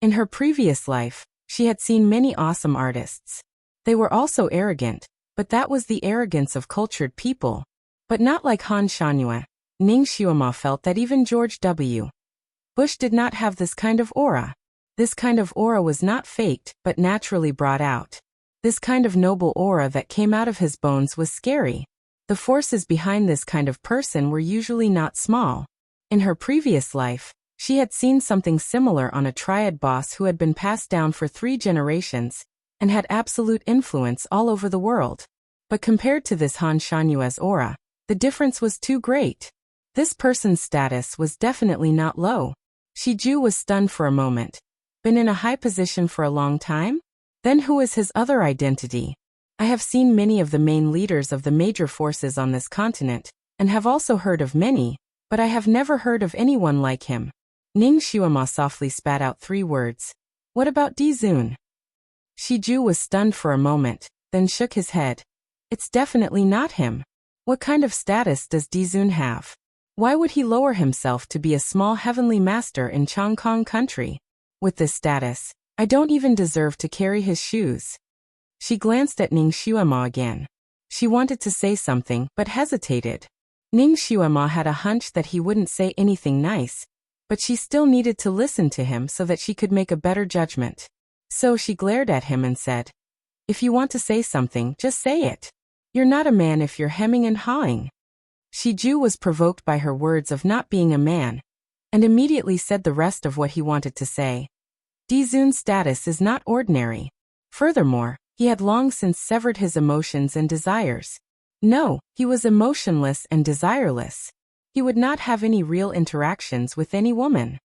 A: In her previous life, she had seen many awesome artists. They were also arrogant, but that was the arrogance of cultured people. But not like Han Shangyue. Ning Xuema felt that even George W. Bush did not have this kind of aura. This kind of aura was not faked, but naturally brought out. This kind of noble aura that came out of his bones was scary. The forces behind this kind of person were usually not small. In her previous life, she had seen something similar on a triad boss who had been passed down for 3 generations and had absolute influence all over the world. But compared to this Han Shanyue's aura, the difference was too great. This person's status was definitely not low. Shiju was stunned for a moment. Been in a high position for a long time? Then who is his other identity? I have seen many of the main leaders of the major forces on this continent, and have also heard of many, but I have never heard of anyone like him. Ning Xuema softly spat out 3 words. What about Dizun? Shiju was stunned for a moment, then shook his head. It's definitely not him. What kind of status does Dizun have? Why would he lower himself to be a small heavenly master in Chongkong country? With this status, I don't even deserve to carry his shoes. She glanced at Ning Xuema again. She wanted to say something, but hesitated. Ning Xuema had a hunch that he wouldn't say anything nice, but she still needed to listen to him so that she could make a better judgment. So she glared at him and said, "If you want to say something, just say it. You're not a man if you're hemming and hawing." Shiju was provoked by her words of not being a man, and immediately said the rest of what he wanted to say. Dizun's status is not ordinary. Furthermore, he had long since severed his emotions and desires. No, he was emotionless and desireless. He would not have any real interactions with any woman.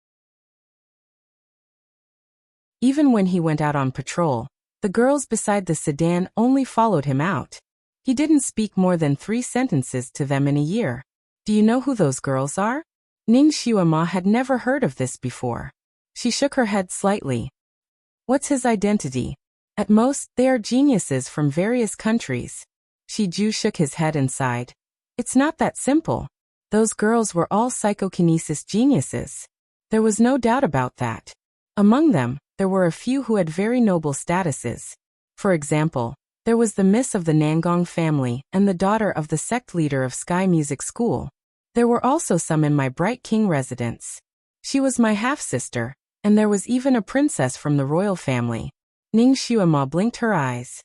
A: Even when he went out on patrol, the girls beside the sedan only followed him out. He didn't speak more than 3 sentences to them in a year. Do you know who those girls are? Ning Xuema had never heard of this before. She shook her head slightly. What's his identity? At most, they are geniuses from various countries. Shiju shook his head and sighed. It's not that simple. Those girls were all psychokinesis geniuses. There was no doubt about that. Among them, there were a few who had very noble statuses. For example, there was the Miss of the Nangong family and the daughter of the sect leader of Sky Music School. There were also some in my Bright King residence. She was my half-sister, and there was even a princess from the royal family. Ning Xuema blinked her eyes.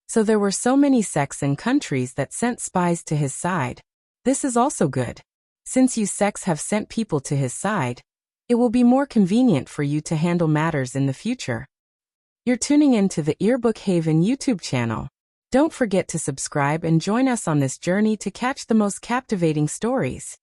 A: So there were so many sects and countries that sent spies to his side. This is also good. Since you sects have sent people to his side, it will be more convenient for you to handle matters in the future. You're tuning in to the Earbook Haven YouTube channel. Don't forget to subscribe and join us on this journey to catch the most captivating stories.